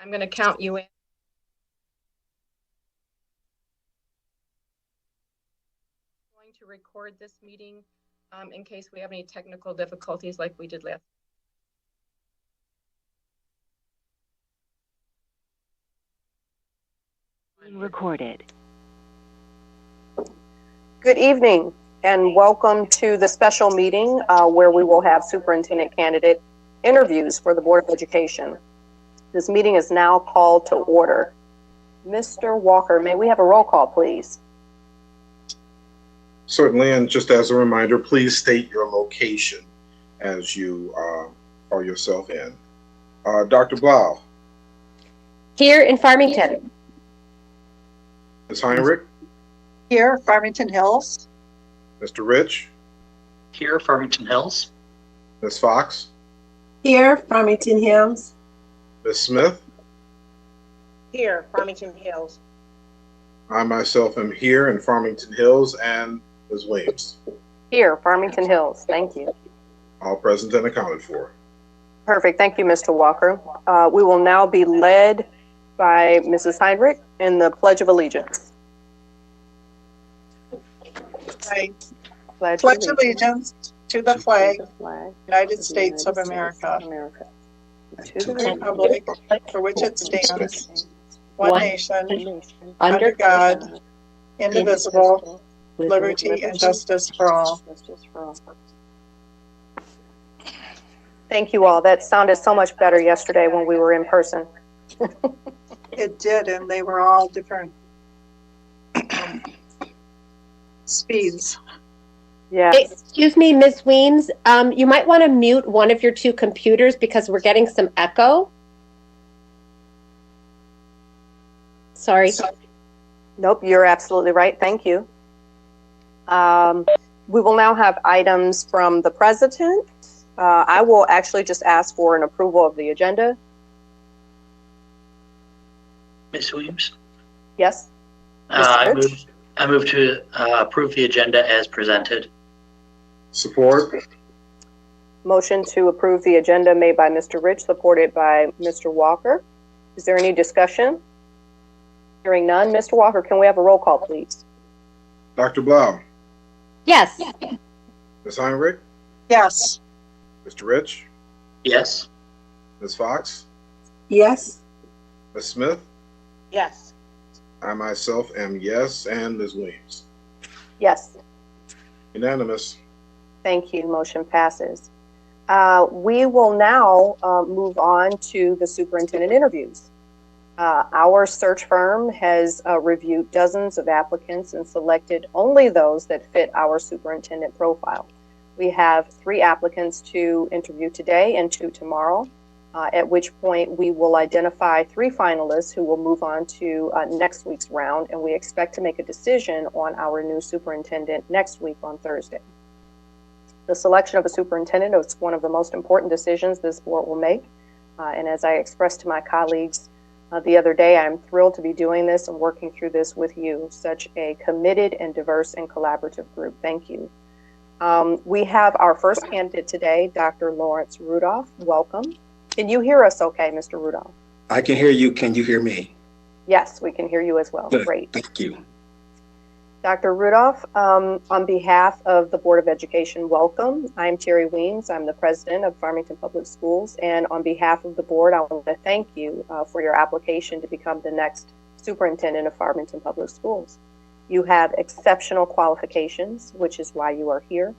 I'm going to count you in. I'm going to record this meeting in case we have any technical difficulties like we did last. Recorded. Good evening and welcome to the special meeting where we will have superintendent candidate interviews for the Board of Education. This meeting is now called to order. Mr. Walker, may we have a roll call, please? Certainly, and just as a reminder, please state your location as you are yourself in. Dr. Blau. Here in Farmington. Ms. Heinrich. Here, Farmington Hills. Mr. Rich. Here, Farmington Hills. Ms. Fox. Here, Farmington Hills. Ms. Smith. Here, Farmington Hills. I myself am here in Farmington Hills, and Ms. Williams. Here, Farmington Hills. Thank you. All present and accounted for. Perfect. Thank you, Mr. Walker. We will now be led by Mrs. Heinrich in the Pledge of Allegiance. I Pledge allegiance to the flag, to the flag, United States of America, to the republic for which it stands, one nation, under God, indivisible, liberty and justice for all. Thank you all. That sounded so much better yesterday when we were in person. It did, and they were all different speeds. Yeah. Excuse me, Ms. Weems, you might want to mute one of your two computers because we're getting some echo. Sorry. Nope, you're absolutely right. Thank you. We will now have items from the president. I will actually just ask for an approval of the agenda. Ms. Williams? Yes? I move to approve the agenda as presented. Support. Motion to approve the agenda made by Mr. Rich, supported by Mr. Walker. Is there any discussion? Hearing none. Mr. Walker, can we have a roll call, please? Dr. Blau. Yes. Ms. Heinrich. Yes. Mr. Rich. Yes. Ms. Fox. Yes. Ms. Smith. Yes. I myself am yes, and Ms. Williams. Yes. Unanimous. Thank you. Motion passes. We will now move on to the superintendent interviews. Our search firm has reviewed dozens of applicants and selected only those that fit our superintendent profile. We have 3 applicants to interview today and 2 tomorrow, at which point we will identify 3 finalists who will move on to next week's round, and we expect to make a decision on our new superintendent next week on Thursday. The selection of a superintendent is one of the most important decisions this board will make, and as I expressed to my colleagues the other day, I'm thrilled to be doing this and working through this with you, such a committed and diverse and collaborative group. Thank you. We have our first candidate today, Dr. Lawrence Rudolph. Welcome. Can you hear us okay, Mr. Rudolph? I can hear you. Can you hear me? Yes, we can hear you as well. Good. Great. Thank you. Dr. Rudolph, on behalf of the Board of Education, welcome. I'm Terry Weems. I'm the president of Farmington Public Schools. And on behalf of the board, I want to thank you for your application to become the next superintendent of Farmington Public Schools. You have exceptional qualifications, which is why you are here.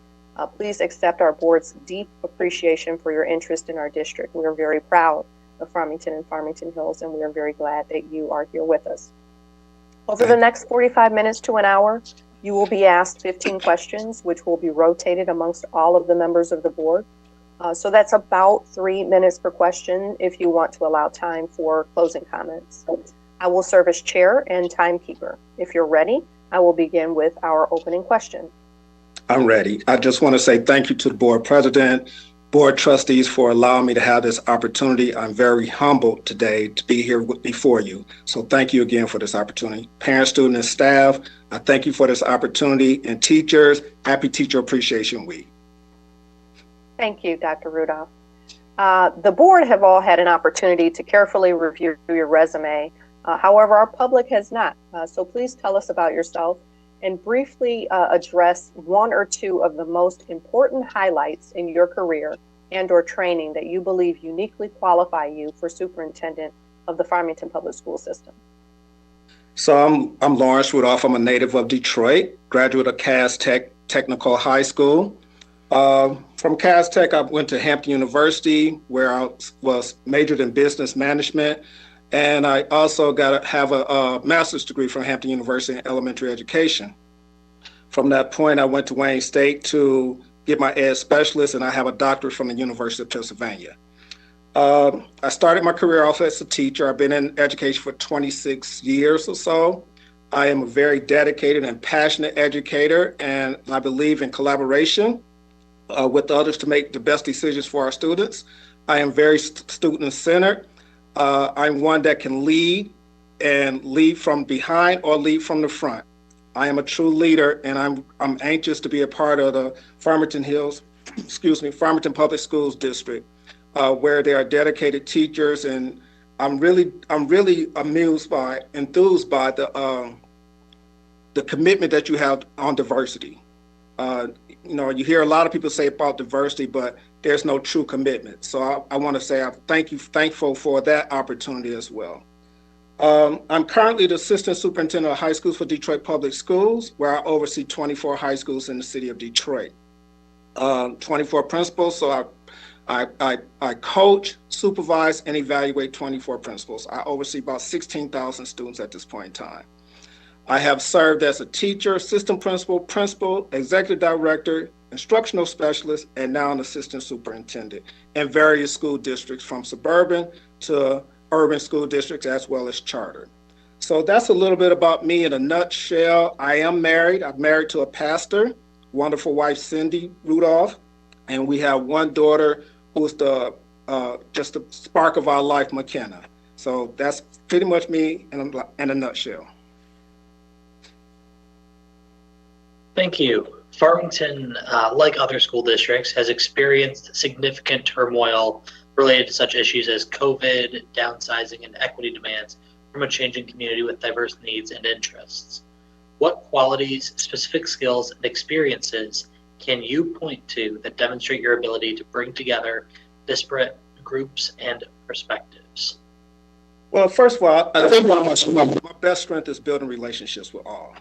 Please accept our board's deep appreciation for your interest in our district. We are very proud of Farmington and Farmington Hills, and we are very glad that you are here with us. Over the next 45 minutes to an hour, you will be asked 15 questions, which will be rotated amongst all of the members of the board. So that's about 3 minutes per question if you want to allow time for closing comments. I will serve as chair and timekeeper. If you're ready, I will begin with our opening question. I'm ready. I just want to say thank you to the board president, board trustees for allowing me to have this opportunity. I'm very humbled today to be here before you. So thank you again for this opportunity. Parents, students, and staff, I thank you for this opportunity. And teachers, happy Teacher Appreciation Week. Thank you, Dr. Rudolph. The board have all had an opportunity to carefully review your resume. However, our public has not. So please tell us about yourself and briefly address one or two of the most important highlights in your career and or training that you believe uniquely qualify you for superintendent of the Farmington Public School System. So I'm Lawrence Rudolph. I'm a native of Detroit, graduate of Cass Tech Technical High School. From Cass Tech, I went to Hampton University, where I was majored in business management. And I also have a master's degree from Hampton University in elementary education. From that point, I went to Wayne State to get my ed specialist, and I have a doctorate from the University of Pennsylvania. I started my career off as a teacher. I've been in education for 26 years or so. I am a very dedicated and passionate educator, and I believe in collaboration with others to make the best decisions for our students. I am very student-centered. I'm one that can lead and lead from behind or lead from the front. I am a true leader, and I'm anxious to be a part of the Farmington Public Schools District, where there are dedicated teachers, and I'm really enthused by the commitment that you have on diversity. You hear a lot of people say about diversity, but there's no true commitment. So I want to say I'm thankful for that opportunity as well. I'm currently the assistant superintendent of high schools for Detroit Public Schools, where I oversee 24 high schools in the city of Detroit. 24 principals, so I coach, supervise, and evaluate 24 principals. I oversee about 16,000 students at this point in time. I have served as a teacher, assistant principal, executive director, instructional specialist, and now an assistant superintendent in various school districts, from suburban to urban school districts, as well as charter. So that's a little bit about me in a nutshell. I am married. I'm married to a pastor, wonderful wife, Cindy Rudolph, and we have one daughter who's just the spark of our life, McKenna. So that's pretty much me in a nutshell. Thank you. Farmington, like other school districts, has experienced significant turmoil related to such issues as COVID, downsizing, and equity demands from a changing community with diverse needs and interests. What qualities, specific skills, and experiences can you point to that demonstrate your ability to bring together disparate groups and perspectives? Well, first of all, I think my best strength is building relationships with all.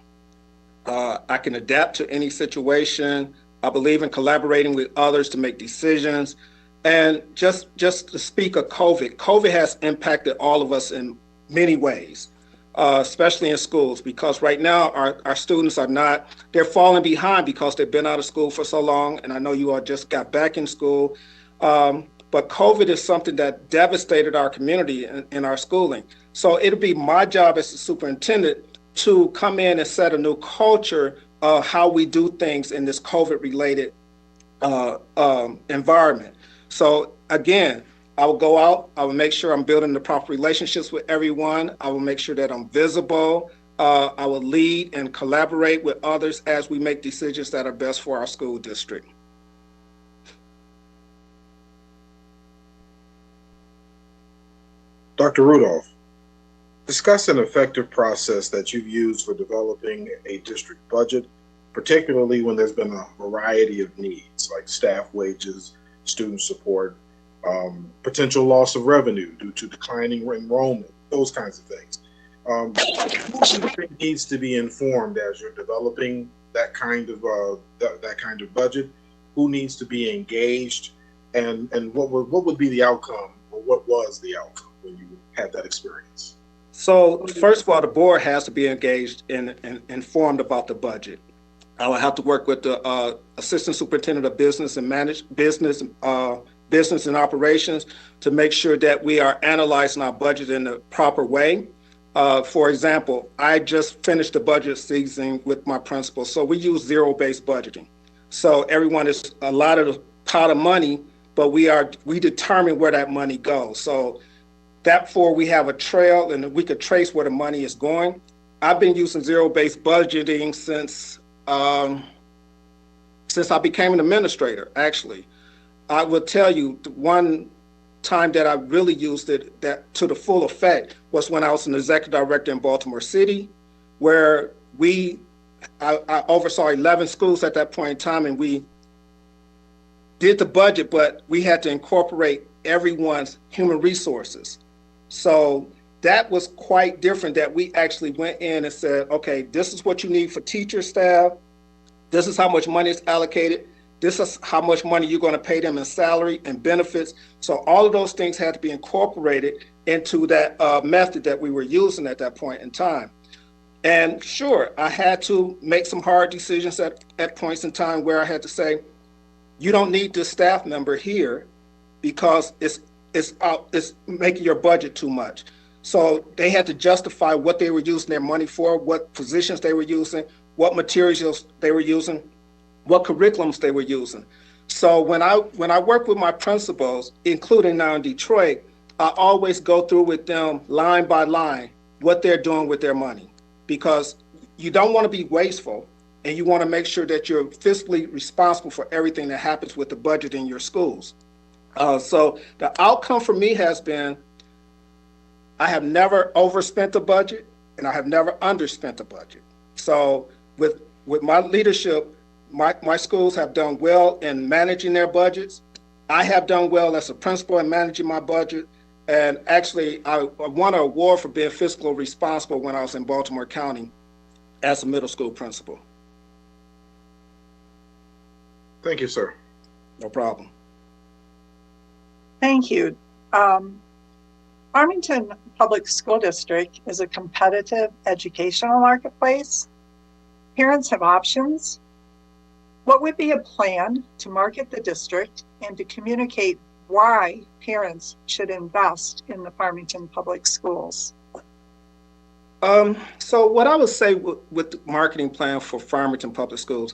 I can adapt to any situation. I believe in collaborating with others to make decisions. And just to speak of COVID has impacted all of us in many ways, especially in schools, because right now our students they're falling behind because they've been out of school for so long. And I know you all just got back in school. But COVID is something that devastated our community and our schooling. So it'll be my job as a superintendent to come in and set a new culture of how we do things in this COVID-related environment. So again, I will go out, I will make sure I'm building the proper relationships with everyone. I will make sure that I'm visible. I will lead and collaborate with others as we make decisions that are best for our school district. Dr. Rudolph, discuss an effective process that you've used for developing a district budget, particularly when there's been a variety of needs like staff wages, student support, potential loss of revenue due to declining enrollment, those kinds of things. Who do you think needs to be informed as you're developing that kind of budget? Who needs to be engaged, and what would be the outcome, or what was the outcome when you had that experience? So first of all, the board has to be engaged and informed about the budget. I will have to work with the assistant superintendent of business and operations to make sure that we are analyzing our budget in the proper way. For example, I just finished the budget season with my principal, so we use zero-based budgeting. So everyone is allotted a pot of money, but we determine where that money goes. So therefore, we have a trail and we could trace where the money is going. I've been using zero-based budgeting since I became an administrator, actually. I will tell you, one time that I really used it that to the full effect was when I was an executive director in Baltimore City, where I oversaw 11 schools at that point in time, and we did the budget, but we had to incorporate everyone's human resources. So that was quite different, that we actually went in and said, okay, this is what you need for teacher staff. This is how much money is allocated. This is how much money you're going to pay them in salary and benefits. So all of those things had to be incorporated into that method that we were using at that point in time. And sure, I had to make some hard decisions at points in time where I had to say, you don't need this staff member here because it's making your budget too much. So they had to justify what they were using their money for, what positions they were using, what materials they were using, what curriculums they were using. So when I work with my principals, including now in Detroit, I always go through with them line by line what they're doing with their money, because you don't want to be wasteful, and you want to make sure that you're fiscally responsible for everything that happens with the budget in your schools. So the outcome for me has been, I have never overspent the budget, and I have never underspent the budget. So with my leadership, my schools have done well in managing their budgets. I have done well as a principal in managing my budget. And actually, I won an award for being fiscally responsible when I was in Baltimore County as a middle school principal. Thank you, sir. No problem. Thank you. Farmington Public School District is a competitive educational marketplace. Parents have options. What would be a plan to market the district and to communicate why parents should invest in the Farmington Public Schools? So what I would say with the marketing plan for Farmington Public Schools,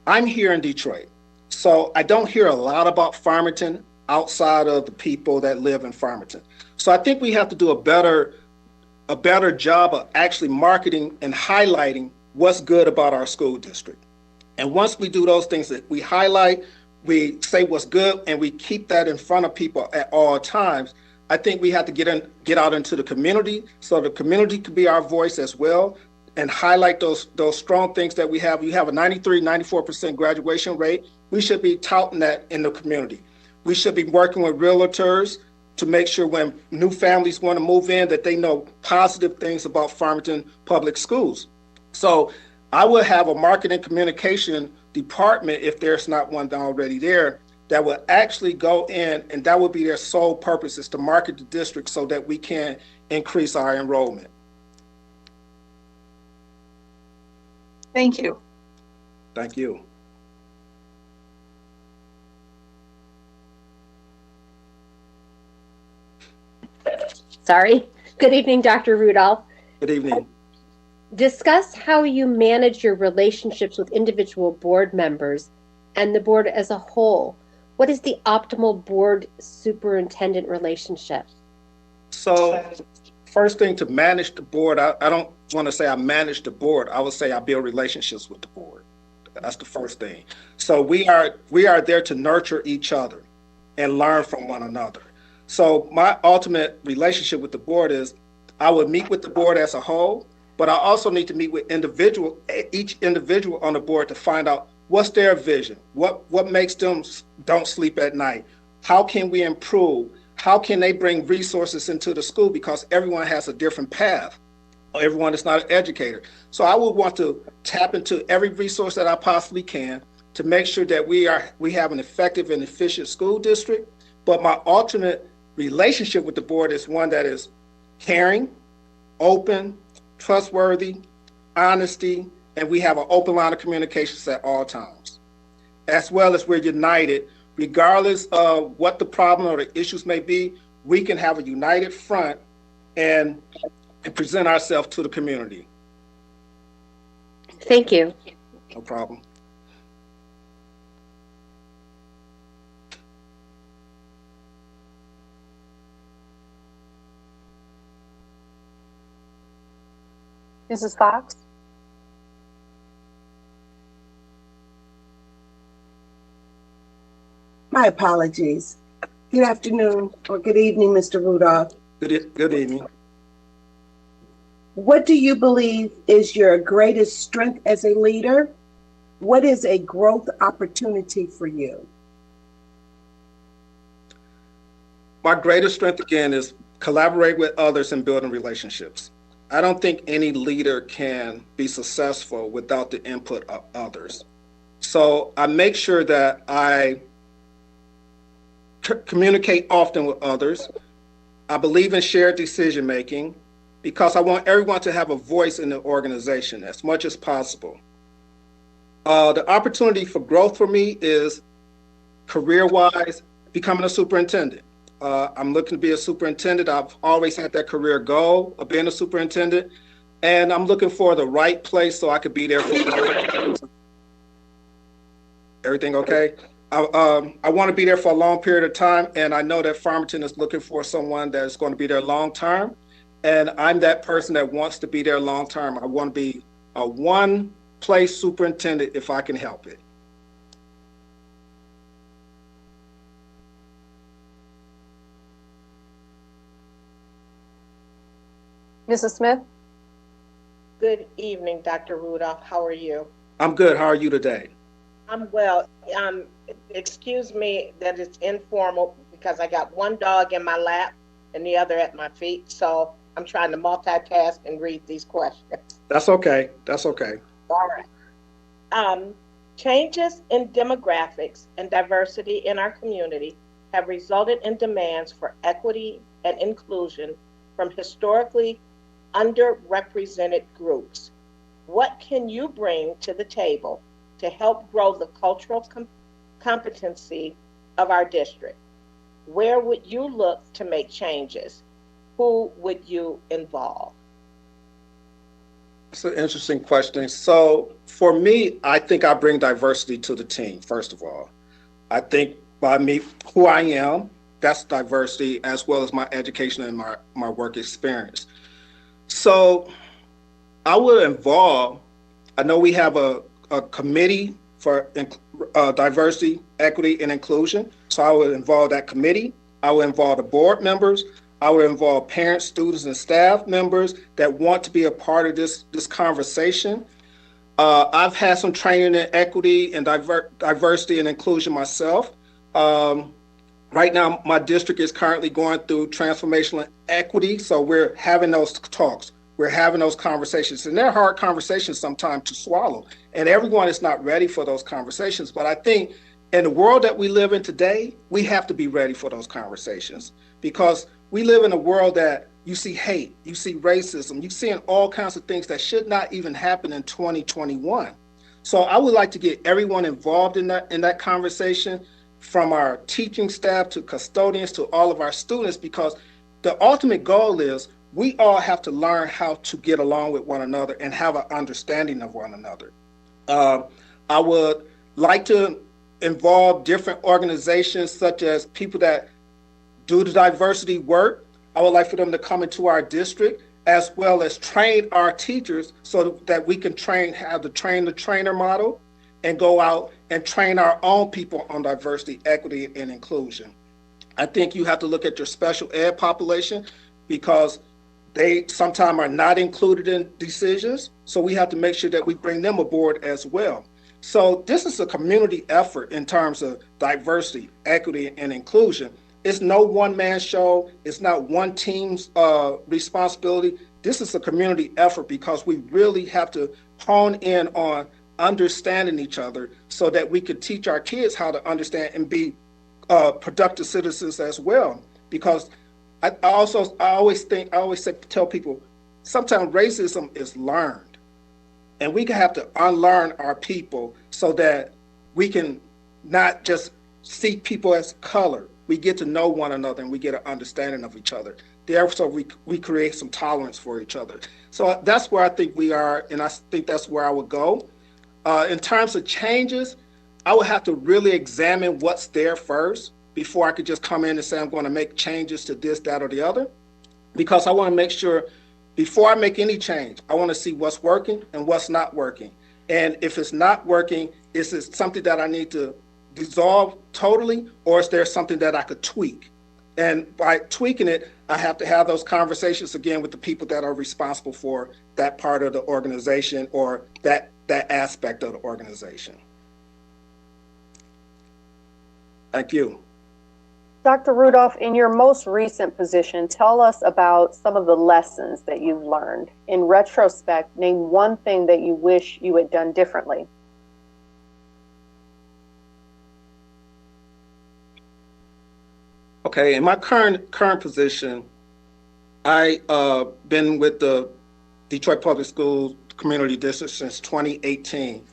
I'm here in Detroit, so I don't hear a lot about Farmington outside of the people that live in Farmington. So I think we have to do a better job of actually marketing and highlighting what's good about our school district. And once we do those things, that we highlight, we say what's good, and we keep that in front of people at all times, I think we have to get out into the community so the community could be our voice as well, and highlight those strong things that we have. You have a 94% graduation rate. We should be touting that in the community. We should be working with realtors to make sure when new families want to move in that they know positive things about Farmington Public Schools. So I will have a marketing communication department, if there's not one already there, that will actually go in, and that will be their sole purpose, is to market the district so that we can increase our enrollment. Thank you. Thank you. Sorry. Good evening, Dr. Rudolph. Good evening. Discuss how you manage your relationships with individual board members and the board as a whole. What is the optimal board superintendent relationship? So first thing, to manage the board, I don't want to say I manage the board. I would say I build relationships with the board. That's the first thing. So we are there to nurture each other and learn from one another. So my ultimate relationship with the board is I would meet with the board as a whole, but I also need to meet with each individual on the board to find out what's their vision, what makes them don't sleep at night, how can we improve, how can they bring resources into the school, because everyone has a different path. Everyone is not an educator. So I would want to tap into every resource that I possibly can to make sure that we have an effective and efficient school district. But my ultimate relationship with the board is one that is caring, open, trustworthy, honesty, and we have an open line of communications at all times. As well as we're united, regardless of what the problem or the issues may be, we can have a united front and present ourselves to the community. Thank you. No problem. Mrs. Fox? My apologies. Good afternoon or good evening, Mr. Rudolph. Good evening. What do you believe is your greatest strength as a leader? What is a growth opportunity for you? My greatest strength, again, is collaborate with others and building relationships. I don't think any leader can be successful without the input of others. So I make sure that I communicate often with others. I believe in shared decision making because I want everyone to have a voice in the organization as much as possible. The opportunity for growth for me is career-wise, becoming a superintendent. I'm looking to be a superintendent. I've always had that career goal of being a superintendent, and I'm looking for the right place so I could be there for everything okay? I want to be there for a long period of time, and I know that Farmington is looking for someone that's going to be there long term, and I'm that person that wants to be there long term. I want to be a one-place superintendent if I can help it. Mrs. Smith? Good evening, Dr. Rudolph. How are you? I'm good. How are you today? I'm well. Excuse me that it's informal because I got one dog in my lap and the other at my feet. So I'm trying to multitask and read these questions. That's okay. That's okay. All right. Changes in demographics and diversity in our community have resulted in demands for equity and inclusion from historically underrepresented groups. What can you bring to the table to help grow the cultural competency of our district? Where would you look to make changes? Who would you involve? That's an interesting question. So for me, I think I bring diversity to the team, first of all. I think by me, who I am, that's diversity, as well as my education and my work experience. So I would involve, I know we have a committee for diversity, equity, and inclusion. So I would involve that committee. I would involve the board members. I would involve parents, students, and staff members that want to be a part of this conversation. I've had some training in equity and diversity and inclusion myself. Right now, my district is currently going through transformational equity, so we're having those talks. We're having those conversations, and they're hard conversations sometimes to swallow, and everyone is not ready for those conversations. But I think in the world that we live in today, we have to be ready for those conversations because we live in a world that you see hate, you see racism, you see all kinds of things that should not even happen in 2021. So I would like to get everyone involved in that conversation, from our teaching staff to custodians to all of our students, because the ultimate goal is we all have to learn how to get along with one another and have an understanding of one another. I would like to involve different organizations such as people that do the diversity work. I would like for them to come into our district, as well as train our teachers so that we can have the train-the-trainer model and go out and train our own people on diversity, equity, and inclusion. I think you have to look at your special ed population because they sometimes are not included in decisions. So we have to make sure that we bring them aboard as well. So this is a community effort in terms of diversity, equity, and inclusion. It's no one-man show. It's not one team's responsibility. This is a community effort because we really have to hone in on understanding each other so that we could teach our kids how to understand and be productive citizens as well. Because I always tell people, sometimes racism is learned, and we have to unlearn our people so that we can not just see people as color. We get to know one another and we get an understanding of each other. Therefore, we create some tolerance for each other. So that's where I think we are, and I think that's where I would go. In terms of changes, I would have to really examine what's there first before I could just come in and say I'm going to make changes to this, that, or the other. Because I want to make sure before I make any change, I want to see what's working and what's not working. And if it's not working, is it something that I need to dissolve totally, or is there something that I could tweak? And by tweaking it, I have to have those conversations again with the people that are responsible for that part of the organization or that aspect of the organization. Thank you. Dr. Rudolph, in your most recent position, tell us about some of the lessons that you've learned. In retrospect, name one thing that you wish you had done differently. Okay, in my current position, I been with the Detroit Public Schools Community District since 2018.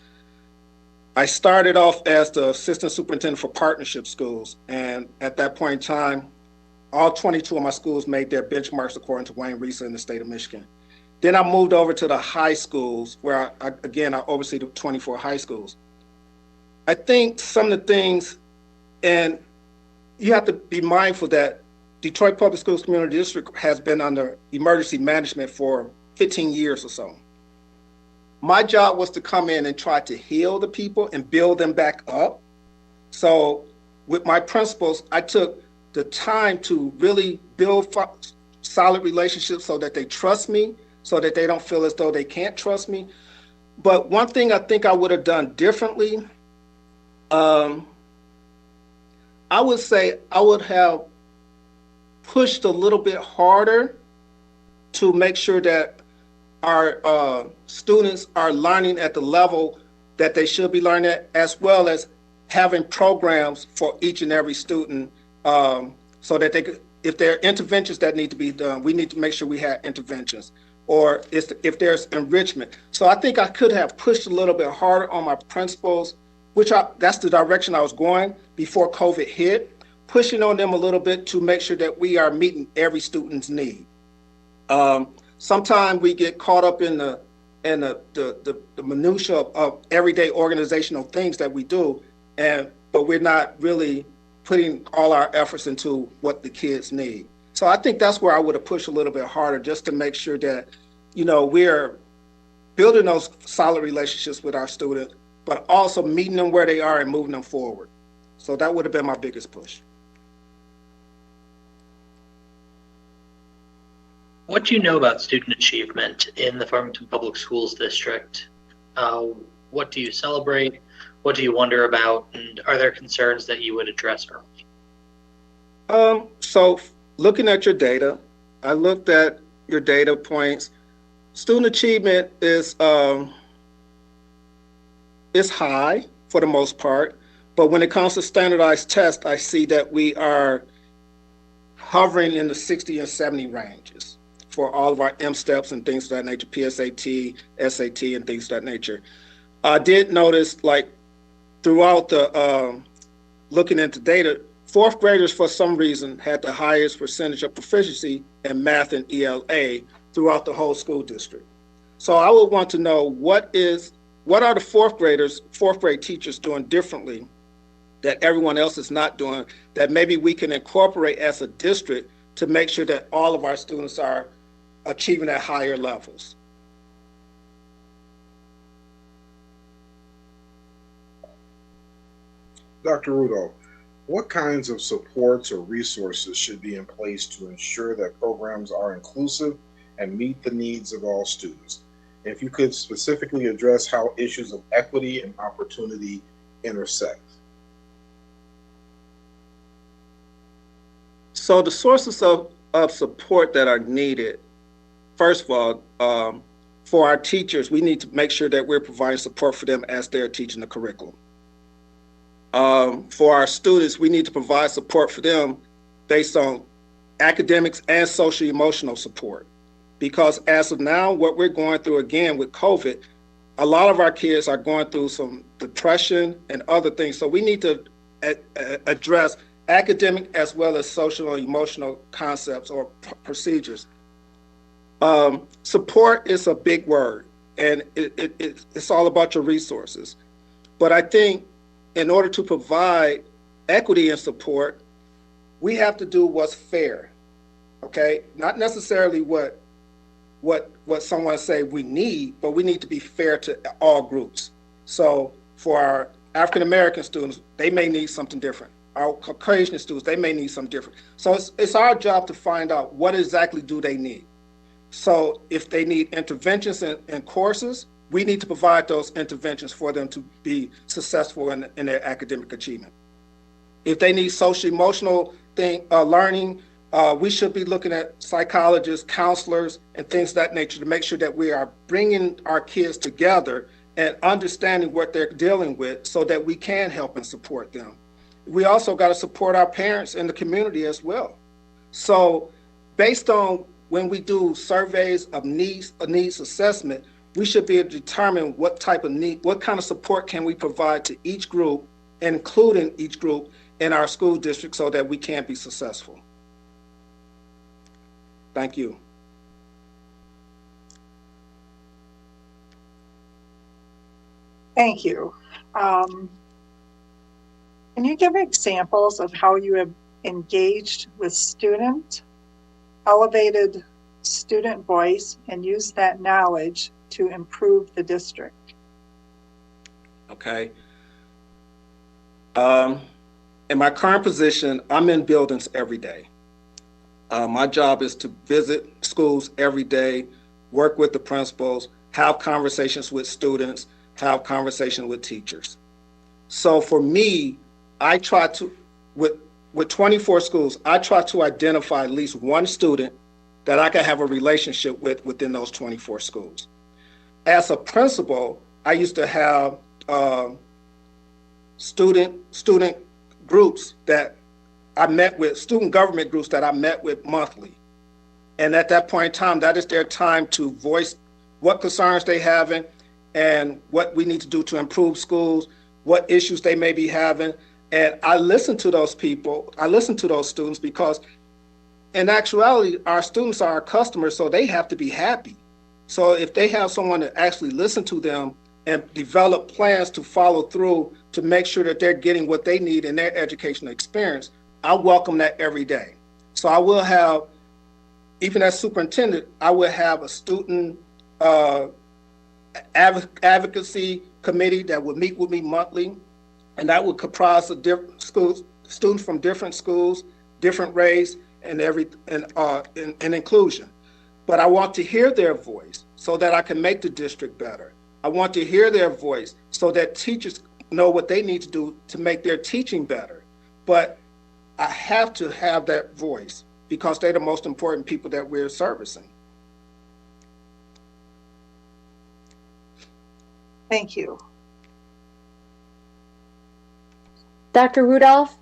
I started off as the assistant superintendent for partnership schools, and at that point in time, all 22 of my schools made their benchmarks according to Wayne Reesa in the state of Michigan. Then I moved over to the high schools, where I oversee the 24 high schools. I think some of the things, and you have to be mindful that Detroit Public Schools Community District has been under emergency management for 15 years or so. My job was to come in and try to heal the people and build them back up. So with my principals, I took the time to really build solid relationships so that they trust me, so that they don't feel as though they can't trust me. But one thing I think I would have done differently, I would say I would have pushed a little bit harder to make sure that our students are learning at the level that they should be learning at, as well as having programs for each and every student, so that they could, if there are interventions that need to be done, we need to make sure we have interventions, or if there's enrichment. So I think I could have pushed a little bit harder on my principals, that's the direction I was going before COVID hit, pushing on them a little bit to make sure that we are meeting every student's need. Sometimes we get caught up in the minutia of everyday organizational things that we do, but we're not really putting all our efforts into what the kids need. So I think that's where I would have pushed a little bit harder, just to make sure that, we're building those solid relationships with our students, but also meeting them where they are and moving them forward. So that would have been my biggest push. What do you know about student achievement in the Farmington Public Schools District? What do you celebrate? What do you wonder about? And are there concerns that you would address early? So looking at your data, I looked at your data points. Student achievement is high for the most part, but when it comes to standardized tests, I see that we are hovering in the 60 and 70 ranges for all of our M steps and things of that nature, PSAT, SAT, and things of that nature. I did notice, like, throughout the looking into data, fourth graders for some reason had the highest percentage of proficiency in math and ELA throughout the whole school district. So I would want to know what are the fourth grade teachers doing differently that everyone else is not doing, that maybe we can incorporate as a district to make sure that all of our students are achieving at higher levels. Dr. Rudolph, what kinds of supports or resources should be in place to ensure that programs are inclusive and meet the needs of all students? If you could specifically address how issues of equity and opportunity intersect. So the sources of support that are needed, first of all, for our teachers, we need to make sure that we're providing support for them as they're teaching the curriculum. For our students, we need to provide support for them based on academics and social emotional support. Because as of now, what we're going through again with COVID, a lot of our kids are going through some depression and other things. So we need to address academic as well as social and emotional concepts or procedures. Support is a big word, and it's all about your resources. But I think in order to provide equity and support, we have to do what's fair, okay? Not necessarily what someone say we need, but we need to be fair to all groups. So for African American students, they may need something different. Our Caucasian students, they may need something different. So it's our job to find out what exactly do they need. So if they need interventions in courses, we need to provide those interventions for them to be successful in their academic achievement. If they need social emotional learning, we should be looking at psychologists, counselors, and things of that nature to make sure that we are bringing our kids together and understanding what they're dealing with so that we can help and support them. We also got to support our parents in the community as well. So based on when we do surveys of needs assessment, we should be able to determine what type of need, what kind of support can we provide to each group, including each group in our school district so that we can be successful. Thank you. Thank you. Can you give examples of how you have engaged with students, elevated student voice, and used that knowledge to improve the district? Okay. In my current position, I'm in buildings every day. My job is to visit schools every day, work with the principals, have conversations with students, have conversations with teachers. So for me, I try to, with 24 schools, I try to identify at least one student that I can have a relationship with within those 24 schools. As a principal, I used to have student groups that I met with, student government groups that I met with monthly. And at that point in time, that is their time to voice what concerns they having and what we need to do to improve schools, what issues they may be having. And I listen to those people, I listen to those students because in actuality, our students are our customers, so they have to be happy. So if they have someone to actually listen to them and develop plans to follow through to make sure that they're getting what they need in their educational experience, I welcome that every day. So I will have, even as superintendent, I will have a student advocacy committee that would meet with me monthly, and that would comprise of different schools, students from different schools, different race, and inclusion. But I want to hear their voice so that I can make the district better. I want to hear their voice so that teachers know what they need to do to make their teaching better. But I have to have that voice because they're the most important people that we're servicing. Thank you. Dr. Rudolph,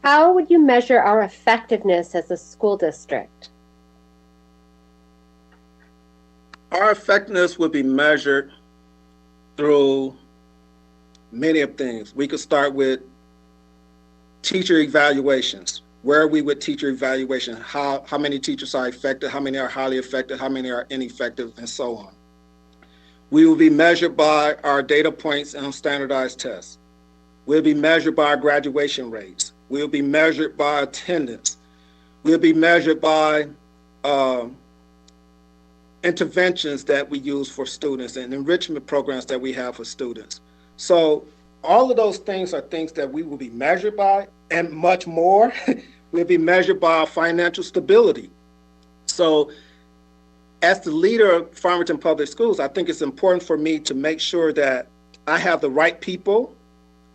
how would you measure our effectiveness as a school district? Our effectiveness would be measured through many of things. We could start with teacher evaluations. Where are we with teacher evaluation? How many teachers are effective? How many are highly effective? How many are ineffective? And so on. We will be measured by our data points and standardized tests. We'll be measured by our graduation rates. We'll be measured by attendance. We'll be measured by interventions that we use for students and enrichment programs that we have for students. So all of those things are things that we will be measured by, and much more. We'll be measured by our financial stability. So as the leader of Farmington Public Schools, I think it's important for me to make sure that I have the right people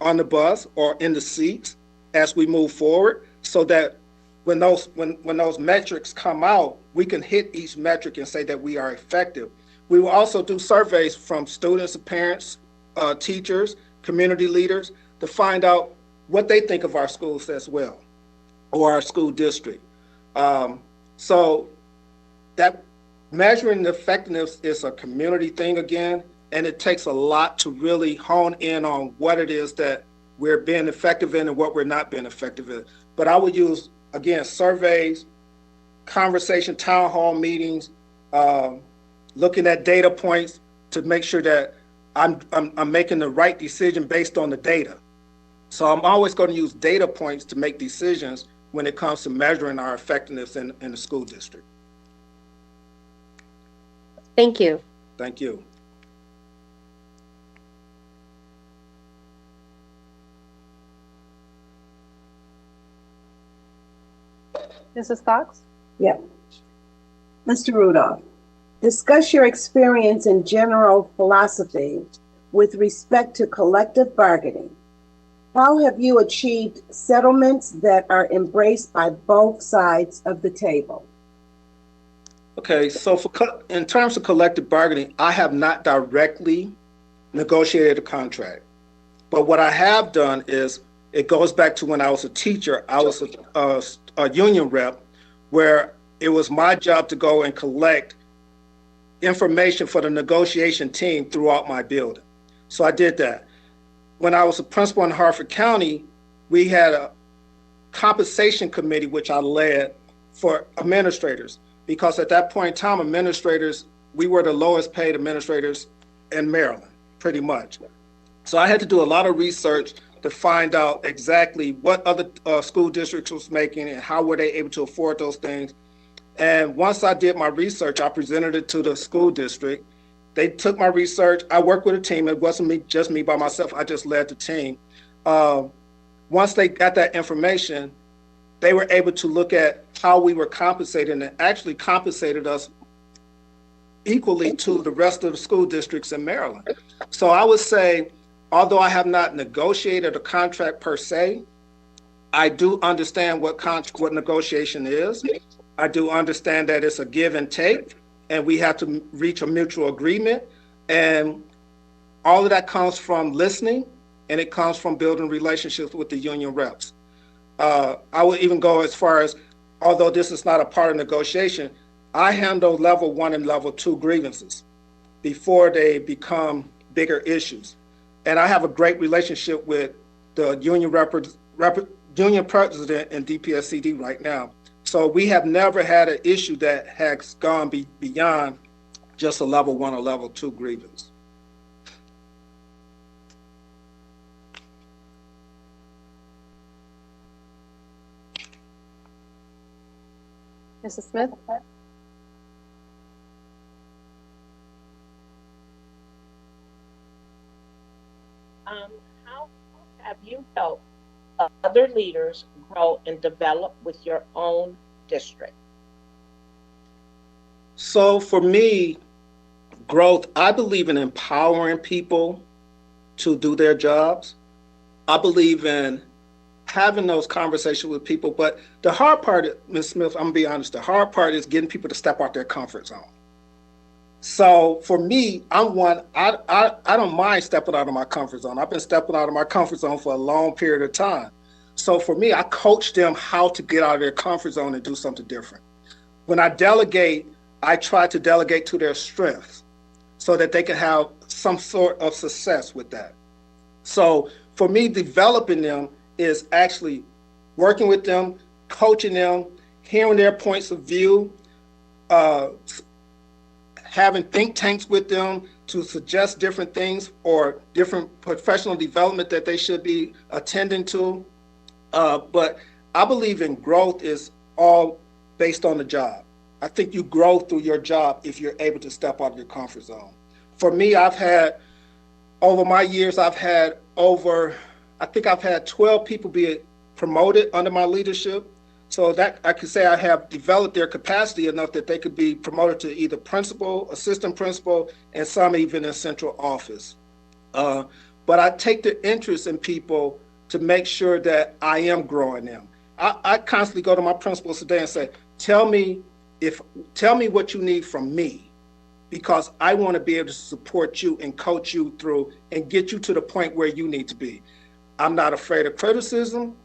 on the bus or in the seats as we move forward, so that when those metrics come out, we can hit each metric and say that we are effective. We will also do surveys from students, parents, teachers, community leaders to find out what they think of our schools as well, or our school district. So that measuring the effectiveness is a community thing again, and it takes a lot to really hone in on what it is that we're being effective in and what we're not being effective in. But I would use, again, surveys, conversation, town hall meetings, looking at data points to make sure that I'm making the right decision based on the data. So I'm always going to use data points to make decisions when it comes to measuring our effectiveness in the school district. Thank you. Thank you. Mrs. Cox? Yep. Mr. Rudolph, discuss your experience in general philosophy with respect to collective bargaining. How have you achieved settlements that are embraced by both sides of the table? Okay, so in terms of collective bargaining, I have not directly negotiated a contract. But what I have done is, it goes back to when I was a teacher. I was a union rep where it was my job to go and collect information for the negotiation team throughout my building. So I did that. When I was a principal in Harford County, we had a compensation committee, which I led for administrators, because at that point in time, administrators, we were the lowest paid administrators in Maryland, pretty much. So I had to do a lot of research to find out exactly what other school districts was making and how were they able to afford those things. And once I did my research, I presented it to the school district. They took my research. I worked with a team. It wasn't just me by myself. I just led the team. Once they got that information, they were able to look at how we were compensated and actually compensated us equally to the rest of the school districts in Maryland. So I would say, although I have not negotiated a contract per se, I do understand what negotiation is. I do understand that it's a give and take, and we have to reach a mutual agreement. And all of that comes from listening, and it comes from building relationships with the union reps. I would even go as far as, although this is not a part of negotiation, I handle level 1 and level 2 grievances before they become bigger issues. And I have a great relationship with the union union president in DPSCD right now. So we have never had an issue that has gone beyond just a level 1 or level 2 grievance. Mrs. Smith? How have you helped other leaders grow and develop with your own district? So for me, growth, I believe in empowering people to do their jobs. I believe in having those conversations with people, but the hard part, Ms. Smith, I'm gonna be honest, the hard part is getting people to step out their comfort zone. So for me, I don't mind stepping out of my comfort zone. I've been stepping out of my comfort zone for a long period of time. So for me, I coach them how to get out of their comfort zone and do something different. When I delegate, I try to delegate to their strengths so that they can have some sort of success with that. So for me, developing them is actually working with them, coaching them, hearing their points of view, having think tanks with them to suggest different things or different professional development that they should be attending to. But I believe in growth is all based on the job. I think you grow through your job if you're able to step out of your comfort zone. For me, over my years, I've had 12 people be promoted under my leadership. So that I could say I have developed their capacity enough that they could be promoted to either principal, assistant principal, and some even in central office. But I take the interest in people to make sure that I am growing them. I constantly go to my principals today and say, tell me what you need from me, because I want to be able to support you and coach you through and get you to the point where you need to be. I'm not afraid of criticism.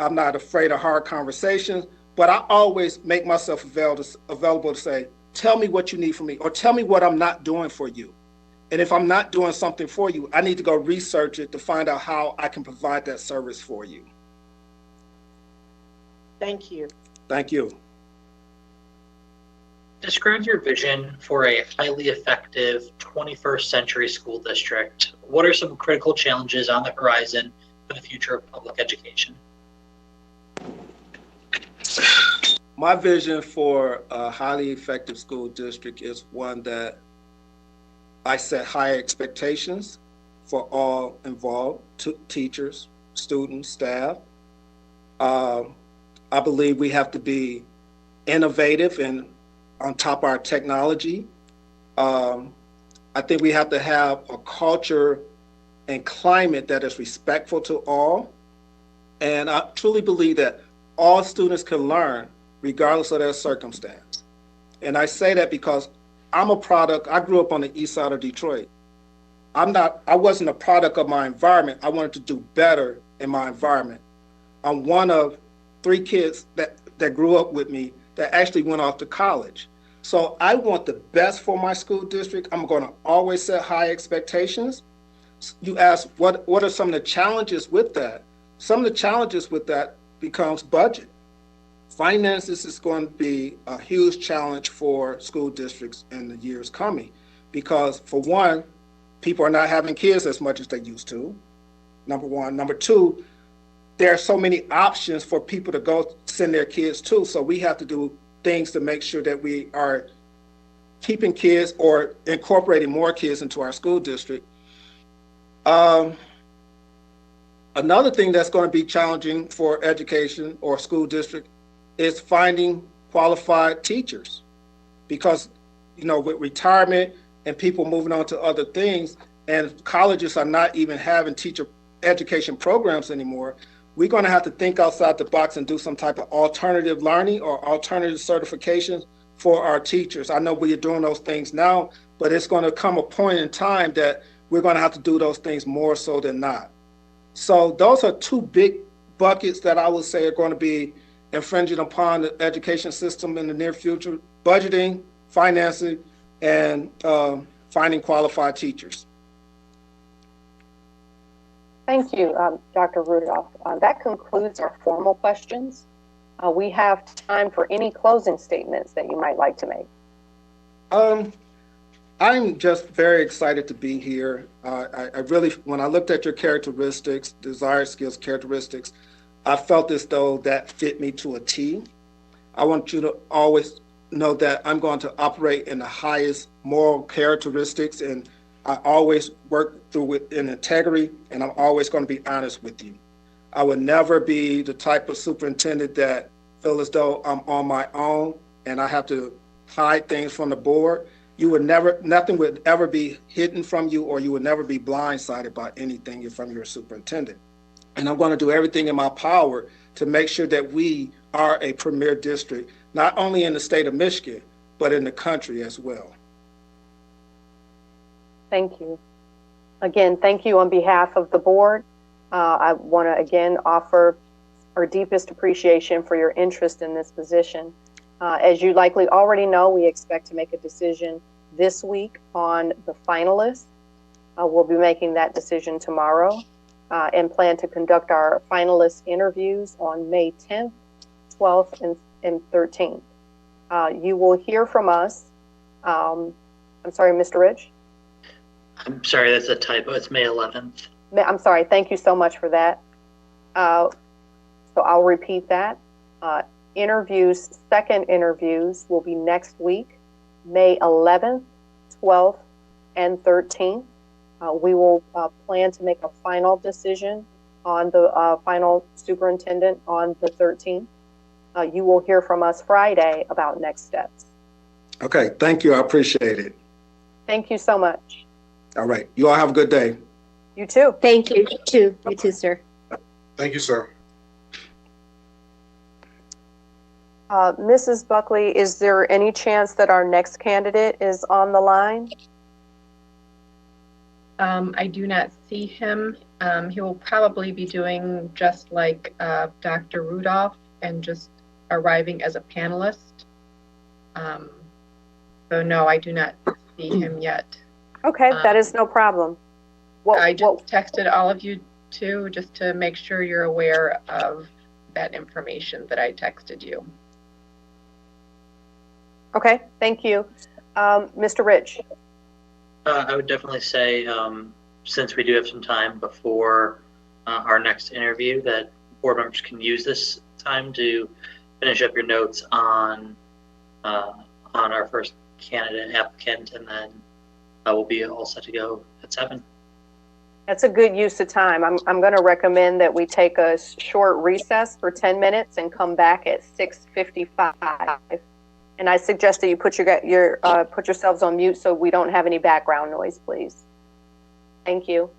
I'm not afraid of hard conversations, but I always make myself available to say, tell me what you need from me, or tell me what I'm not doing for you. And if I'm not doing something for you, I need to go research it to find out how I can provide that service for you. Thank you. Thank you. Describe your vision for a highly effective 21st century school district. What are some critical challenges on the horizon for the future of public education? My vision for a highly effective school district is one that I set high expectations for all involved, teachers, students, staff. I believe we have to be innovative and on top of our technology. I think we have to have a culture and climate that is respectful to all. And I truly believe that all students can learn regardless of their circumstance. And I say that because I'm a product, I grew up on the east side of Detroit. I wasn't a product of my environment. I wanted to do better in my environment. I'm one of 3 kids that grew up with me that actually went off to college. So I want the best for my school district. I'm going to always set high expectations. You ask, what are some of the challenges with that? Some of the challenges with that becomes budget. Finances is going to be a huge challenge for school districts in the years coming because, for one, people are not having kids as much as they used to, number one. Number two, there are so many options for people to go send their kids to, so we have to do things to make sure that we are keeping kids or incorporating more kids into our school district. Another thing that's going to be challenging for education or school district is finding qualified teachers because, with retirement and people moving on to other things and colleges are not even having teacher education programs anymore, we're going to have to think outside the box and do some type of alternative learning or alternative certifications for our teachers. I know we are doing those things now, but it's going to come a point in time that we're going to have to do those things more so than not. So those are 2 big buckets that I would say are going to be infringing upon the education system in the near future: budgeting, financing, and finding qualified teachers. Thank you, Dr. Rudolph. That concludes our formal questions. We have time for any closing statements that you might like to make. I'm just very excited to be here. I really, when I looked at your characteristics, desired skills characteristics, I felt as though that fit me to a T. I want you to always know that I'm going to operate in the highest moral characteristics, and I always work through it in integrity, and I'm always going to be honest with you. I would never be the type of superintendent that feel as though I'm on my own and I have to hide things from the board. Nothing would ever be hidden from you, or you would never be blindsided by anything from your superintendent. And I'm going to do everything in my power to make sure that we are a premier district, not only in the state of Michigan, but in the country as well. Thank you. Again, thank you on behalf of the board. I want to again offer our deepest appreciation for your interest in this position. As you likely already know, we expect to make a decision this week on the finalists. We'll be making that decision tomorrow and plan to conduct our finalist interviews on May 10th, 12th, and 13th. You will hear from us. I'm sorry, Mr. Rich? I'm sorry, that's a typo. It's May 11th. I'm sorry. Thank you so much for that. So I'll repeat that. Second interviews will be next week, May 11th, 12th, and 13th. We will plan to make a final decision on the final superintendent on the 13th. You will hear from us Friday about next steps. Okay, thank you. I appreciate it. Thank you so much. All right. You all have a good day. You too. Thank you. You too. You too, sir. Thank you, sir. Mrs. Buckley, is there any chance that our next candidate is on the line? I do not see him. He will probably be doing just like Dr. Rudolph and just arriving as a panelist. So no, I do not see him yet. Okay, that is no problem. I just texted all of you too, just to make sure you're aware of that information that I texted you. Okay, thank you. Mr. Rich. I would definitely say, since we do have some time before our next interview, that board members can use this time to finish up your notes on our first candidate applicant, and then we'll be all set to go at 7. That's a good use of time. I'm going to recommend that we take a short recess for 10 minutes and come back at 6:55. And I suggest that you put put yourselves on mute so we don't have any background noise, please. Thank you.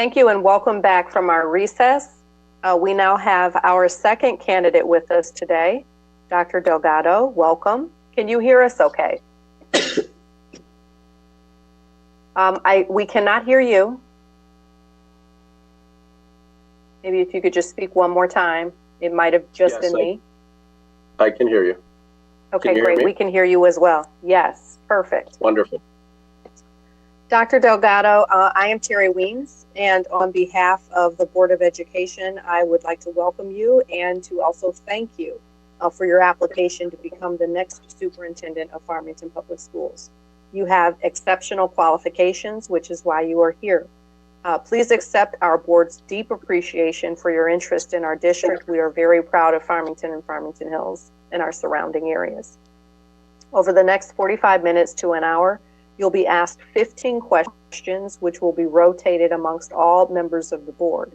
Thank you and welcome back from our recess. We now have our second candidate with us today, Dr. Delgado. Welcome. Can you hear us okay? We cannot hear you. Maybe if you could just speak one more time. It might have just been me. I can hear you. Okay, great. We can hear you as well. Yes, perfect. Wonderful. Dr. Delgado, I am Terry Weems, and on behalf of the Board of Education, I would like to welcome you and to also thank you for your application to become the next superintendent of Farmington Public Schools. You have exceptional qualifications, which is why you are here. Please accept our board's deep appreciation for your interest in our district. We are very proud of Farmington and Farmington Hills and our surrounding areas. Over the next 45 minutes to an hour, you'll be asked 15 questions, which will be rotated amongst all members of the board.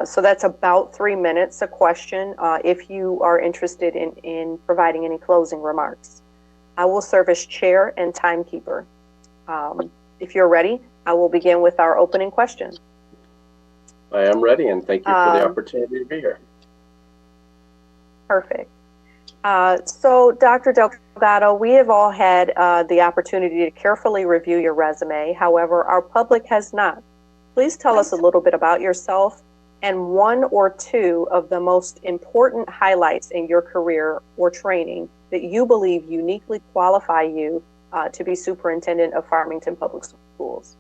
So that's about 3 minutes a question if you are interested in providing any closing remarks. I will serve as chair and timekeeper. If you're ready, I will begin with our opening question. I am ready, and thank you for the opportunity to be here. Perfect. So, Dr. Delgado, we have all had the opportunity to carefully review your resume. However, our public has not. Please tell us a little bit about yourself and one or two of the most important highlights in your career or training that you believe uniquely qualify you to be superintendent of Farmington Public Schools.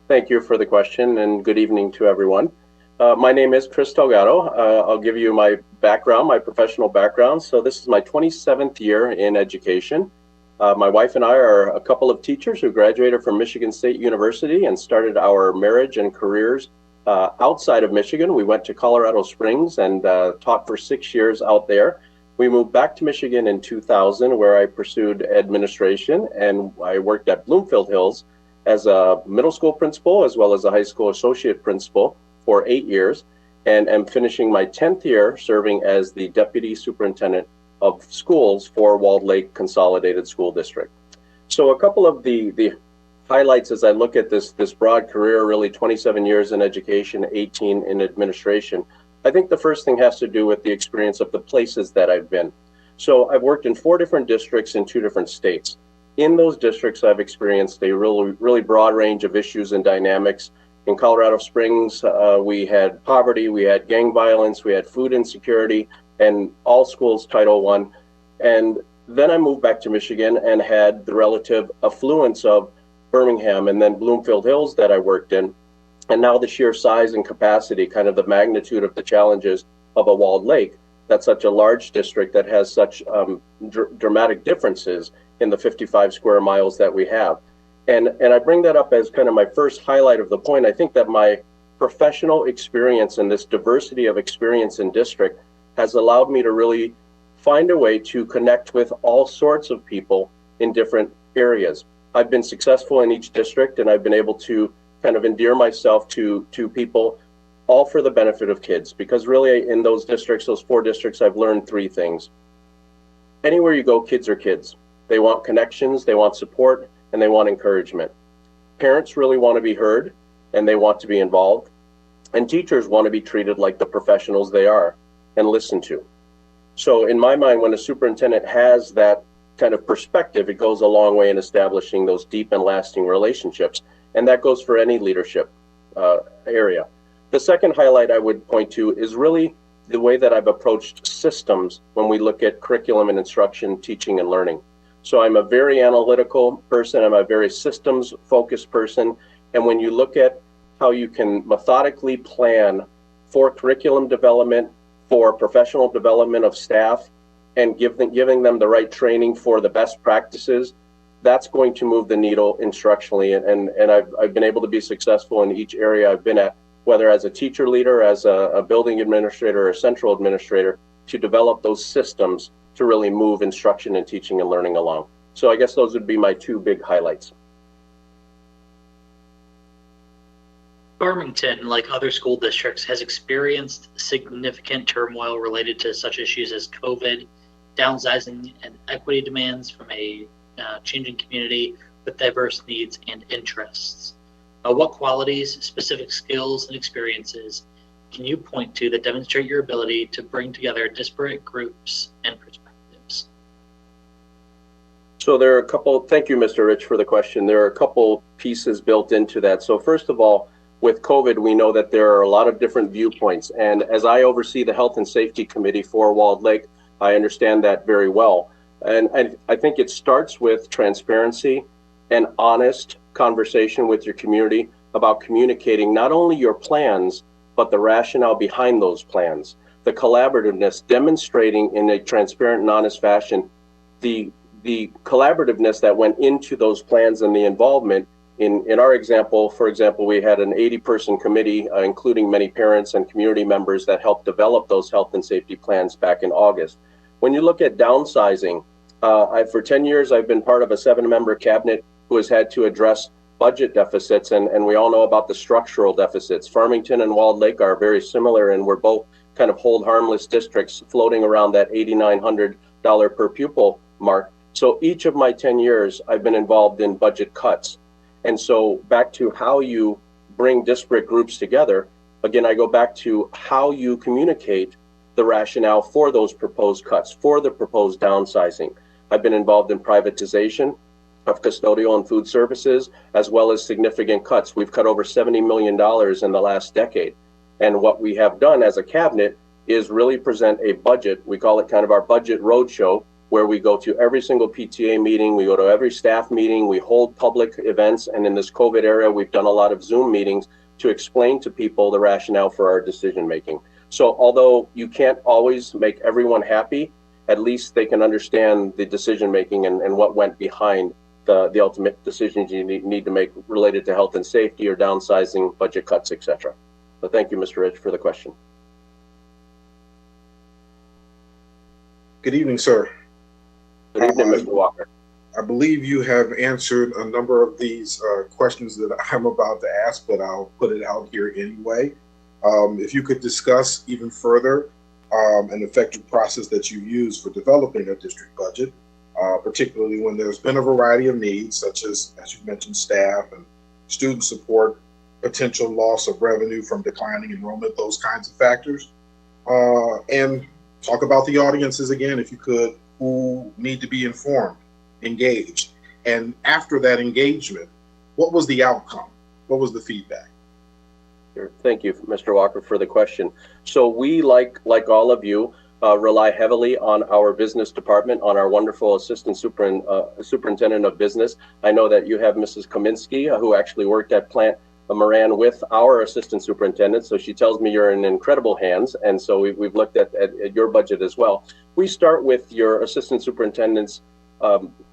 Thank you for the question, and good evening to everyone. My name is Chris Delgado. I'll give you my background, my professional background. So this is my 27th year in education. My wife and I are a couple of teachers who graduated from Michigan State University and started our marriage and careers outside of Michigan. We went to Colorado Springs and taught for 6 years out there. We moved back to Michigan in 2000, where I pursued administration, and I worked at Bloomfield Hills as a middle school principal as well as a high school associate principal for 8 years, and am finishing my 10th year serving as the Deputy Superintendent of Schools for Walled Lake Consolidated School District. So a couple of the highlights as I look at this broad career, really 27 years in education, 18 in administration. I think the first thing has to do with the experience of the places that I've been. So I've worked in 4 different districts in 2 different states. In those districts, I've experienced a really broad range of issues and dynamics. In Colorado Springs, we had poverty, we had gang violence, we had food insecurity, and all schools Title I. And then I moved back to Michigan and had the relative affluence of Birmingham and then Bloomfield Hills that I worked in. And now the sheer size and capacity, kind of the magnitude of the challenges of a walled lake, that's such a large district that has such dramatic differences in the 55 square miles that we have. And I bring that up as kind of my first highlight of the point. I think that my professional experience and this diversity of experience in district has allowed me to really find a way to connect with all sorts of people in different areas. I've been successful in each district, and I've been able to kind of endear myself to people, all for the benefit of kids, because really in those districts, those 4 districts, I've learned 3 things. Anywhere you go, kids are kids. They want connections, they want support, and they want encouragement. Parents really want to be heard, and they want to be involved. And teachers want to be treated like the professionals they are and listened to. So in my mind, when a superintendent has that kind of perspective, it goes a long way in establishing those deep and lasting relationships. And that goes for any leadership area. The second highlight I would point to is really the way that I've approached systems when we look at curriculum and instruction, teaching and learning. So I'm a very analytical person. I'm a very systems focused person. And when you look at how you can methodically plan for curriculum development, for professional development of staff, and giving them the right training for the best practices, that's going to move the needle instructionally. And I've been able to be successful in each area I've been at, whether as a teacher leader, as a building administrator, or a central administrator, to develop those systems to really move instruction and teaching and learning along. So I guess those would be my 2 big highlights. Farmington, like other school districts, has experienced significant turmoil related to such issues as COVID, downsizing, and equity demands from a changing community with diverse needs and interests. What qualities, specific skills, and experiences can you point to that demonstrate your ability to bring together disparate groups and perspectives? So there are a couple, thank you, Mr. Rich, for the question. There are a couple pieces built into that. So first of all, with COVID, we know that there are a lot of different viewpoints. And as I oversee the Health and Safety Committee for Walled Lake, I understand that very well. And I think it starts with transparency and honest conversation with your community about communicating not only your plans, but the rationale behind those plans, the collaborativeness, demonstrating in a transparent and honest fashion the collaborativeness that went into those plans and the involvement. In our example, for example, we had an 80-person committee, including many parents and community members that helped develop those health and safety plans back in August. When you look at downsizing, for 10 years, I've been part of a 7-member cabinet who has had to address budget deficits, and we all know about the structural deficits. Farmington and Walled Lake are very similar, and we're both kind of hold harmless districts floating around that $8,900 per pupil mark. So each of my 10 years, I've been involved in budget cuts. And so back to how you bring disparate groups together, again, I go back to how you communicate the rationale for those proposed cuts, for the proposed downsizing. I've been involved in privatization of custodial and food services, as well as significant cuts. We've cut over $70 million in the last decade. And what we have done as a cabinet is really present a budget. We call it kind of our budget roadshow, where we go to every single PTA meeting, we go to every staff meeting, we hold public events, and in this COVID era, we've done a lot of Zoom meetings to explain to people the rationale for our decision making. So although you can't always make everyone happy, at least they can understand the decision making and what went behind the ultimate decisions you need to make related to health and safety or downsizing, budget cuts, etc. So thank you, Mr. Rich, for the question. Good evening, sir. Good evening, Mr. Walker. I believe you have answered a number of these questions that I'm about to ask, but I'll put it out here anyway. If you could discuss even further an effective process that you use for developing a district budget, particularly when there's been a variety of needs, such as you mentioned, staff and student support, potential loss of revenue from declining enrollment, those kinds of factors. And talk about the audiences again, if you could, who need to be informed, engaged. And after that engagement, what was the outcome? What was the feedback? Sure. Thank you, Mr. Walker, for the question. So we, like all of you, rely heavily on our business department, on our wonderful assistant superintendent of business. I know that you have Mrs. Kaminsky, who actually worked at Plant Moran with our assistant superintendent. So she tells me you're in incredible hands. And so we've looked at your budget as well. We start with your assistant superintendents,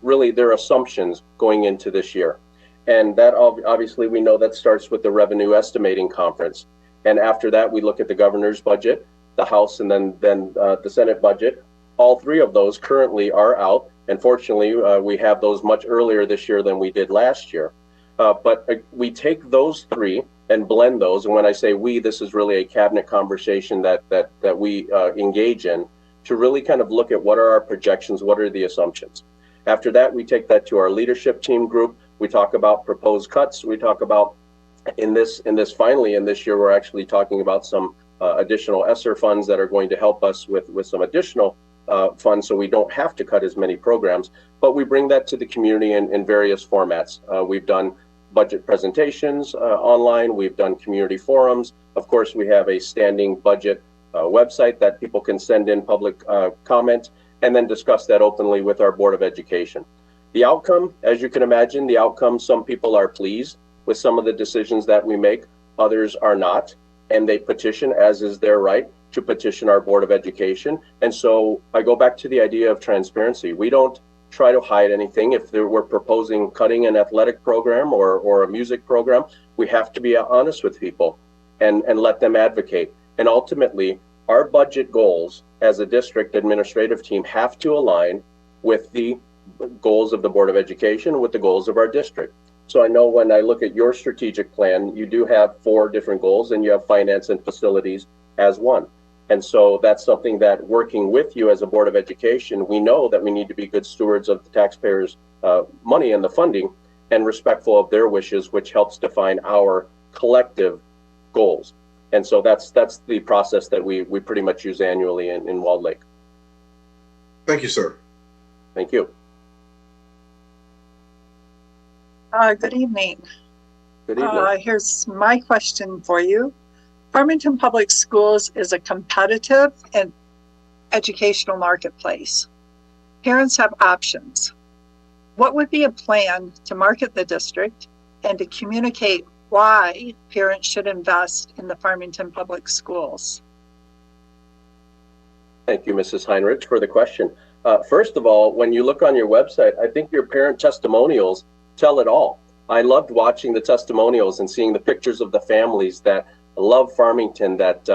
really their assumptions going into this year. And that obviously we know that starts with the revenue estimating conference. And after that, we look at the governor's budget, the House, and then the Senate budget. All three of those currently are out. And fortunately, we have those much earlier this year than we did last year. But we take those three and blend those. And when I say we, this is really a cabinet conversation that we engage in to really kind of look at what are our projections, what are the assumptions. After that, we take that to our leadership team group. We talk about proposed cuts. We talk about finally in this year, we're actually talking about some additional ESSER funds that are going to help us with some additional funds so we don't have to cut as many programs. But we bring that to the community in various formats. We've done budget presentations online. We've done community forums. Of course, we have a standing budget website that people can send in public comment and then discuss that openly with our Board of Education. The outcome, as you can imagine, some people are pleased with some of the decisions that we make, others are not, and they petition, as is their right, to petition our Board of Education. And so I go back to the idea of transparency. We don't try to hide anything. If we're proposing cutting an athletic program or a music program, we have to be honest with people and let them advocate. And ultimately, our budget goals as a district administrative team have to align with the goals of the Board of Education, with the goals of our district. So I know when I look at your strategic plan, you do have 4 different goals and you have finance and facilities as one. And so that's something that working with you as a Board of Education, we know that we need to be good stewards of the taxpayers' money and the funding. and respectful of their wishes, which helps define our collective goals. And so that's the process that we pretty much use annually in Walled Lake. Thank you, sir. Thank you. Good evening. Good evening. Here's my question for you. Farmington Public Schools is a competitive and educational marketplace. Parents have options. What would be a plan to market the district and to communicate why parents should invest in the Farmington Public Schools? Thank you, Mrs. Heinrich, for the question. First of all, when you look on your website, I think your parent testimonials tell it all. I loved watching the testimonials and seeing the pictures of the families that love Farmington, that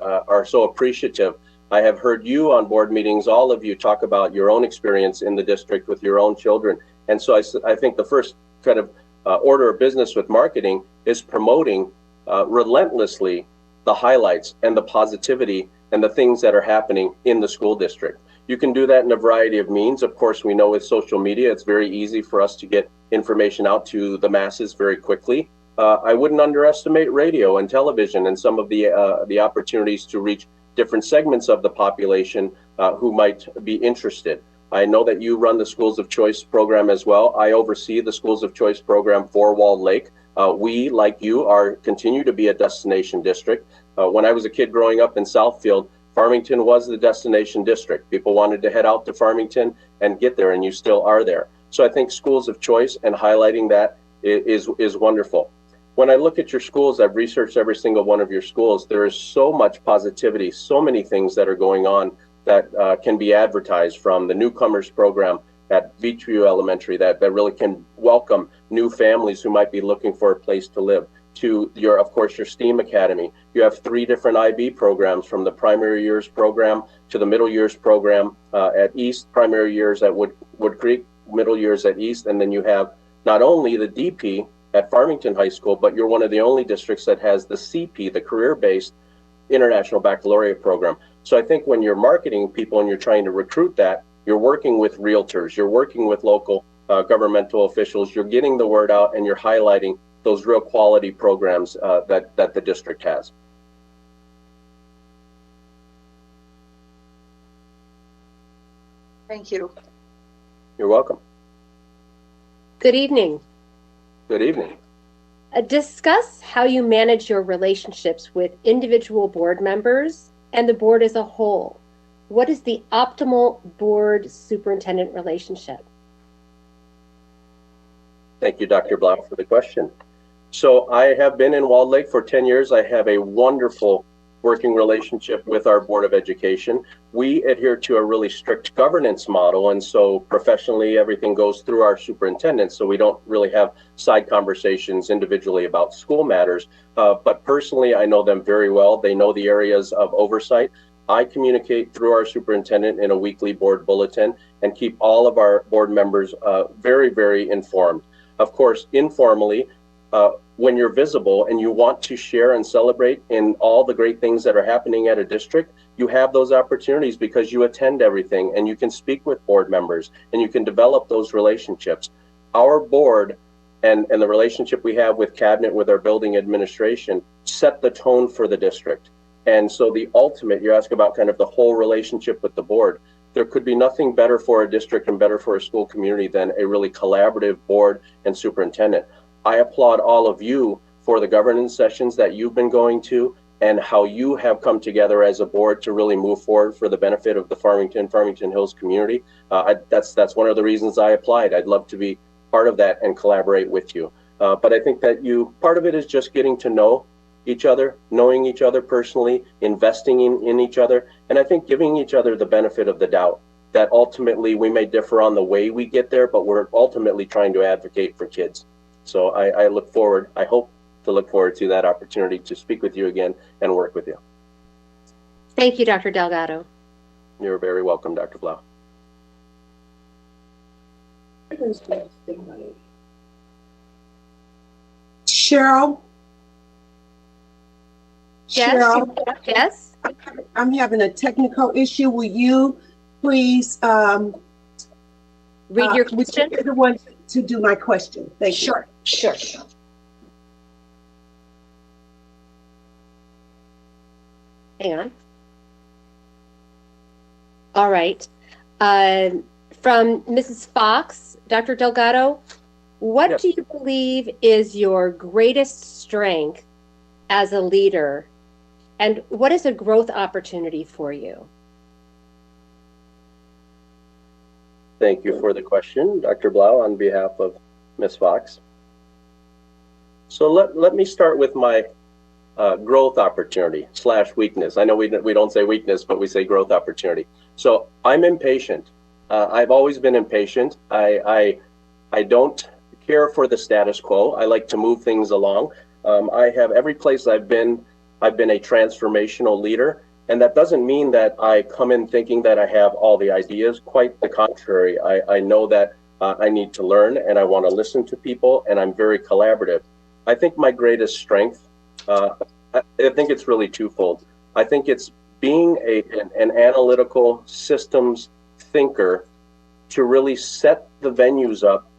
are so appreciative. I have heard you on board meetings, all of you, talk about your own experience in the district with your own children. And so I think the first kind of order of business with marketing is promoting relentlessly the highlights and the positivity and the things that are happening in the school district. You can do that in a variety of means. Of course, we know with social media, it's very easy for us to get information out to the masses very quickly. I wouldn't underestimate radio and television and some of the opportunities to reach different segments of the population who might be interested. I know that you run the Schools of Choice program as well. I oversee the Schools of Choice program for Walled Lake. We, like you, continue to be a destination district. When I was a kid growing up in Southfield, Farmington was the destination district. People wanted to head out to Farmington and get there, and you still are there. So I think Schools of Choice and highlighting that is wonderful. When I look at your schools, I've researched every single one of your schools. There is so much positivity, so many things that are going on that can be advertised, from the newcomers program at Beachview Elementary that really can welcome new families who might be looking for a place to live, to of course, your STEAM Academy. You have 3 different IB programs, from the primary years program to the middle years program at East, primary years at Wood Creek, middle years at East, and then you have not only the DP at Farmington High School, but you're one of the only districts that has the CP, the career-based International Baccalaureate program. So I think when you're marketing people and you're trying to recruit that, you're working with realtors, you're working with local governmental officials, you're getting the word out, and you're highlighting those real quality programs that the district has. Thank you. You're welcome. Good evening. Good evening. Discuss how you manage your relationships with individual board members and the board as a whole. What is the optimal board superintendent relationship? Thank you, Dr. Blau, for the question. So I have been in Walled Lake for 10 years. I have a wonderful working relationship with our Board of Education. We adhere to a really strict governance model, and so professionally everything goes through our superintendent, so we don't really have side conversations individually about school matters. But personally, I know them very well. They know the areas of oversight. I communicate through our superintendent in a weekly board bulletin and keep all of our board members very, very informed. Of course, informally, when you're visible and you want to share and celebrate in all the great things that are happening at a district, you have those opportunities because you attend everything and you can speak with board members and you can develop those relationships. Our board and the relationship we have with cabinet, with our building administration, set the tone for the district. And so the ultimate, you ask about kind of the whole relationship with the board, there could be nothing better for a district and better for a school community than a really collaborative board and superintendent. I applaud all of you for the governance sessions that you've been going to and how you have come together as a board to really move forward for the benefit of the Farmington Hills community. That's one of the reasons I applied. I'd love to be part of that and collaborate with you. But I think that part of it is just getting to know each other, knowing each other personally, investing in each other, and I think giving each other the benefit of the doubt that ultimately we may differ on the way we get there, but we're ultimately trying to advocate for kids. So I hope to look forward to that opportunity to speak with you again and work with you. Thank you, Dr. Delgado. You're very welcome, Dr. Blau. Cheryl? Yes. Cheryl, Yes. I'm having a technical issue. Will you please read your question? to do my question? Thank you. Sure. Hang on. All right. From Mrs. Fox, Dr. Delgado, what Yes. do you believe is your greatest strength as a leader, and what is a growth opportunity for you? Thank you for the question, Dr. Blau, on behalf of Ms. Fox. So let me start with my growth opportunity / weakness. I know we don't say weakness, but we say growth opportunity. So I'm impatient. I've always been impatient. I don't care for the status quo. I like to move things along. I have every place I've been a transformational leader. And that doesn't mean that I come in thinking that I have all the ideas. Quite the contrary. I know that I need to learn and I want to listen to people, and I'm very collaborative. I think my greatest strength, I think it's really twofold. I think it's being an analytical systems thinker to really set the venues up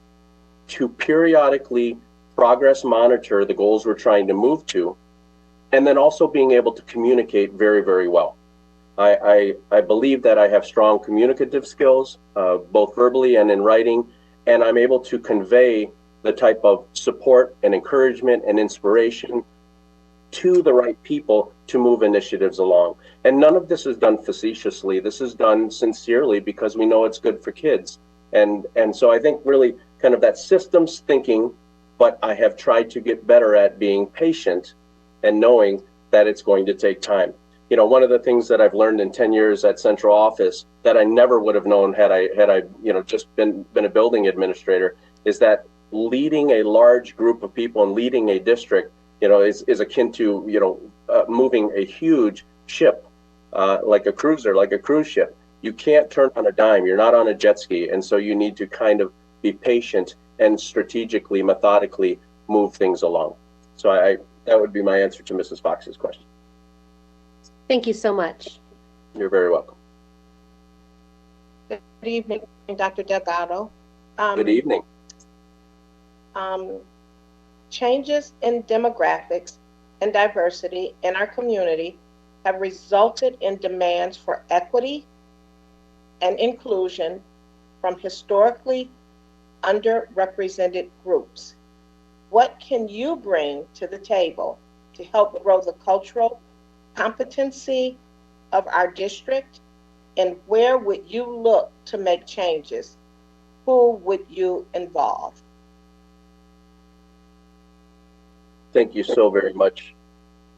to periodically progress monitor the goals we're trying to move to, and then also being able to communicate very, very well. I believe that I have strong communicative skills, both verbally and in writing, and I'm able to convey the type of support and encouragement and inspiration to the right people to move initiatives along. And none of this is done facetiously. This is done sincerely because we know it's good for kids. And so I think really kind of that systems thinking, but I have tried to get better at being patient and knowing that it's going to take time. You know, one of the things that I've learned in 10 years at central office that I never would have known had I just been a building administrator is that leading a large group of people and leading a district, is akin to, moving a huge ship, like a cruiser, like a cruise ship. You can't turn on a dime. You're not on a jet ski. And so you need to kind of be patient and strategically, methodically move things along. So that would be my answer to Mrs. Fox's question. Thank you so much. You're very welcome. Good evening, Dr. Delgado. Good evening. Changes in demographics and diversity in our community have resulted in demands for equity and inclusion from historically underrepresented groups. What can you bring to the table to help grow the cultural competency of our district, and where would you look to make changes? Who would you involve? Thank you so very much,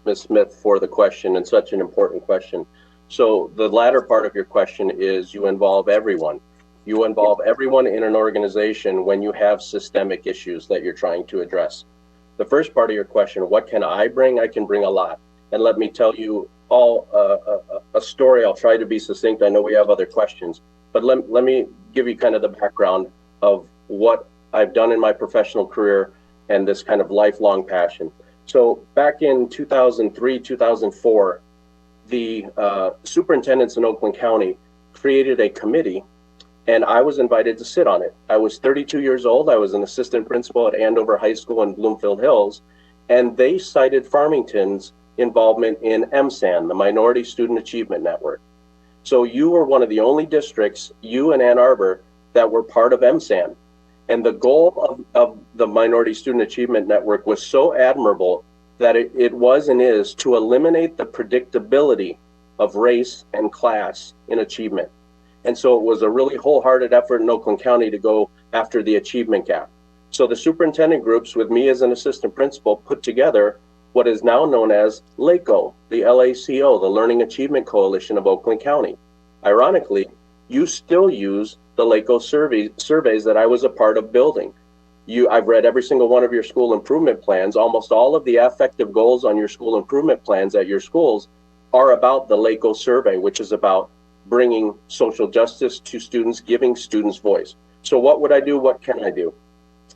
Ms. Smith, for the question, and such an important question. So the latter part of your question is you involve everyone. You involve everyone in an organization when you have systemic issues that you're trying to address. The first part of your question, what can I bring? I can bring a lot. And let me tell you all a story. I'll try to be succinct. I know we have other questions, but let me give you kind of the background of what I've done in my professional career and this kind of lifelong passion. So back in 2003, 2004, the superintendents in Oakland County created a committee, and I was invited to sit on it. I was 32 years old. I was an assistant principal at Andover High School in Bloomfield Hills, and they cited Farmington's involvement in MSAN, the Minority Student Achievement Network. So you were one of the only districts, you and Ann Arbor, that were part of MSAN. And the goal of the Minority Student Achievement Network was so admirable that it was and is to eliminate the predictability of race and class in achievement. And so it was a really wholehearted effort in Oakland County to go after the achievement gap. So the superintendent groups, with me as an assistant principal, put together what is now known as LACO, the LACO, the Learning Achievement Coalition of Oakland County. Ironically, you still use the LACO surveys that I was a part of building. I've read every single one of your school improvement plans. Almost all of the affective goals on your school improvement plans at your schools are about the LACO survey, which is about bringing social justice to students, giving students voice. So what would I do? What can I do?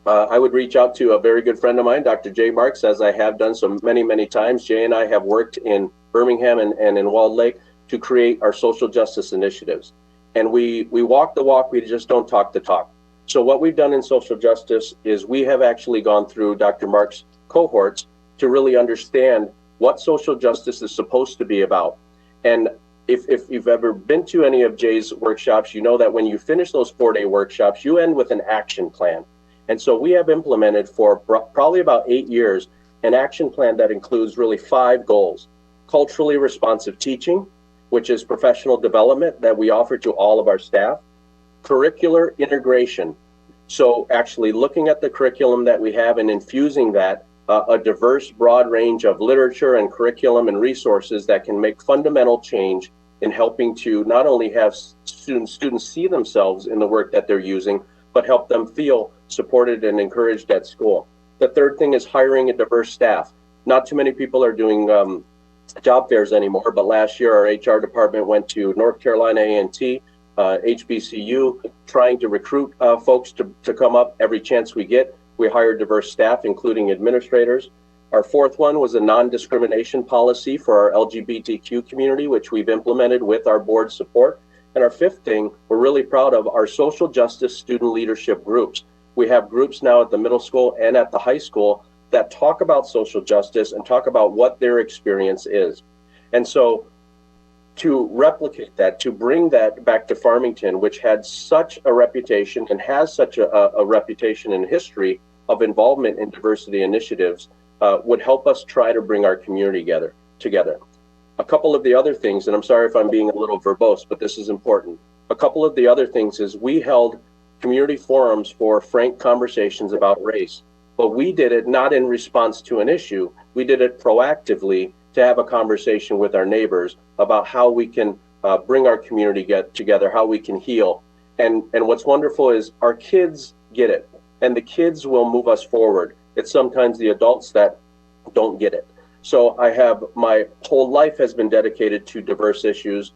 I would reach out to a very good friend of mine, Dr. Jay Marks, as I have done so many, many times. Jay and I have worked in Birmingham and in Walled Lake to create our social justice initiatives. And we walk the walk, we just don't talk the talk. So what we've done in social justice is we have actually gone through Dr. Mark's cohorts to really understand what social justice is supposed to be about. And if you've ever been to any of Jay's workshops, you know that when you finish those 4-day workshops, you end with an action plan. And so we have implemented for probably about 8 years an action plan that includes really 5 goals. Culturally responsive teaching, which is professional development that we offer to all of our staff. Curricular integration. So actually looking at the curriculum that we have and infusing that, a diverse, broad range of literature and curriculum and resources that can make fundamental change in helping to not only have students see themselves in the work that they're using, but help them feel supported and encouraged at school. The third thing is hiring a diverse staff. Not too many people are doing job fairs anymore, but last year our HR department went to North Carolina A&T, HBCU, trying to recruit folks to come up every chance we get. We hired diverse staff, including administrators. Our fourth one was a non-discrimination policy for our LGBTQ community, which we've implemented with our board support. And our fifth thing, we're really proud of our social justice student leadership groups. We have groups now at the middle school and at the high school that talk about social justice and talk about what their experience is. And so to replicate that, to bring that back to Farmington, which had such a reputation and has such a reputation and history of involvement in diversity initiatives, would help us try to bring our community together. A couple of the other things, and I'm sorry if I'm being a little verbose, but this is important. A couple of the other things is we held community forums for frank conversations about race, but we did it not in response to an issue. We did it proactively to have a conversation with our neighbors about how we can bring our community together, how we can heal. And what's wonderful is our kids get it, and the kids will move us forward. It's sometimes the adults that don't get it. So my whole life has been dedicated to diverse issues.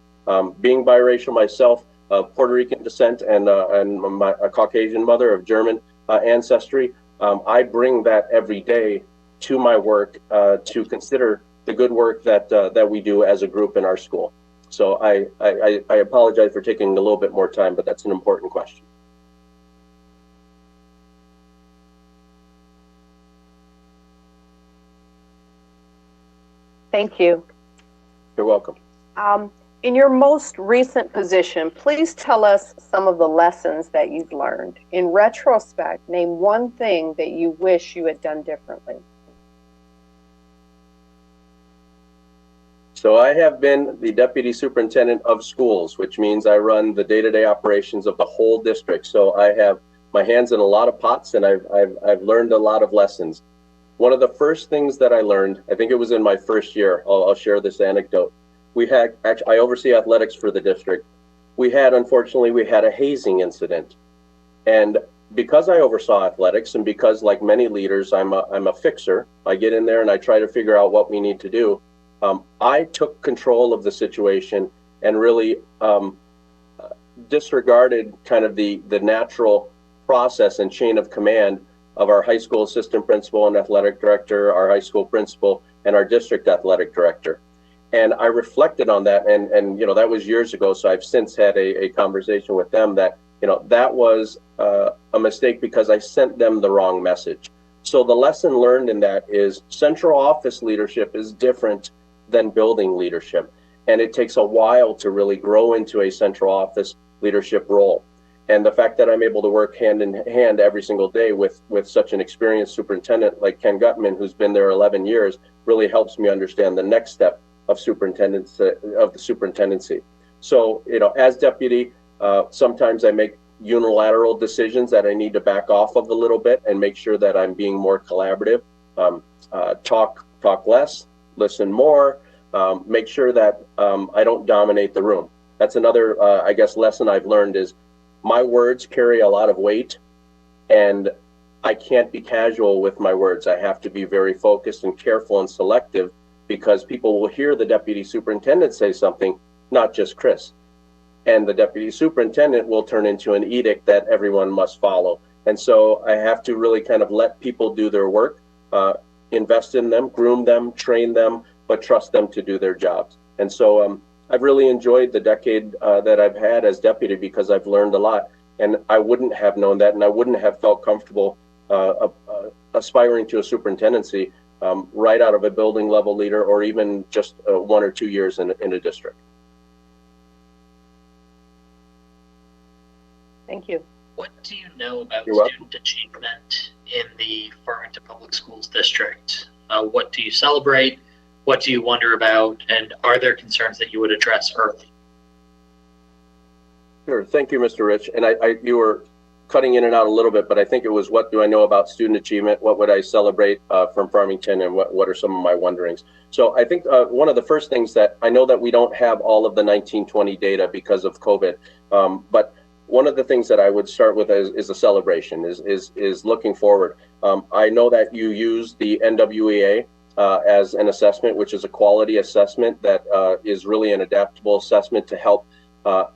Being biracial myself, of Puerto Rican descent, and a Caucasian mother of German ancestry, I bring that every day to my work to consider the good work that we do as a group in our school. So I apologize for taking a little bit more time, but that's an important question. Thank you. You're welcome. In your most recent position, please tell us some of the lessons that you've learned. In retrospect, name one thing that you wish you had done differently. So I have been the Deputy Superintendent of Schools, which means I run the day-to-day operations of the whole district. So I have my hands in a lot of pots, and I've learned a lot of lessons. One of the first things that I learned, I think it was in my first year, I'll share this anecdote. I oversee athletics for the district. Unfortunately, we had a hazing incident. And because I oversaw athletics, and because like many leaders, I'm a fixer, I get in there and I try to figure out what we need to do. I took control of the situation and really disregarded kind of the natural process and chain of command of our high school assistant principal and athletic director, our high school principal, and our district athletic director. And I reflected on that, and that was years ago. So I've since had a conversation with them that that was a mistake because I sent them the wrong message. So the lesson learned in that is central office leadership is different than building leadership, and it takes a while to really grow into a central office leadership role. And the fact that I'm able to work hand in hand every single day with such an experienced superintendent like Ken Gutman, who's been there 11 years, really helps me understand the next step of the superintendency. So, as deputy, sometimes I make unilateral decisions that I need to back off of a little bit and make sure that I'm being more collaborative, talk less, listen more, make sure that I don't dominate the room. That's another, lesson I've learned is my words carry a lot of weight, and I can't be casual with my words. I have to be very focused and careful and selective, because people will hear the deputy superintendent say something, not just Chris. And the deputy superintendent will turn into an edict that everyone must follow. And so I have to really kind of let people do their work, invest in them, groom them, train them, but trust them to do their jobs. And so I've really enjoyed the decade that I've had as deputy, because I've learned a lot. and I wouldn't have known that, and I wouldn't have felt comfortable aspiring to a superintendency right out of a building level leader, or even just 1 or 2 years in a district. Thank you. What do you know about student achievement in the Farmington Public Schools district? What do you celebrate? What do you wonder about? And are there concerns that you would address early? Sure. Thank you, Mr. Rich. And you were cutting in and out a little bit, but I think it was, what do I know about student achievement? What would I celebrate from Farmington, and what are some of my wonderings? So I think one of the first things that I know, that we don't have all of the 1920 data because of COVID, but one of the things that I would start with is a celebration, is looking forward. I know that you use the NWEA as an assessment, which is a quality assessment that is really an adaptable assessment to help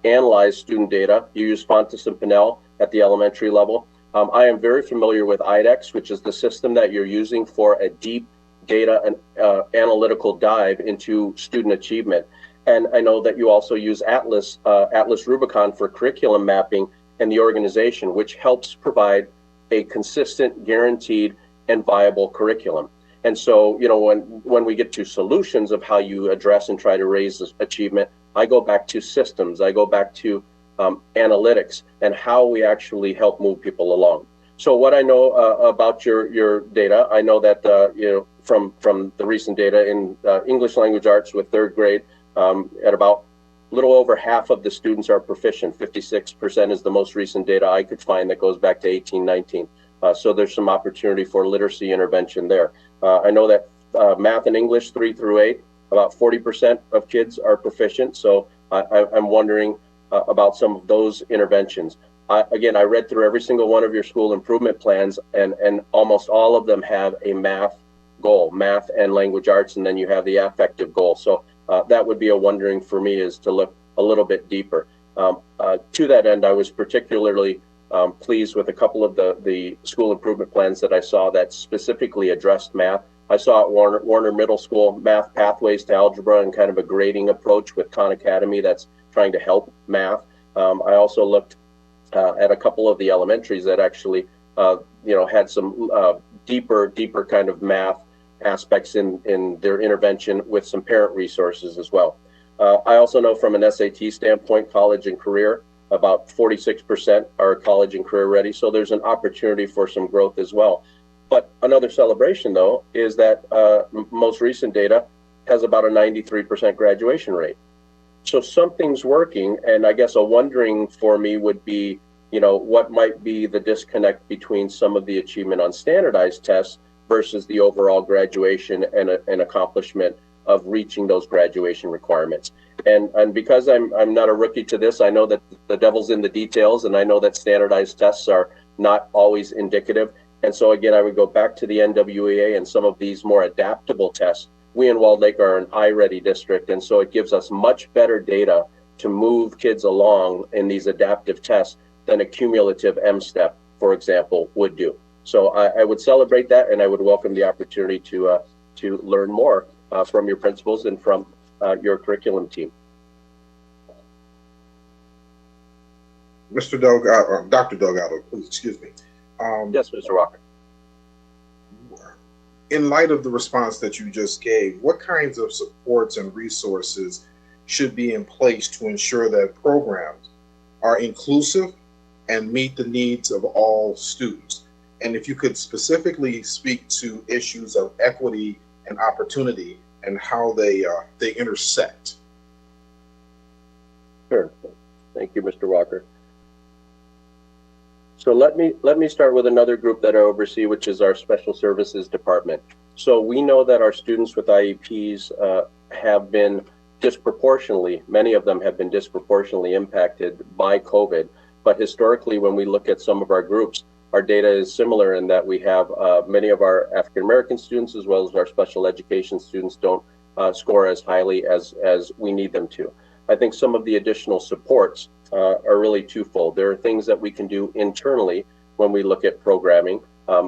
analyze student data. You use Fontes and Pinnell at the elementary level. I am very familiar with IDEX, which is the system that you're using for a deep data and analytical dive into student achievement. And I know that you also use Atlas Rubicon for curriculum mapping and the organization, which helps provide a consistent, guaranteed, and viable curriculum. And so, you know, when we get to solutions of how you address and try to raise achievement, I go back to systems, I go back to analytics, and how we actually help move people along. So what I know about your data, I know that you know, from the recent data in English language arts with 3rd grade, at about a little over half of the students are proficient. 56% is the most recent data I could find that goes back to 1819. So there's some opportunity for literacy intervention there. I know that math and English 3 through 8, about 40% of kids are proficient. So I'm wondering about some of those interventions. Again, I read through every single one of your school improvement plans, and almost all of them have a math goal, math and language arts, and then you have the affective goal. So that would be a wondering for me, is to look a little bit deeper. To that end, I was particularly pleased with a couple of the school improvement plans that I saw that specifically addressed math. I saw at Warner Middle School math pathways to algebra and kind of a grading approach with Khan Academy that's trying to help math. I also looked at a couple of the elementaries that actually you know, had some deeper kind of math aspects in their intervention, with some parent resources as well. I also know from an SAT standpoint, college and career, about 46% are college and career ready. So there's an opportunity for some growth as well. But another celebration, though, is that most recent data has about a 93% graduation rate. So something's working, and I guess a wondering for me would be, you know, what might be the disconnect between some of the achievement on standardized tests versus the overall graduation and accomplishment of reaching those graduation requirements. And because I'm not a rookie to this, I know that the devil's in the details, and I know that standardized tests are not always indicative. And so again, I would go back to the NWEA and some of these more adaptable tests. We in Walled Lake are an I-ready district, and so it gives us much better data to move kids along in these adaptive tests than a cumulative M-STEP, for example, would do. So I would celebrate that, and I would welcome the opportunity to learn more from your principals and from your curriculum team. Mr. Delgado, Dr. Delgado, please, excuse me. Yes, Mr. Walker. In light of the response that you just gave, what kinds of supports and resources should be in place to ensure that programs are inclusive and meet the needs of all students? And if you could specifically speak to issues of equity and opportunity and how they intersect. Sure. Thank you, Mr. Walker. So let me start with another group that I oversee, which is our Special Services Department. So we know that our students with IEPs have been disproportionately, many of them have been disproportionately impacted by COVID. But historically, when we look at some of our groups, our data is similar in that we have many of our African American students, as well as our special education students, don't score as highly as we need them to. I think some of the additional supports are really twofold. There are things that we can do internally when we look at programming,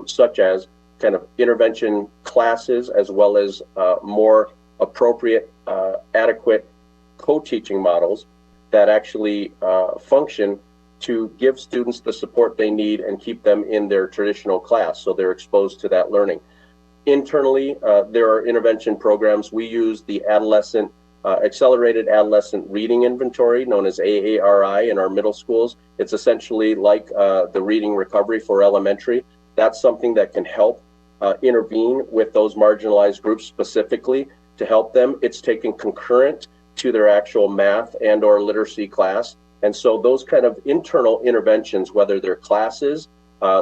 such as kind of intervention classes, as well as more appropriate, adequate co-teaching models that actually function to give students the support they need and keep them in their traditional class so they're exposed to that learning. Internally, there are intervention programs. We use the Accelerated Adolescent Reading Inventory, known as AARI, in our middle schools. It's essentially like the reading recovery for elementary. That's something that can help intervene with those marginalized groups specifically to help them. It's taken concurrent to their actual math and or literacy class. And so those kind of internal interventions, whether they're classes,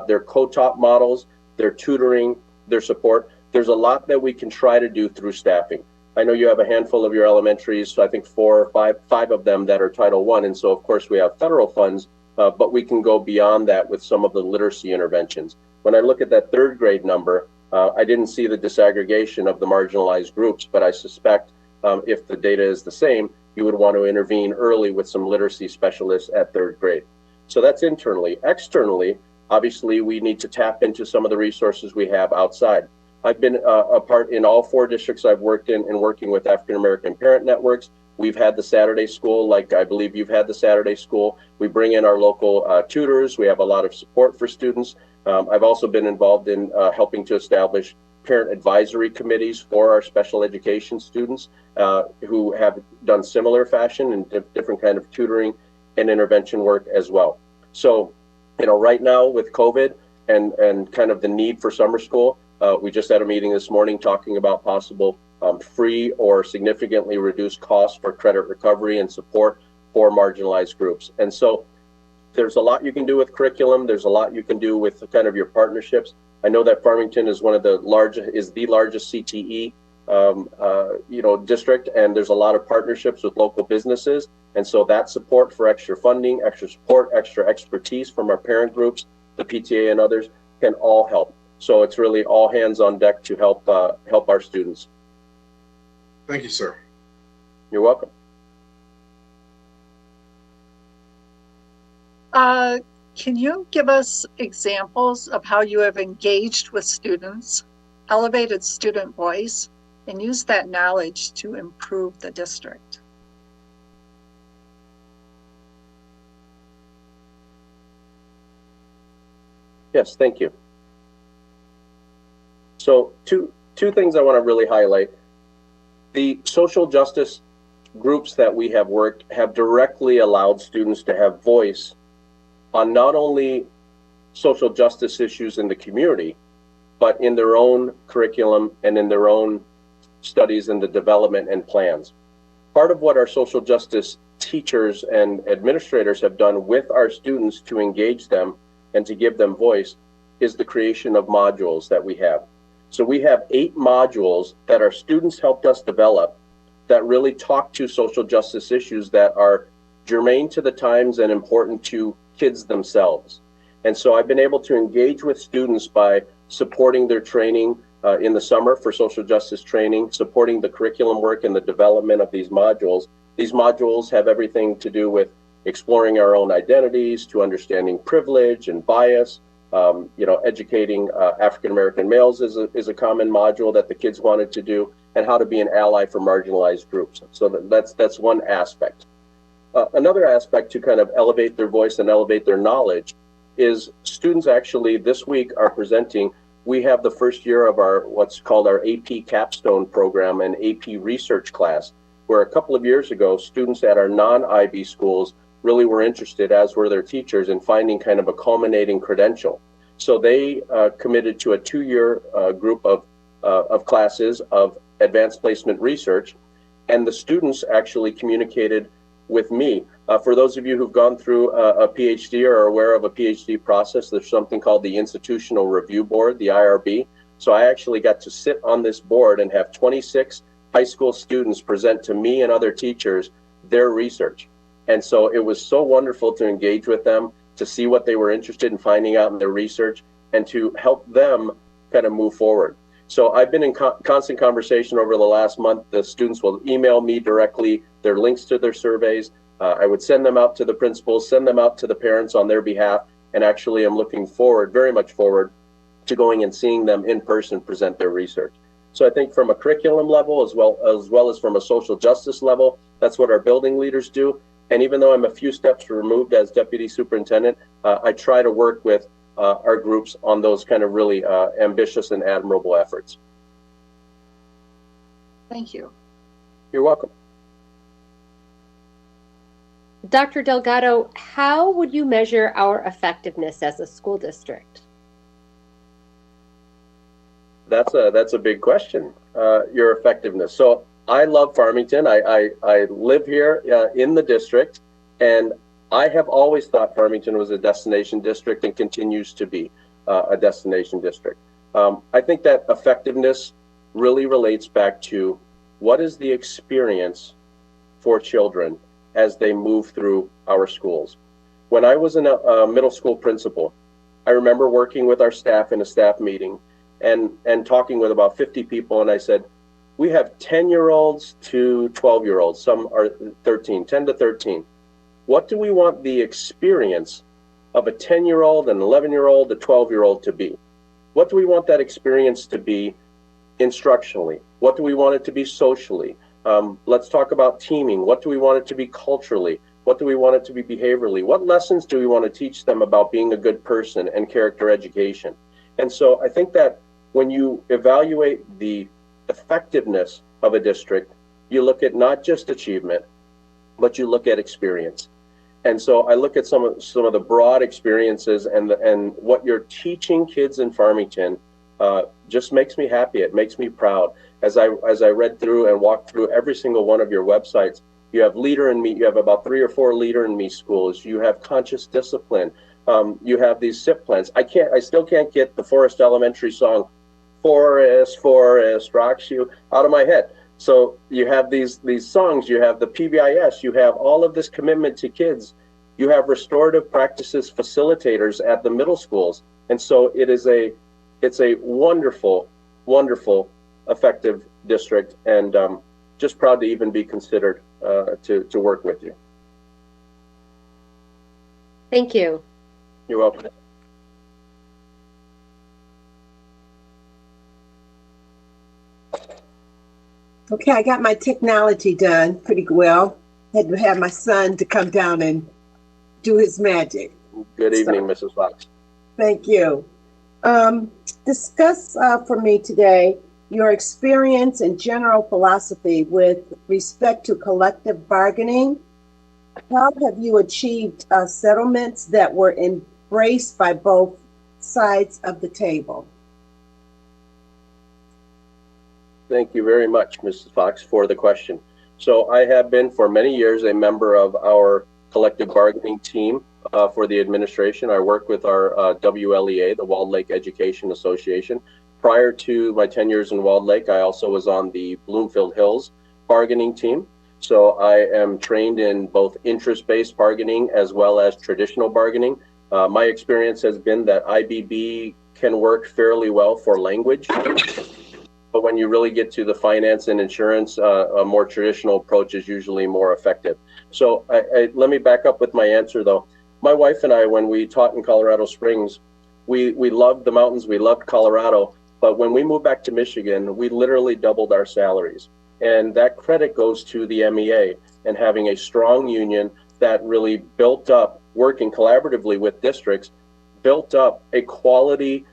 their co-taught models, their tutoring, their support, there's a lot that we can try to do through staffing. I know you have a handful of your elementaries, so I think 4 or 5 of them that are Title I. And so of course we have federal funds, but we can go beyond that with some of the literacy interventions. When I look at that 3rd grade number, I didn't see the disaggregation of the marginalized groups, but I suspect if the data is the same, you would want to intervene early with some literacy specialists at 3rd grade. So that's internally. Externally, obviously, we need to tap into some of the resources we have outside. I've been a part in all 4 districts I've worked in working with African American parent networks. We've had the Saturday school, like I believe you've had the Saturday school. We bring in our local tutors. We have a lot of support for students. I've also been involved in helping to establish parent advisory committees for our special education students who have done similar fashion and different kind of tutoring and intervention work as well. So, you know, right now with COVID and kind of the need for summer school, we just had a meeting this morning talking about possible free or significantly reduced costs for credit recovery and support for marginalized groups. And so there's a lot you can do with curriculum. There's a lot you can do with kind of your partnerships. I know that Farmington is the largest CTE district, and there's a lot of partnerships with local businesses. And so that support for extra funding, extra support, extra expertise from our parent groups, the PTA and others can all help. So it's really all hands on deck to help our students. Thank you, sir. You're welcome. Can you give us examples of how you have engaged with students, elevated student voice, and used that knowledge to improve the district? Yes, thank you. So two things I want to really highlight. The social justice groups that we have worked have directly allowed students to have voice on not only social justice issues in the community, but in their own curriculum and in their own studies and the development and plans. Part of what our social justice teachers and administrators have done with our students to engage them and to give them voice is the creation of modules that we have. So we have 8 modules that our students helped us develop that really talk to social justice issues that are germane to the times and important to kids themselves. And so I've been able to engage with students by supporting their training in the summer for social justice training, supporting the curriculum work and the development of these modules. These modules have everything to do with exploring our own identities, to understanding privilege and bias. Educating African-American males is a common module that the kids wanted to do, and how to be an ally for marginalized groups. So that's one aspect. Another aspect to kind of elevate their voice and elevate their knowledge is students actually this week are presenting. We have the first year of our what's called our AP Capstone program and AP Research class, where a couple of years ago, students at our non-IB schools really were interested, as were their teachers, in finding kind of a culminating credential. So they committed to a 2-year group of classes of advanced placement research, and the students actually communicated with me. For those of you who've gone through a PhD or are aware of a PhD process, there's something called the Institutional Review Board, the IRB. So I actually got to sit on this board and have 26 high school students present to me and other teachers their research. And so it was so wonderful to engage with them, to see what they were interested in finding out in their research, and to help them kind of move forward. So I've been in constant conversation over the last month. The students will email me directly their links to their surveys. I would send them out to the principals, send them out to the parents on their behalf, and actually I'm looking forward, very much forward, to going and seeing them in person present their research. So I think from a curriculum level, as well as from a social justice level, that's what our building leaders do. And even though I'm a few steps removed as deputy superintendent, I try to work with our groups on those kind of really ambitious and admirable efforts. Thank you. You're welcome. Dr. Delgado, how would you measure our effectiveness as a school district? That's a big question, your effectiveness. So I love Farmington. I live here in the district, and I have always thought Farmington was a destination district and continues to be a destination district. I think that effectiveness really relates back to what is the experience for children as they move through our schools. When I was a middle school principal, I remember working with our staff in a staff meeting and talking with about 50 people, and I said, we have 10-year-olds to 12-year-olds, some are 10 to 13. What do we want the experience of a 10-year-old, an 11-year-old, a 12-year-old to be? What do we want that experience to be instructionally? What do we want it to be socially? Let's talk about teaming. What do we want it to be culturally? What do we want it to be behaviorally? What lessons do we want to teach them about being a good person and character education? And so I think that when you evaluate the effectiveness of a district, you look at not just achievement, but you look at experience. And so I look at some of the broad experiences and what you're teaching kids in Farmington just makes me happy. It makes me proud. As I read through and walked through every single one of your websites, you have Leader in Me. You have about 3 or 4 Leader in Me schools. You have conscious discipline. You have these SIP plans. I still can't get the Forest Elementary song, Forest, Forest, Rocks You, out of my head. So you have these songs, you have the PBIS, you have all of this commitment to kids. You have restorative practices facilitators at the middle schools. And so it's a wonderful, wonderful, effective district, and just proud to even be considered to work with you. Thank you. You're welcome. Okay, I got my technology done pretty well. Had to have my son to come down and do his magic. Good evening, Mrs. Fox. Thank you. Discuss for me today your experience and general philosophy with respect to collective bargaining. How have you achieved settlements that were embraced by both sides of the table? Thank you very much, Mrs. Fox, for the question. So I have been for many years a member of our collective bargaining team for the administration. I work with our WLEA, the Walled Lake Education Association. Prior to my 10 years in Walled Lake, I also was on the Bloomfield Hills bargaining team. So I am trained in both interest-based bargaining as well as traditional bargaining. My experience has been that IBB can work fairly well for language. But when you really get to the finance and insurance, a more traditional approach is usually more effective. So let me back up with my answer, though. My wife and I, when we taught in Colorado Springs, we loved the mountains, we loved Colorado, but when we moved back to Michigan, we literally doubled our salaries. And that credit goes to the MEA and having a strong union that really built up, working collaboratively with districts, built up a quality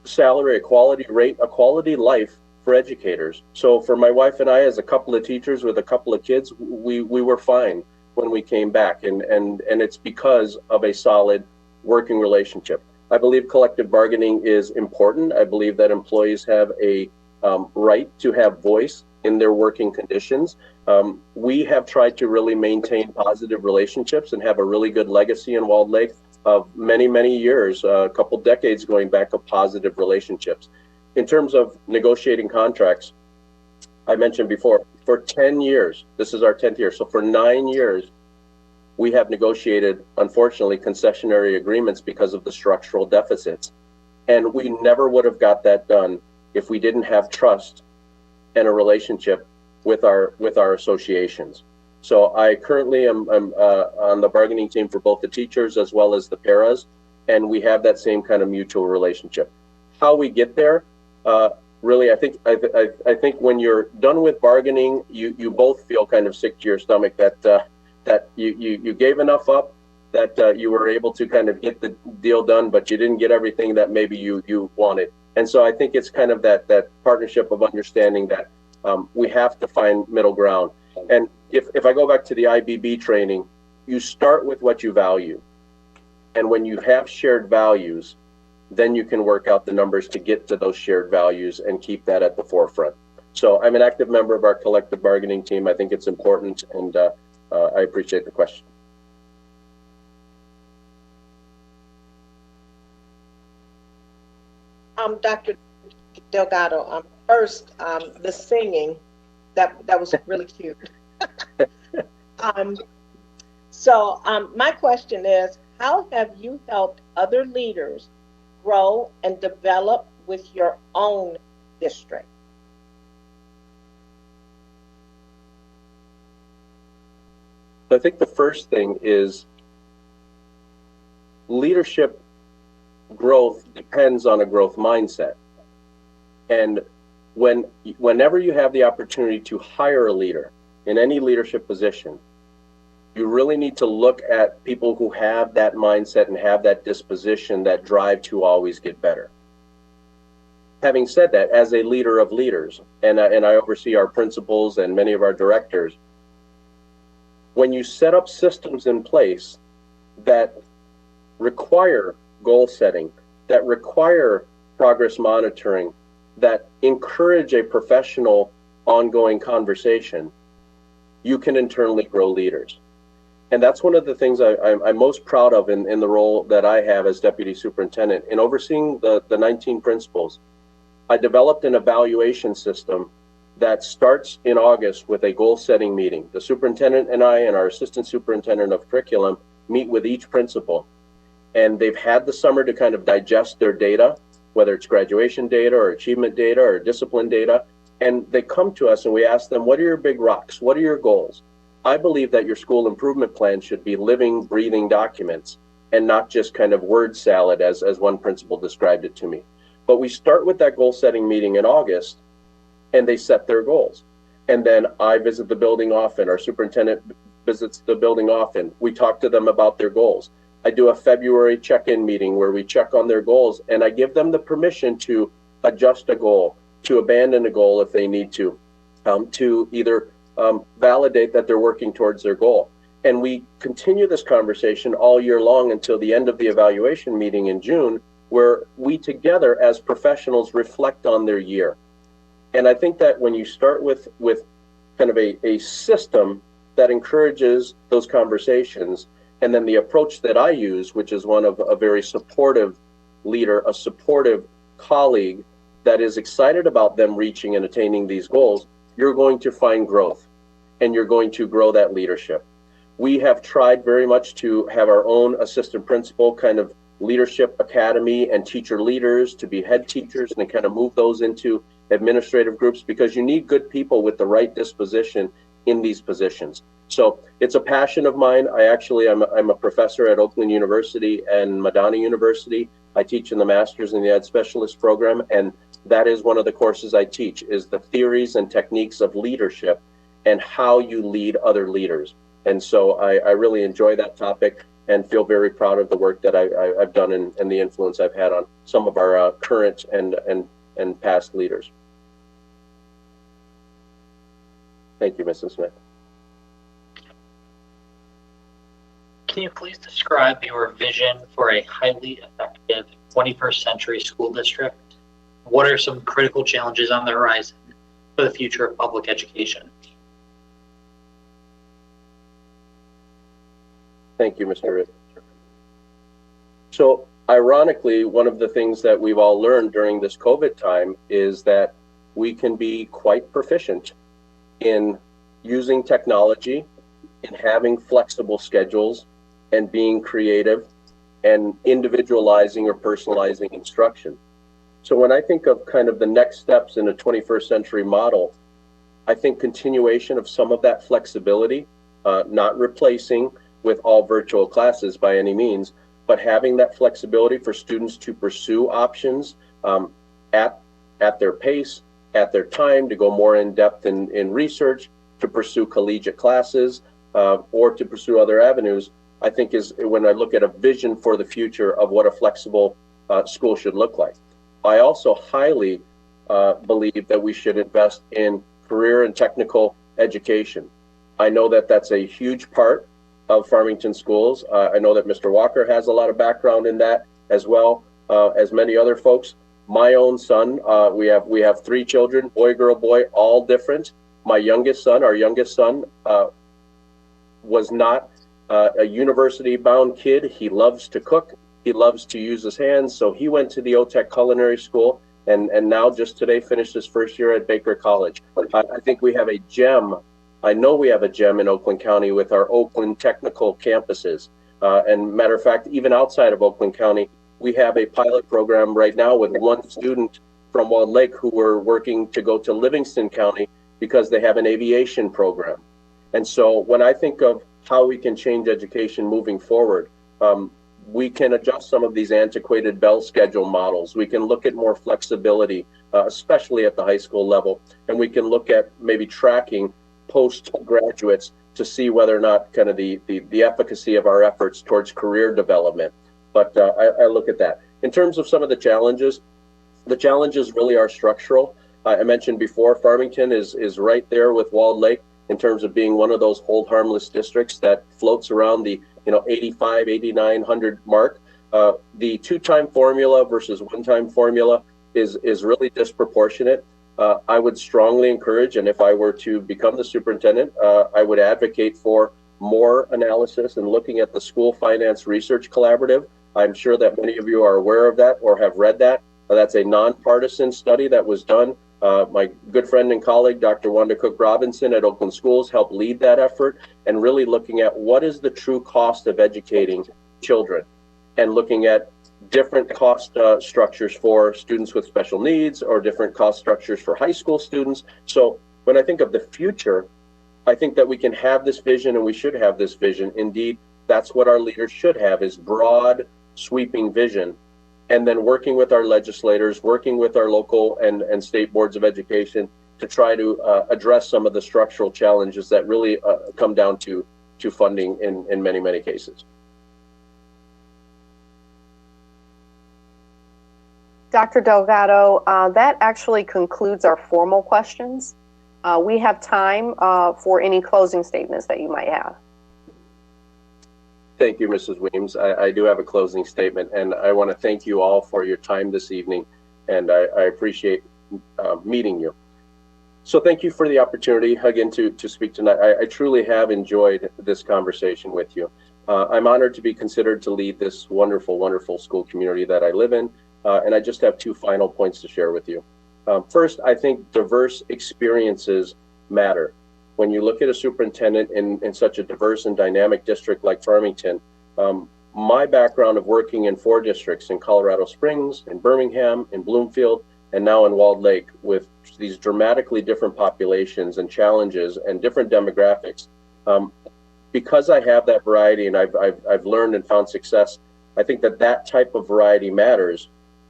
salary, a quality rate, a quality life for educators. So for my wife and I, as a couple of teachers with a couple of kids, we were fine when we came back, and it's because of a solid working relationship. I believe collective bargaining is important. I believe that employees have a right to have voice in their working conditions. We have tried to really maintain positive relationships and have a really good legacy in Walled Lake of many, many years, a couple decades going back, of positive relationships. In terms of negotiating contracts, I mentioned before, for 10 years, this is our 10th year, so for 9 years, we have negotiated, unfortunately, concessionary agreements because of the structural deficits. And we never would have got that done if we didn't have trust and a relationship with our associations. So I currently am on the bargaining team for both the teachers as well as the paras, and we have that same kind of mutual relationship. How we get there, really, I think when you're done with bargaining, you both feel kind of sick to your stomach that you gave enough up, that you were able to kind of get the deal done, but you didn't get everything that maybe you wanted. And so I think it's kind of that partnership of understanding that we have to find middle ground. And if I go back to the IBB training, you start with what you value. And when you have shared values, then you can work out the numbers to get to those shared values and keep that at the forefront. So I'm an active member of our collective bargaining team. I think it's important, and I appreciate the question. Dr. Delgado, first, the singing, that was really cute. So my question is, how have you helped other leaders grow and develop with your own district? I think the first thing is leadership growth depends on a growth mindset. And whenever you have the opportunity to hire a leader in any leadership position, you really need to look at people who have that mindset and have that disposition, that drive to always get better. Having said that, as a leader of leaders, and I oversee our principals and many of our directors, when you set up systems in place that require goal setting, that require progress monitoring, that encourage a professional ongoing conversation, you can internally grow leaders. And that's one of the things I'm most proud of in the role that I have as deputy superintendent. In overseeing the 19 principals, I developed an evaluation system that starts in August with a goal setting meeting. The superintendent and I and our assistant superintendent of curriculum meet with each principal. And they've had the summer to kind of digest their data, whether it's graduation data or achievement data or discipline data. And they come to us and we ask them, what are your big rocks? What are your goals? I believe that your school improvement plan should be living, breathing documents and not just kind of word salad as one principal described it to me. But we start with that goal setting meeting in August and they set their goals. And then I visit the building often, our superintendent visits the building often. We talk to them about their goals. I do a February check-in meeting where we check on their goals and I give them the permission to adjust a goal, to abandon a goal if they need to either validate that they're working towards their goal. And we continue this conversation all year long until the end of the evaluation meeting in June, where we together as professionals reflect on their year. And I think that when you start with kind of a system that encourages those conversations, and then the approach that I use, which is one of a very supportive leader, a supportive colleague that is excited about them reaching and attaining these goals, you're going to find growth and you're going to grow that leadership. We have tried very much to have our own assistant principal kind of leadership academy and teacher leaders to be head teachers and kind of move those into administrative groups because you need good people with the right disposition in these positions. So it's a passion of mine. I'm a professor at Oakland University and Madonna University. I teach in the Master's in the Ed Specialist program, and that is one of the courses I teach, is the theories and techniques of leadership and how you lead other leaders. And so I really enjoy that topic and feel very proud of the work that I've done and the influence I've had on some of our current and past leaders. Thank you, Mrs. Smith. Can you please describe your vision for a highly effective 21st century school district? What are some critical challenges on the horizon for the future of public education? Thank you, Mr. Ritt. So, ironically, one of the things that we've all learned during this COVID time is that we can be quite proficient in using technology, in having flexible schedules, and being creative and individualizing or personalizing instruction. So when I think of kind of the next steps in a 21st century model, I think continuation of some of that flexibility, not replacing with all virtual classes by any means, but having that flexibility for students to pursue options at at their pace, at their time, to go more in depth in research, to pursue collegiate classes, or to pursue other avenues, I think is when I look at a vision for the future of what a flexible school should look like. I also highly believe that we should invest in career and technical education. I know that that's a huge part of Farmington schools. I know that Mr. Walker has a lot of background in that, as well as many other folks. My own son, we have 3 children, boy, girl, boy, all different. My youngest son, our youngest son, was not a university-bound kid. He loves to cook. He loves to use his hands. So he went to the OTEC Culinary School, and now just today finished his first year at Baker College. I think we have a gem. I know we have a gem in Oakland County with our Oakland technical campuses. And matter of fact, even outside of Oakland County, we have a pilot program right now with 1 student from Walled Lake who were working to go to Livingston County because they have an aviation program. And so when I think of how we can change education moving forward, we can adjust some of these antiquated bell schedule models. We can look at more flexibility, especially at the high school level. And we can look at maybe tracking postgraduates to see whether or not kind of the efficacy of our efforts towards career development. But I look at that. In terms of some of the challenges really are structural. I mentioned before, Farmington is right there with Walled Lake in terms of being one of those hold harmless districts that floats around the 85, 8900 mark. The 2-time formula versus 1-time formula is really disproportionate. I would strongly encourage, and if I were to become the superintendent, I would advocate for more analysis and looking at the School Finance Research Collaborative. I'm sure that many of you are aware of that or have read that. That's a nonpartisan study that was done. My good friend and colleague, Dr. Wanda Cook Robinson at Oakland Schools, helped lead that effort, and really looking at what is the true cost of educating children, and looking at different cost structures for students with special needs, or different cost structures for high school students. So when I think of the future, I think that we can have this vision, and we should have this vision. Indeed, that's what our leaders should have, is broad, sweeping vision. And then working with our legislators, working with our local and state boards of education to try to address some of the structural challenges that really come down to funding in many, many cases. Dr. Delgado, that actually concludes our formal questions. We have time for any closing statements that you might have. Thank you, Mrs. Weems. I do have a closing statement, and I want to thank you all for your time this evening, and I appreciate meeting you. So thank you for the opportunity, again, to speak tonight. I truly have enjoyed this conversation with you. I'm honored to be considered to lead this wonderful, wonderful school community that I live in, and I just have 2 final points to share with you. First, I think diverse experiences matter. When you look at a superintendent in such a diverse and dynamic district like Farmington, my background of working in 4 districts, in Colorado Springs, in Birmingham, in Bloomfield, and now in Walled Lake, with these dramatically different populations and challenges and different demographics, because I have that variety and I've learned and found success, I think that type of variety matters,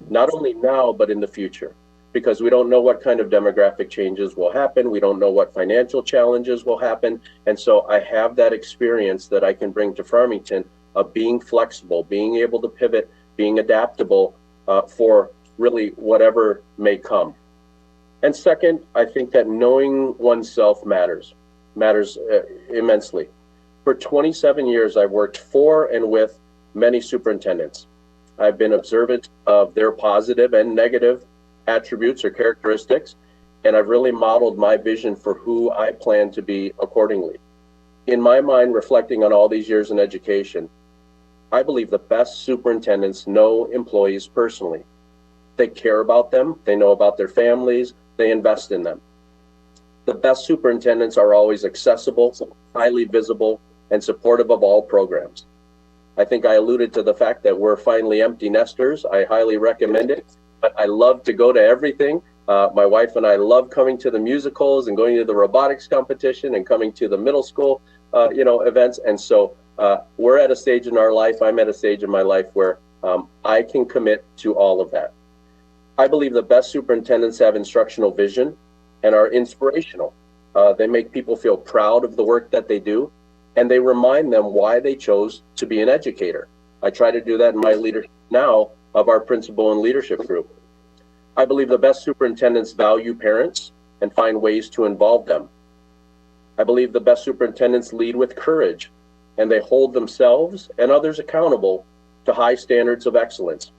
not only now, but in the future. Because we don't know what kind of demographic changes will happen. We don't know what financial challenges will happen. And so I have that experience that I can bring to Farmington of being flexible, being able to pivot, being adaptable for really whatever may come. And second, I think that knowing oneself matters immensely. For 27 years, I've worked for and with many superintendents. I've been observant of their positive and negative attributes or characteristics, and I've really modeled my vision for who I plan to be accordingly. In my mind, reflecting on all these years in education, I believe the best superintendents know employees personally. They care about them, they know about their families, they invest in them. The best superintendents are always accessible, highly visible, and supportive of all programs. I think I alluded to the fact that we're finally empty nesters. I highly recommend it. But I love to go to everything. My wife and I love coming to the musicals and going to the robotics competition and coming to the middle school, events. And so we're at a stage in our life, I'm at a stage in my life where I can commit to all of that. I believe the best superintendents have instructional vision and are inspirational. They make people feel proud of the work that they do, and they remind them why they chose to be an educator. I try to do that in my leadership now of our principal and leadership group. I believe the best superintendents value parents and find ways to involve them. I believe the best superintendents lead with courage, and they hold themselves and others accountable to high standards of excellence.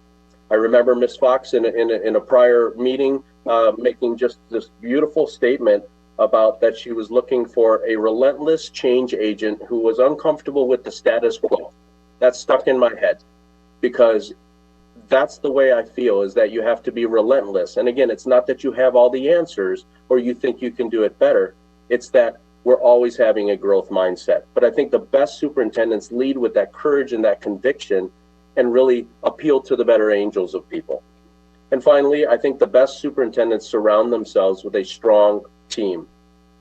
I remember Ms. Fox in a prior meeting making just this beautiful statement about that she was looking for a relentless change agent who was uncomfortable with the status quo. That stuck in my head because that's the way I feel, is that you have to be relentless. And again, it's not that you have all the answers or you think you can do it better. It's that we're always having a growth mindset. But I think the best superintendents lead with that courage and that conviction and really appeal to the better angels of people. And finally, I think the best superintendents surround themselves with a strong team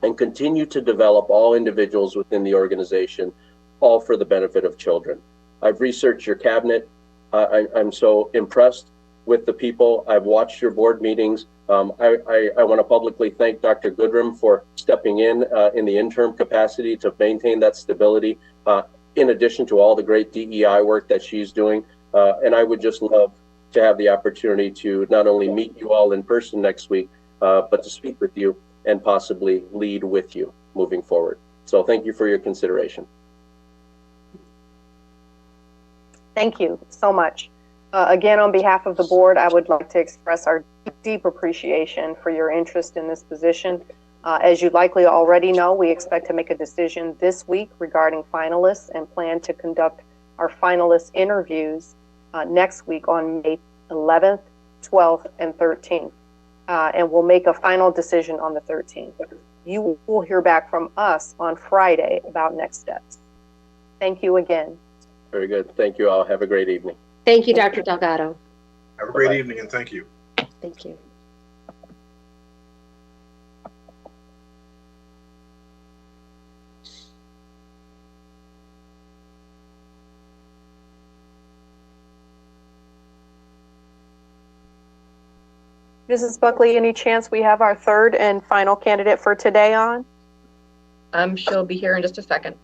and continue to develop all individuals within the organization, all for the benefit of children. I've researched your cabinet. I'm so impressed with the people. I've watched your board meetings. I want to publicly thank Dr. Goodrum for stepping in the interim capacity to maintain that stability, in addition to all the great DEI work that she's doing. And I would just love to have the opportunity to not only meet you all in person next week, but to speak with you and possibly lead with you moving forward. So thank you for your consideration. Thank you so much. Again, on behalf of the board, I would like to express our deep appreciation for your interest in this position. As you likely already know, we expect to make a decision this week regarding finalists and plan to conduct our finalist interviews next week on May 11th, 12th, and 13th. And we'll make a final decision on the 13th. You will hear back from us on Friday about next steps. Thank you again. Very good. Thank you all. Have a great evening. Thank you, Dr. Delgado. Have a great evening and thank you. Thank you. Mrs. Buckley, any chance we have our third and final candidate for today on? She'll be here in just a second.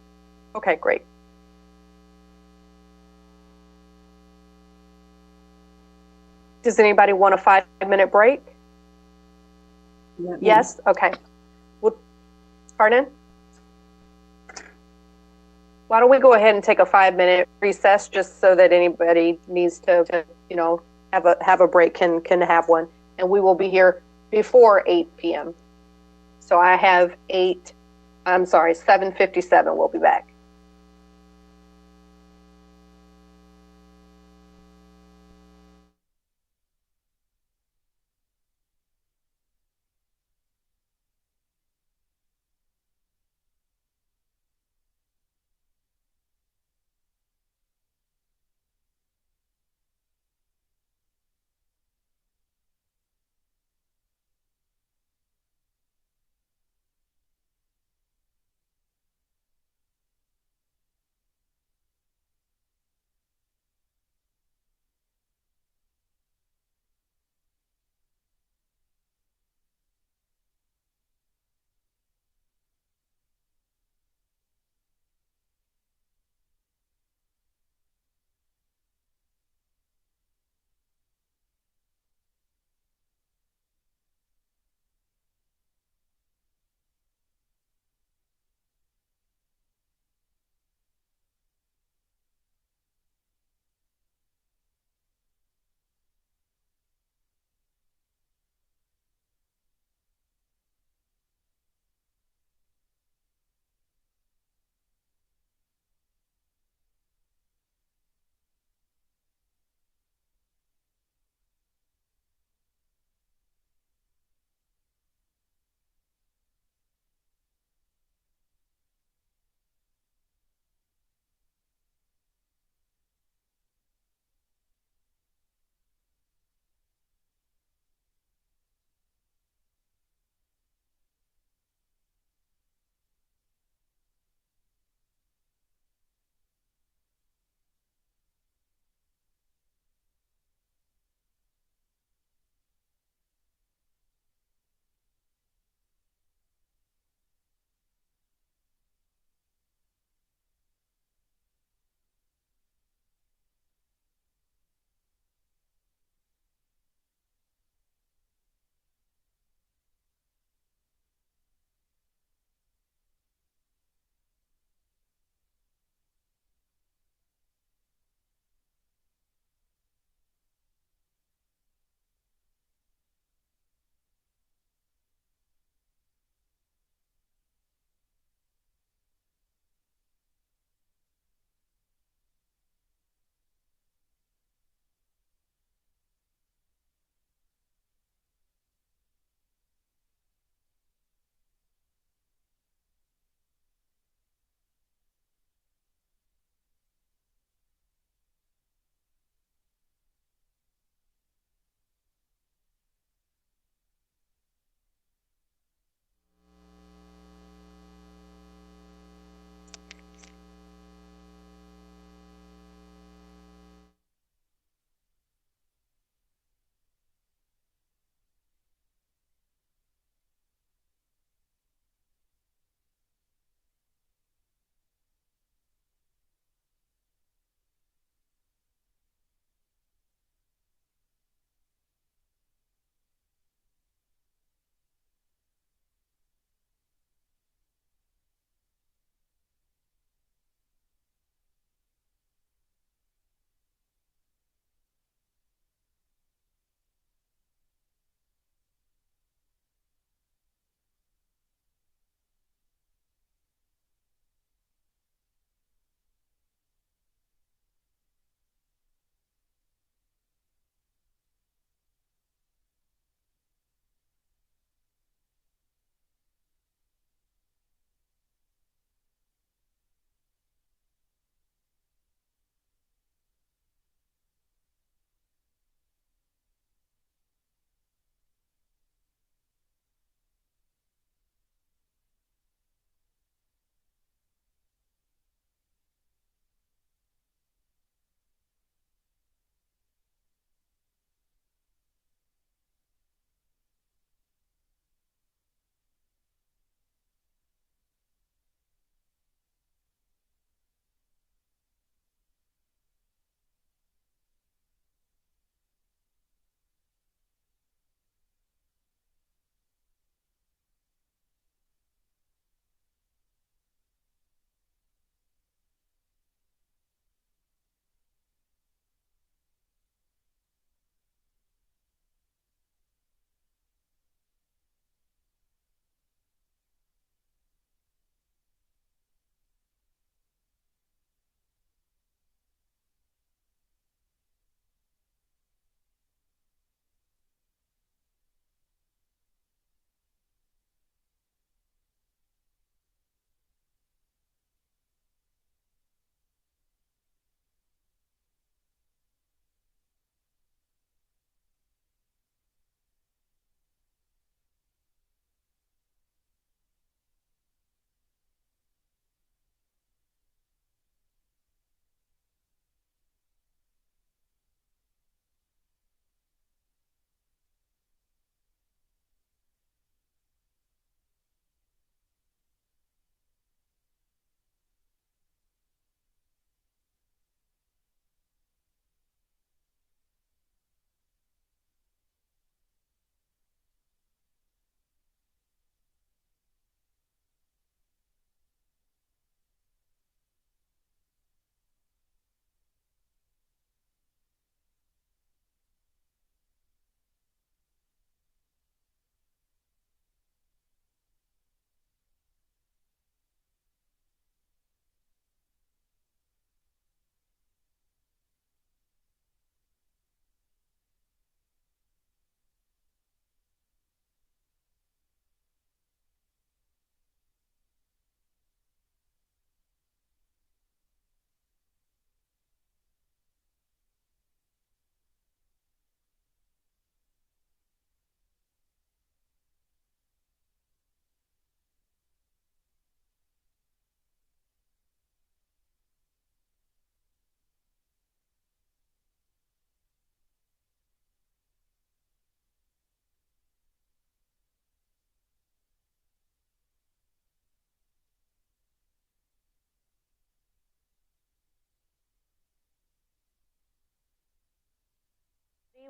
Okay, great. Does anybody want a 5-minute break? Yeah. Yes? Okay. Pardon? Why don't we go ahead and take a 5-minute recess just so that anybody needs to have a break can have one. And we will be here before 8 p.m. So I have 7:57 we'll be back.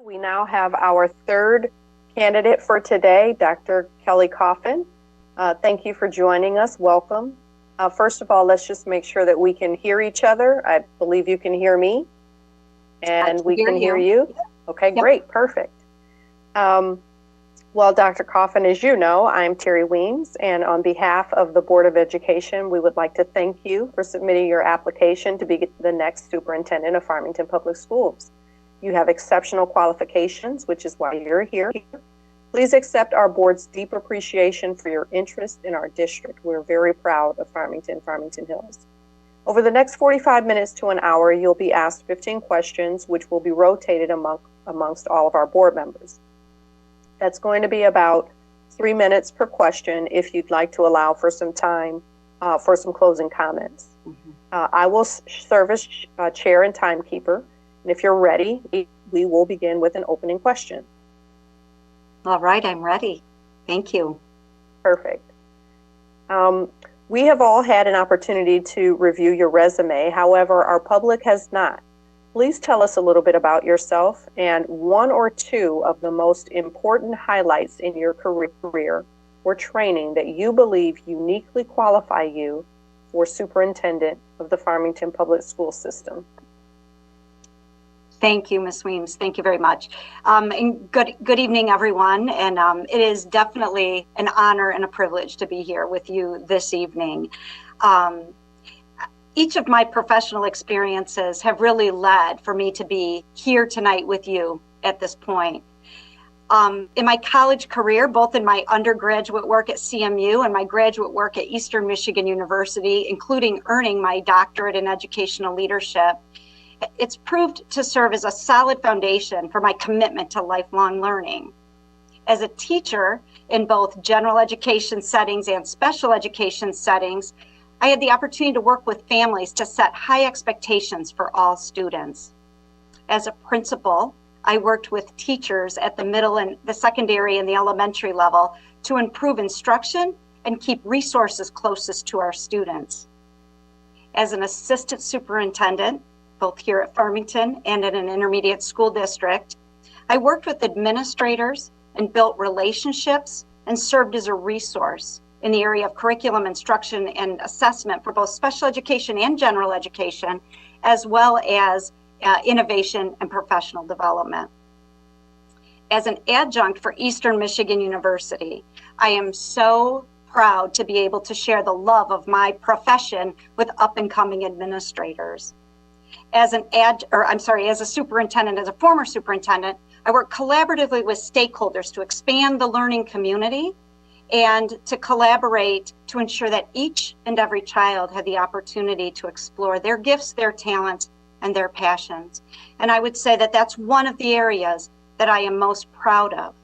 We now have our third candidate for today, Dr. Kelly Coffin. Thank you for joining us. Welcome. First of all, let's just make sure that we can hear each other. I believe you can hear me, and we can hear you. Okay, great, perfect. Well, Dr. Coffin, as you know, I'm Terry Weems, and on behalf of the Board of Education, we would like to thank you for submitting your application to be the next superintendent of Farmington Public Schools. You have exceptional qualifications, which is why you're here. Please accept our board's deep appreciation for your interest in our district. We're very proud of Farmington Hills. Over the next 45 minutes to an hour, you'll be asked 15 questions, which will be rotated amongst all of our board members. That's going to be about 3 minutes per question if you'd like to allow for some time for some closing comments. I will serve as chair and timekeeper. And if you're ready, we will begin with an opening question. All right, I'm ready. Thank you. Perfect. We have all had an opportunity to review your resume. However, our public has not. Please tell us a little bit about yourself and one or two of the most important highlights in your career or training that you believe uniquely qualify you for superintendent of the Farmington Public School System. Thank you, Ms. Weems. Thank you very much. And good evening, everyone. And it is definitely an honor and a privilege to be here with you this evening. Each of my professional experiences have really led for me to be here tonight with you at this point. In my college career, both in my undergraduate work at CMU and my graduate work at Eastern Michigan University, including earning my doctorate in educational leadership, it's proved to serve as a solid foundation for my commitment to lifelong learning. As a teacher in both general education settings and special education settings, I had the opportunity to work with families to set high expectations for all students. As a principal, I worked with teachers at the middle and the secondary and the elementary level to improve instruction and keep resources closest to our students. As an assistant superintendent, both here at Farmington and in an intermediate school district, I worked with administrators and built relationships and served as a resource in the area of curriculum instruction and assessment for both special education and general education, as well as innovation and professional development. As an adjunct for Eastern Michigan University, I am so proud to be able to share the love of my profession with up-and-coming administrators. As a superintendent, as a former superintendent, I work collaboratively with stakeholders to expand the learning community and to collaborate to ensure that each and every child had the opportunity to explore their gifts, their talents, and their passions. And I would say that that's one of the areas that I am most proud of.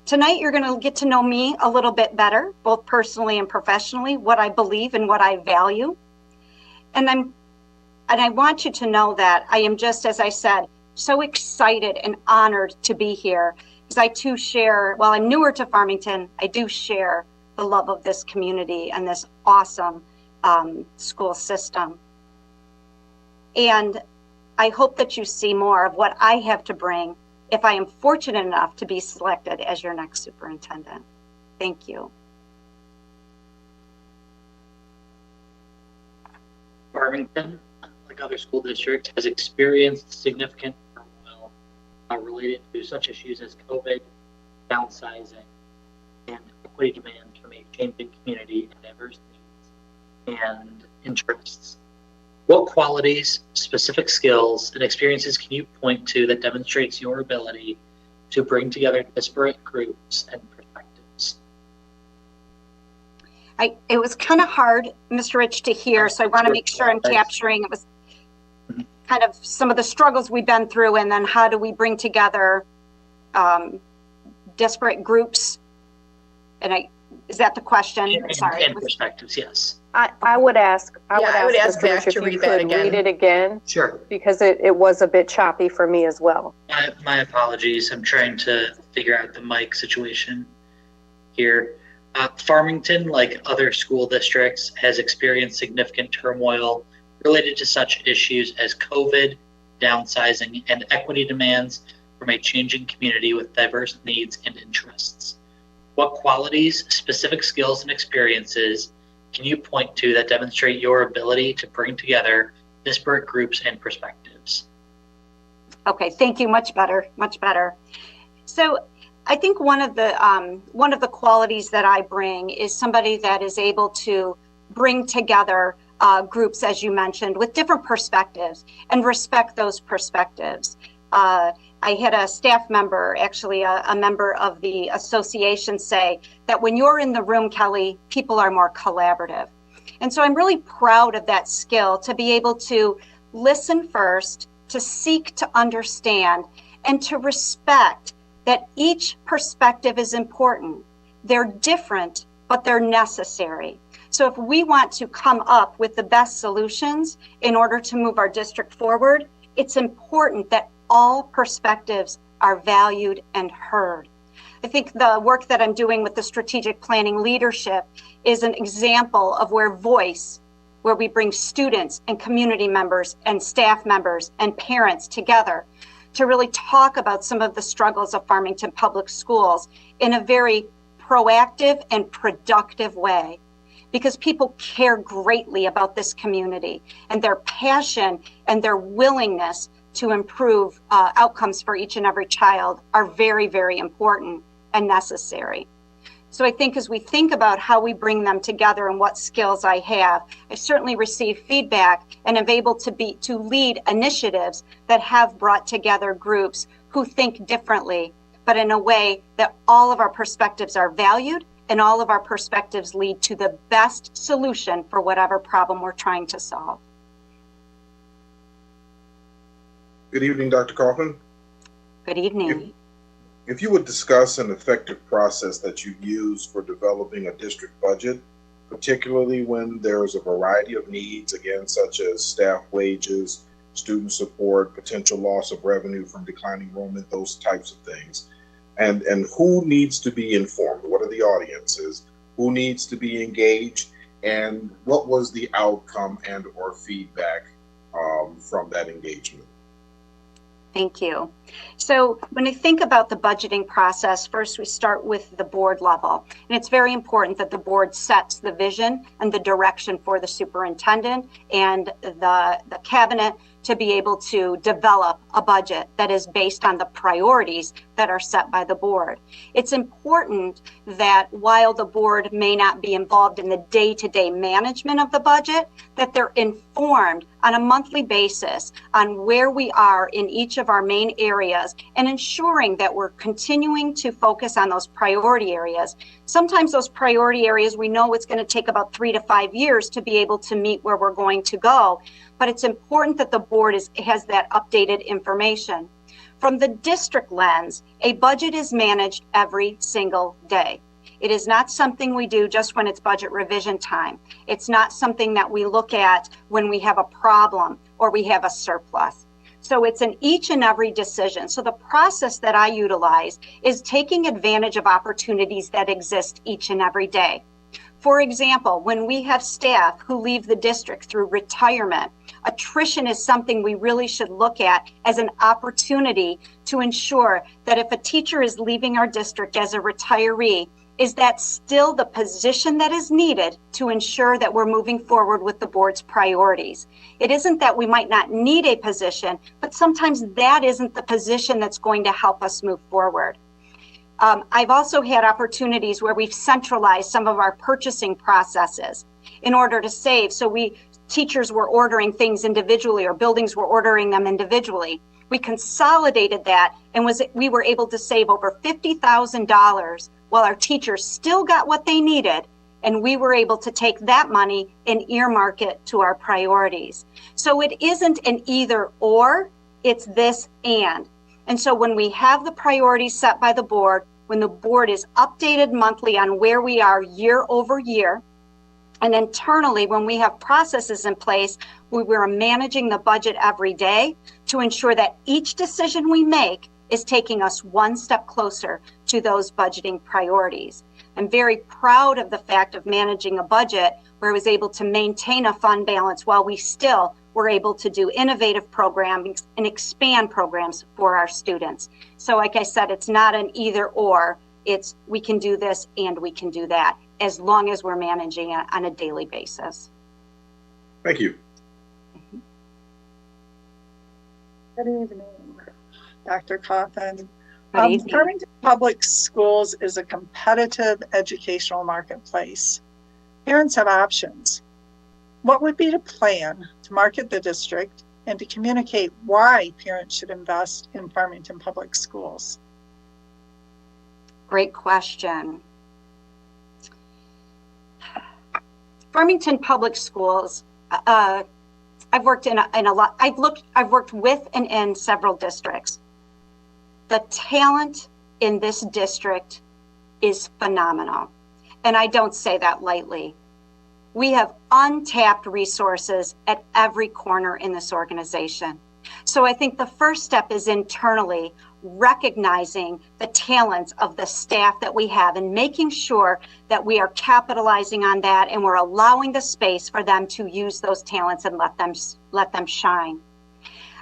Tonight, you're going to get to know me a little bit better, both personally and professionally, what I believe and what I value. And I want you to know that I am, just as I said, so excited and honored to be here, because I too share, while I'm newer to Farmington, I do share the love of this community and this awesome school system. And I hope that you see more of what I have to bring if I am fortunate enough to be selected as your next superintendent. Thank you. Farmington, like other school districts, has experienced significant turmoil related to such issues as COVID, downsizing, and equity demands from a changing community and diverse needs and interests. What qualities, specific skills, and experiences can you point to that demonstrates your ability to bring together disparate groups and perspectives? It was kind of hard, Mr. Rich, to hear, so I want to make sure I'm capturing. It was kind of some of the struggles we've been through, and then how do we bring together disparate groups? And is that the question? Sorry. And perspectives, yes. I would ask Zach to read that again. Read it again. Sure. Because it was a bit choppy for me as well. My apologies. I'm trying to figure out the mic situation here. Farmington, like other school districts, has experienced significant turmoil related to such issues as COVID, downsizing, and equity demands from a changing community with diverse needs and interests. What qualities, specific skills, and experiences can you point to that demonstrate your ability to bring together disparate groups and perspectives? Okay, thank you. Much better, much better. So I think one of the qualities that I bring is somebody that is able to bring together groups, as you mentioned, with different perspectives and respect those perspectives. I had a staff member, actually a member of the association, say that when you're in the room, Kelly, people are more collaborative. And so I'm really proud of that skill, to be able to listen first, to seek to understand, and to respect that each perspective is important. They're different, but they're necessary. So if we want to come up with the best solutions in order to move our district forward, it's important that all perspectives are valued and heard. I think the work that I'm doing with the strategic planning leadership is an example of where we bring students and community members and staff members and parents together to really talk about some of the struggles of Farmington Public Schools in a very proactive and productive way, because people care greatly about this community, and their passion and their willingness to improve outcomes for each and every child are very, very important and necessary. So I think as we think about how we bring them together and what skills I have, I certainly receive feedback and am able to lead initiatives that have brought together groups who think differently, but in a way that all of our perspectives are valued and all of our perspectives lead to the best solution for whatever problem we're trying to solve. Good evening, Dr. Coffin. Good evening. If you would discuss an effective process that you use for developing a district budget, particularly when there's a variety of needs, again, such as staff wages, student support, potential loss of revenue from declining enrollment, those types of things. And who needs to be informed? What are the audiences? Who needs to be engaged? And what was the outcome and or feedback from that engagement? Thank you. So when I think about the budgeting process, first we start with the board level. And it's very important that the board sets the vision and the direction for the superintendent and the cabinet to be able to develop a budget that is based on the priorities that are set by the board. It's important that while the board may not be involved in the day-to-day management of the budget, that they're informed on a monthly basis on where we are in each of our main areas and ensuring that we're continuing to focus on those priority areas. Sometimes those priority areas, we know it's going to take about 3 to 5 years to be able to meet where we're going to go, but it's important that the board has that updated information. From the district lens, a budget is managed every single day. It is not something we do just when it's budget revision time. It's not something that we look at when we have a problem or we have a surplus. So it's in each and every decision. So the process that I utilize is taking advantage of opportunities that exist each and every day. For example, when we have staff who leave the district through retirement, attrition is something we really should look at as an opportunity to ensure that if a teacher is leaving our district as a retiree, is that still the position that is needed to ensure that we're moving forward with the board's priorities? It isn't that we might not need a position, but sometimes that isn't the position that's going to help us move forward. I've also had opportunities where we've centralized some of our purchasing processes in order to save. So teachers were ordering things individually or buildings were ordering them individually. We consolidated that and we were able to save over $50,000 while our teachers still got what they needed, and we were able to take that money and earmark it to our priorities. So it isn't an either or, it's this and. And so when we have the priorities set by the board, when the board is updated monthly on where we are year over year, and internally when we have processes in place, we're managing the budget every day to ensure that each decision we make is taking us one step closer to those budgeting priorities. I'm very proud of the fact of managing a budget where I was able to maintain a fund balance while we still we're able to do innovative programming and expand programs for our students. So like I said, it's not an either or, it's we can do this and we can do that, as long as we're managing it on a daily basis. Thank you. Good evening, Dr. Coffin. Good evening. Farmington Public Schools is a competitive educational marketplace. Parents have options. What would be the plan to market the district and to communicate why parents should invest in Farmington Public Schools? Great question. Farmington Public Schools, I've worked in a lot. I've worked with and in several districts. The talent in this district is phenomenal, and I don't say that lightly. We have untapped resources at every corner in this organization. So I think the first step is internally recognizing the talents of the staff that we have and making sure that we are capitalizing on that and we're allowing the space for them to use those talents and let them shine.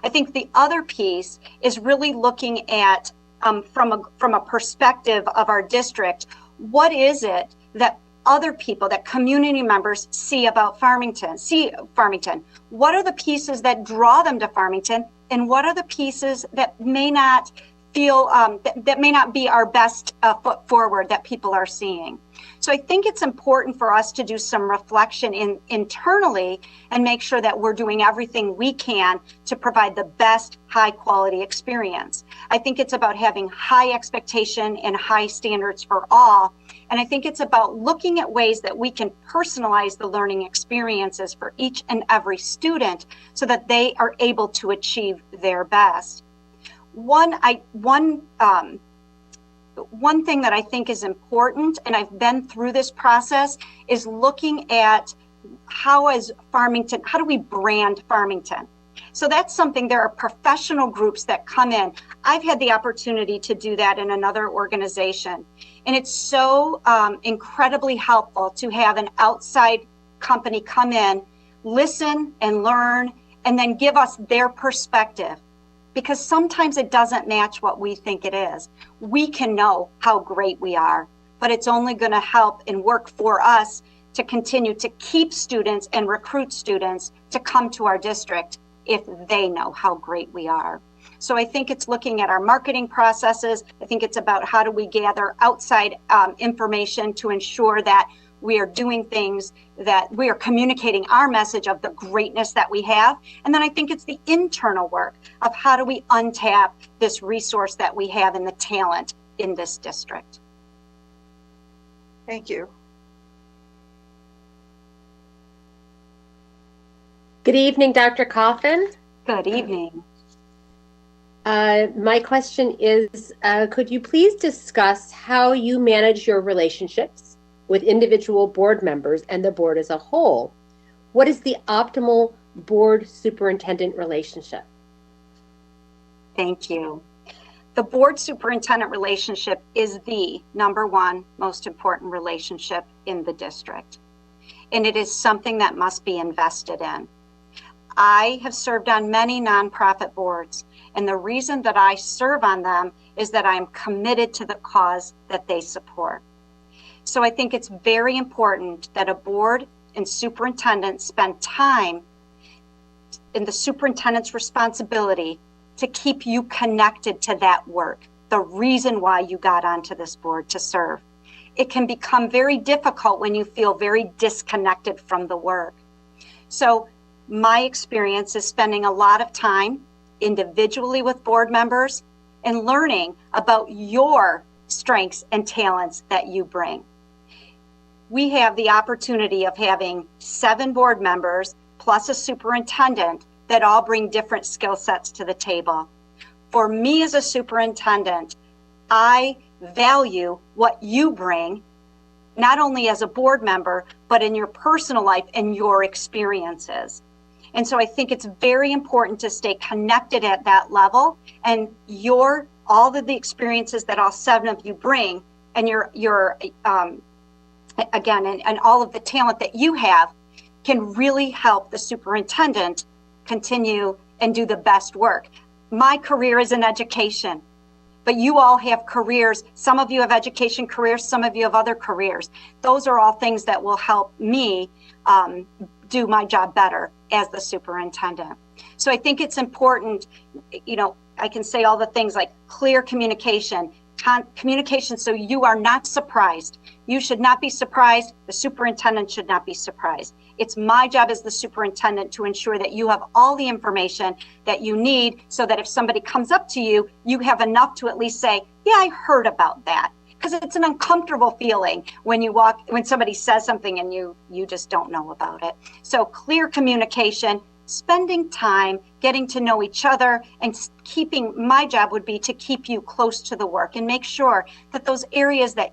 I think the other piece is really looking at from a perspective of our district, what is it that other people, that community members see Farmington? What are the pieces that draw them to Farmington, and what are the pieces that may not feel that may not be our best foot forward that people are seeing? So I think it's important for us to do some reflection internally and make sure that we're doing everything we can to provide the best high quality experience. I think it's about having high expectation and high standards for all. And I think it's about looking at ways that we can personalize the learning experiences for each and every student so that they are able to achieve their best. One thing that I think is important, and I've been through this process, is looking at how do we brand Farmington? So that's something, there are professional groups that come in. I've had the opportunity to do that in another organization. And it's so incredibly helpful to have an outside company come in, listen and learn, and then give us their perspective. Because sometimes it doesn't match what we think it is. We can know how great we are, but it's only going to help and work for us to continue to keep students and recruit students to come to our district if they know how great we are. So I think it's looking at our marketing processes. I think it's about how do we gather outside information to ensure that we are doing things, that we are communicating our message of the greatness that we have. And then I think it's the internal work of how do we untap this resource that we have in the talent in this district. Thank you. Good evening, Dr. Coffin. Good evening. My question is, could you please discuss how you manage your relationships with individual board members and the board as a whole? What is the optimal board superintendent relationship? Thank you. The board superintendent relationship is the number one most important relationship in the district. And it is something that must be invested in. I have served on many nonprofit boards, and the reason that I serve on them is that I'm committed to the cause that they support. So I think it's very important that a board and superintendent spend time in the superintendent's responsibility to keep you connected to that work, the reason why you got onto this board to serve. It can become very difficult when you feel very disconnected from the work. So my experience is spending a lot of time individually with board members and learning about your strengths and talents that you bring. We have the opportunity of having 7 board members plus a superintendent that all bring different skill sets to the table. For me as a superintendent, I value what you bring, not only as a board member, but in your personal life and your experiences. And so I think it's very important to stay connected at that level, and all of the experiences that all 7 of you bring, and and all of the talent that you have can really help the superintendent continue and do the best work. My career is in education, but you all have careers. Some of you have education careers, some of you have other careers. Those are all things that will help me do my job better as the superintendent. So I think it's important, you know, I can say all the things like clear communication, communication so you are not surprised. You should not be surprised. The superintendent should not be surprised. It's my job as the superintendent to ensure that you have all the information that you need so that if somebody comes up to you, you have enough to at least say, yeah, I heard about that. Because it's an uncomfortable feeling when when somebody says something and you just don't know about it. So clear communication, spending time, getting to know each other, and my job would be to keep you close to the work and make sure that those areas that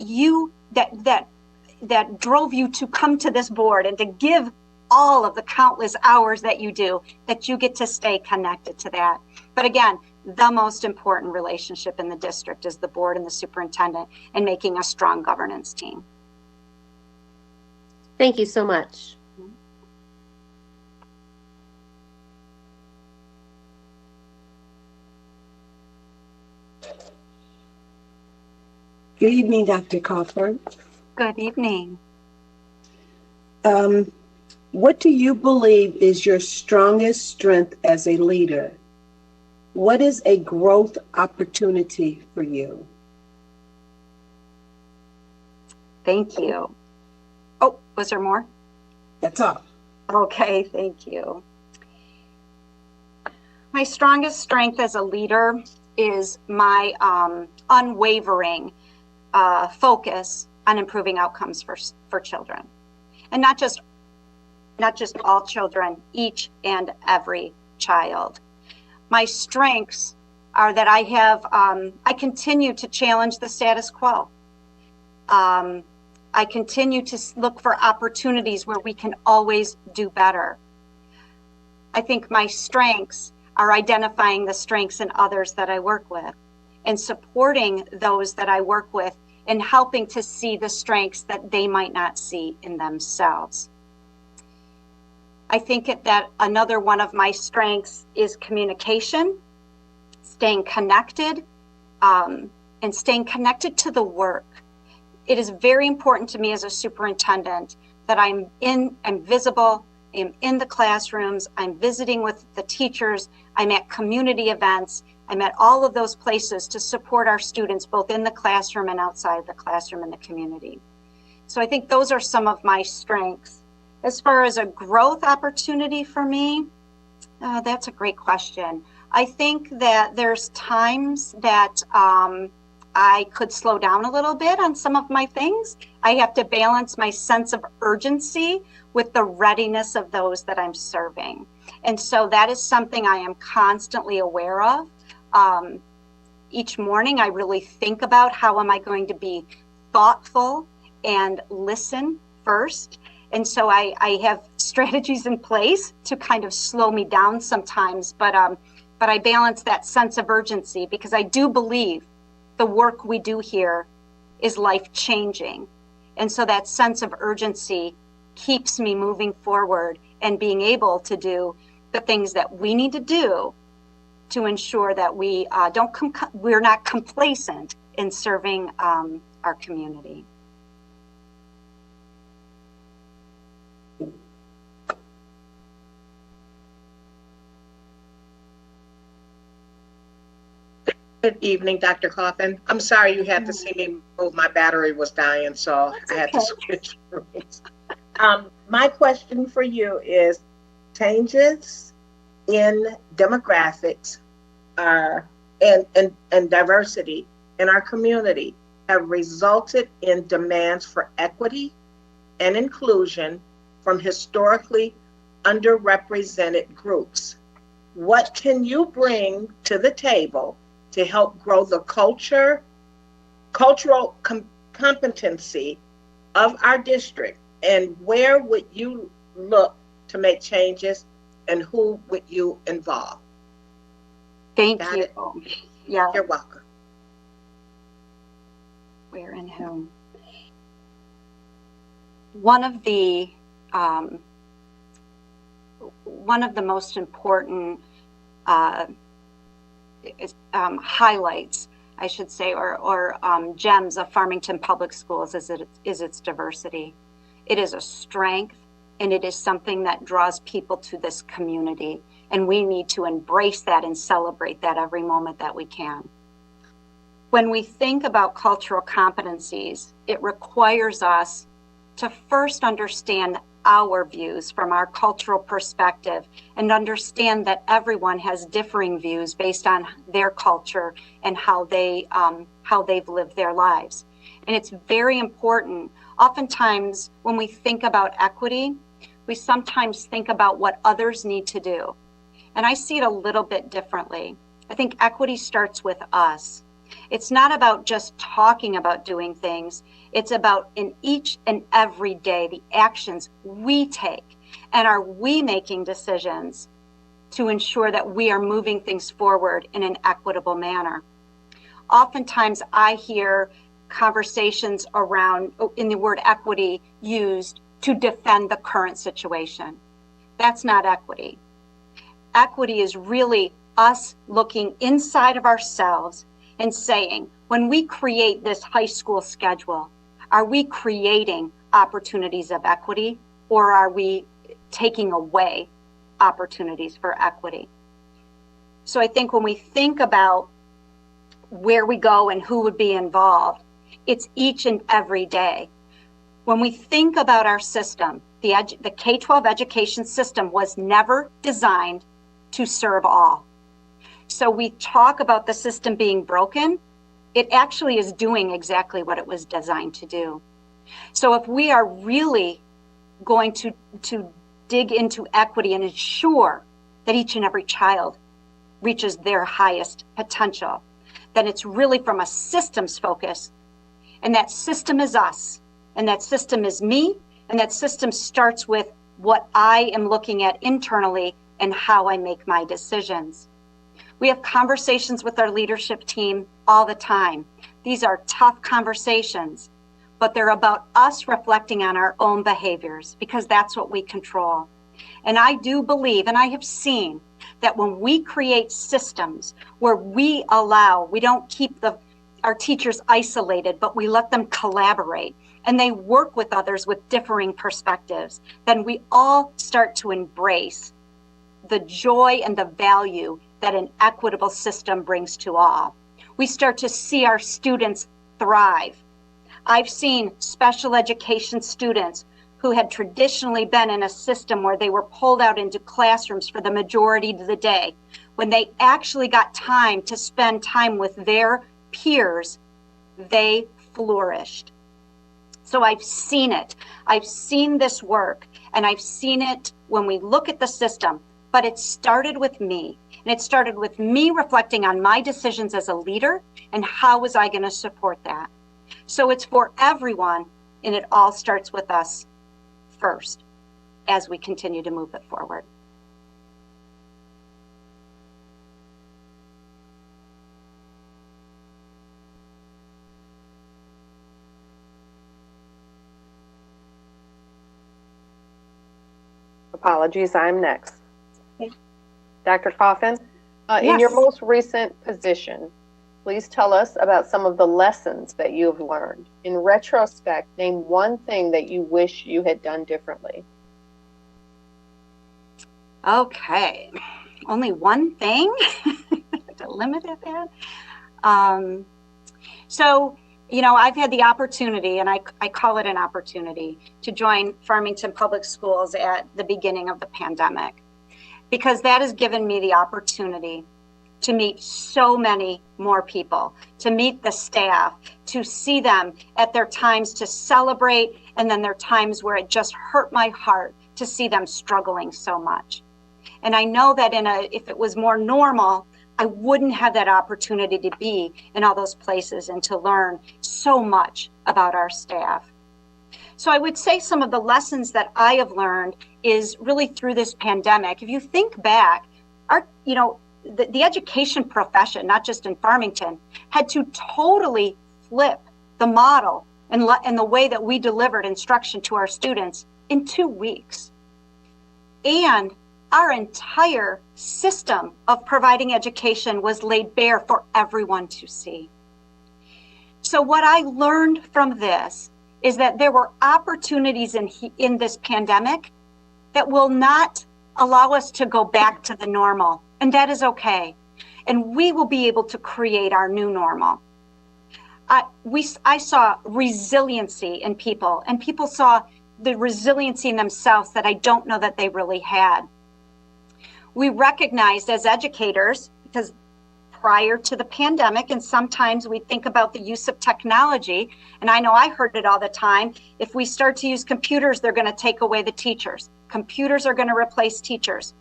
that drove you to come to this board and to give all of the countless hours that you do, that you get to stay connected to that. But again, the most important relationship in the district is the board and the superintendent and making a strong governance team. Thank you so much. Good evening, Dr. Coffin. Good evening. What do you believe is your strongest strength as a leader? What is a growth opportunity for you? Thank you. Oh, was there more? That's all. Okay, thank you. My strongest strength as a leader is my unwavering focus on improving outcomes for children, and not just all children, each and every child. My strengths are that I continue to challenge the status quo. I continue to look for opportunities where we can always do better. I think my strengths are identifying the strengths in others that I work with and supporting those that I work with and helping to see the strengths that they might not see in themselves. I think that another one of my strengths is communication, staying connected, and staying connected to the work. It is very important to me as a superintendent that I'm visible, I'm in the classrooms, I'm visiting with the teachers, I'm at community events, I'm at all of those places to support our students, both in the classroom and outside the classroom in the community. So I think those are some of my strengths. As far as a growth opportunity for me, that's a great question. I think that there's times that I could slow down a little bit on some of my things. I have to balance my sense of urgency with the readiness of those that I'm serving. And so that is something I am constantly aware of. Each morning I really think about how am I going to be thoughtful and listen first. And so I have strategies in place to kind of slow me down sometimes, but I balance that sense of urgency because I do believe the work we do here is life-changing. And so that sense of urgency keeps me moving forward and being able to do the things that we need to do to ensure that we're not complacent in serving our community. Good evening, Dr. Coffin. I'm sorry you had to see me move. My battery was dying, so I had to switch rooms. My question for you is, changes in demographics and diversity in our community have resulted in demands for equity and inclusion from historically underrepresented groups. What can you bring to the table to help grow the cultural competency of our district, and where would you look to make changes, and who would you involve? Thank Got you. it? Yeah. You're welcome. Where and whom? One of one of the most important highlights, I should say, or gems of Farmington Public Schools is its diversity. It is a strength, and it is something that draws people to this community. And we need to embrace that and celebrate that every moment that we can. When we think about cultural competencies, it requires us to first understand our views from our cultural perspective and understand that everyone has differing views based on their culture and how they've lived their lives. And it's very important. Oftentimes, when we think about equity, we sometimes think about what others need to do. And I see it a little bit differently. I think equity starts with us. It's not about just talking about doing things. It's about in each and every day, the actions we take. And are we making decisions to ensure that we are moving things forward in an equitable manner? Oftentimes I hear conversations around, in the word equity, used to defend the current situation. That's not equity. Equity is really us looking inside of ourselves and saying, when we create this high school schedule, are we creating opportunities of equity, or are we taking away opportunities for equity? So I think when we think about where we go and who would be involved, it's each and every day. When we think about our system, the K-12 education system was never designed to serve all. So we talk about the system being broken. It actually is doing exactly what it was designed to do. So if we are really going to dig into equity and ensure that each and every child reaches their highest potential, then it's really from a systems focus. And that system is us, and that system is me, and that system starts with what I am looking at internally and how I make my decisions. We have conversations with our leadership team all the time. These are tough conversations, but they're about us reflecting on our own behaviors, because that's what we control. And I do believe, and I have seen, that when we create systems where we don't keep our teachers isolated, but we let them collaborate and they work with others with differing perspectives, then we all start to embrace the joy and the value that an equitable system brings to all. We start to see our students thrive. I've seen special education students who had traditionally been in a system where they were pulled out into classrooms for the majority of the day. When they actually got time to spend time with their peers, they flourished. So I've seen it. I've seen this work, and I've seen it when we look at the system, but it started with me. And it started with me reflecting on my decisions as a leader and how was I going to support that. So it's for everyone, and it all starts with us first as we continue to move it forward. Apologies, I'm next. Okay. Dr. Coffin, Yes. in your most recent position, please tell us about some of the lessons that you have learned. In retrospect, name one thing that you wish you had done differently. Okay, only one thing to limit it at. So, you know, I've had the opportunity, and I call it an opportunity, to join Farmington Public Schools at the beginning of the pandemic, because that has given me the opportunity to meet so many more people, to meet the staff, to see them at their times to celebrate, and then their times where it just hurt my heart to see them struggling so much. And I know that if it was more normal, I wouldn't have that opportunity to be in all those places and to learn so much about our staff. So I would say some of the lessons that I have learned is really through this pandemic. If you think back, the education profession, not just in Farmington, had to totally flip the model and the way that we delivered instruction to our students in 2 weeks. And our entire system of providing education was laid bare for everyone to see. So what I learned from this is that there were opportunities in this pandemic that will not allow us to go back to the normal, and that is okay. And we will be able to create our new normal. I saw resiliency in people, and people saw the resiliency in themselves that I don't know that they really had. We recognized as educators, because prior to the pandemic, and sometimes we think about the use of technology, and I know I heard it all the time, if we start to use computers, they're going to take away the teachers. Computers are going to replace teachers.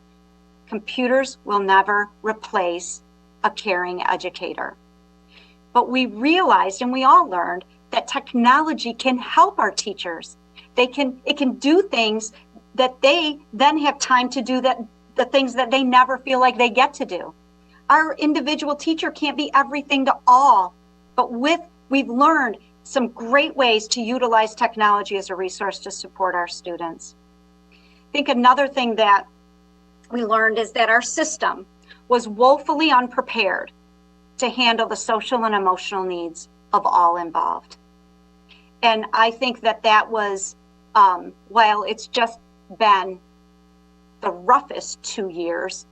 Computers will never replace a caring educator. But we realized, and we all learned, that technology can help our teachers. It can do things that they then have time to do, that the things that they never feel like they get to do. Our individual teacher can't be everything to all, but we've learned some great ways to utilize technology as a resource to support our students. I think another thing that we learned is that our system was woefully unprepared to handle the social and emotional needs of all involved. And I think that was, while it's just been the roughest 2 years,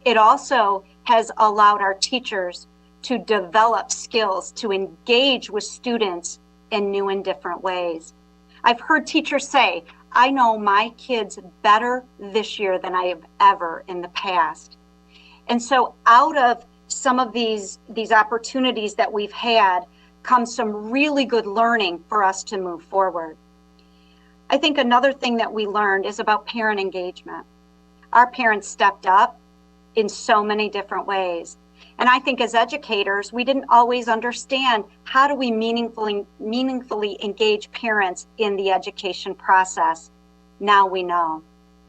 it also has allowed our teachers to develop skills to engage with students in new and different ways. I've heard teachers say, I know my kids better this year than I have ever in the past. And so out of some of these opportunities that we've had comes some really good learning for us to move forward. I think another thing that we learned is about parent engagement. Our parents stepped up in so many different ways. And I think as educators, we didn't always understand how do we meaningfully engage parents in the education process. Now we know.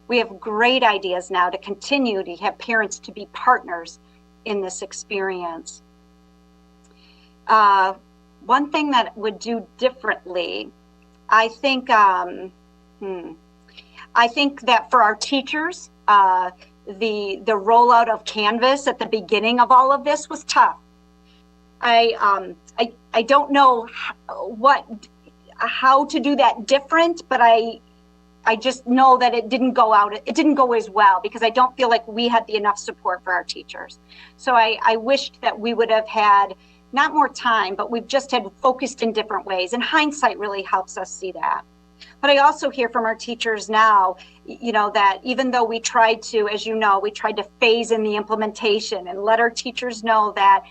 We have great ideas now to continue to have parents to be partners in this experience. One thing that would do differently, I think that for our teachers, the rollout of Canvas at the beginning of all of this was tough. I don't know how to do that different, but I just know that it didn't go as well because I don't feel like we had enough support for our teachers. So I wished that we would have had not more time, but we've just had focused in different ways, and hindsight really helps us see that. But I also hear from our teachers now, that even though we tried to, as you know, we tried to phase in the implementation and let our teachers know that,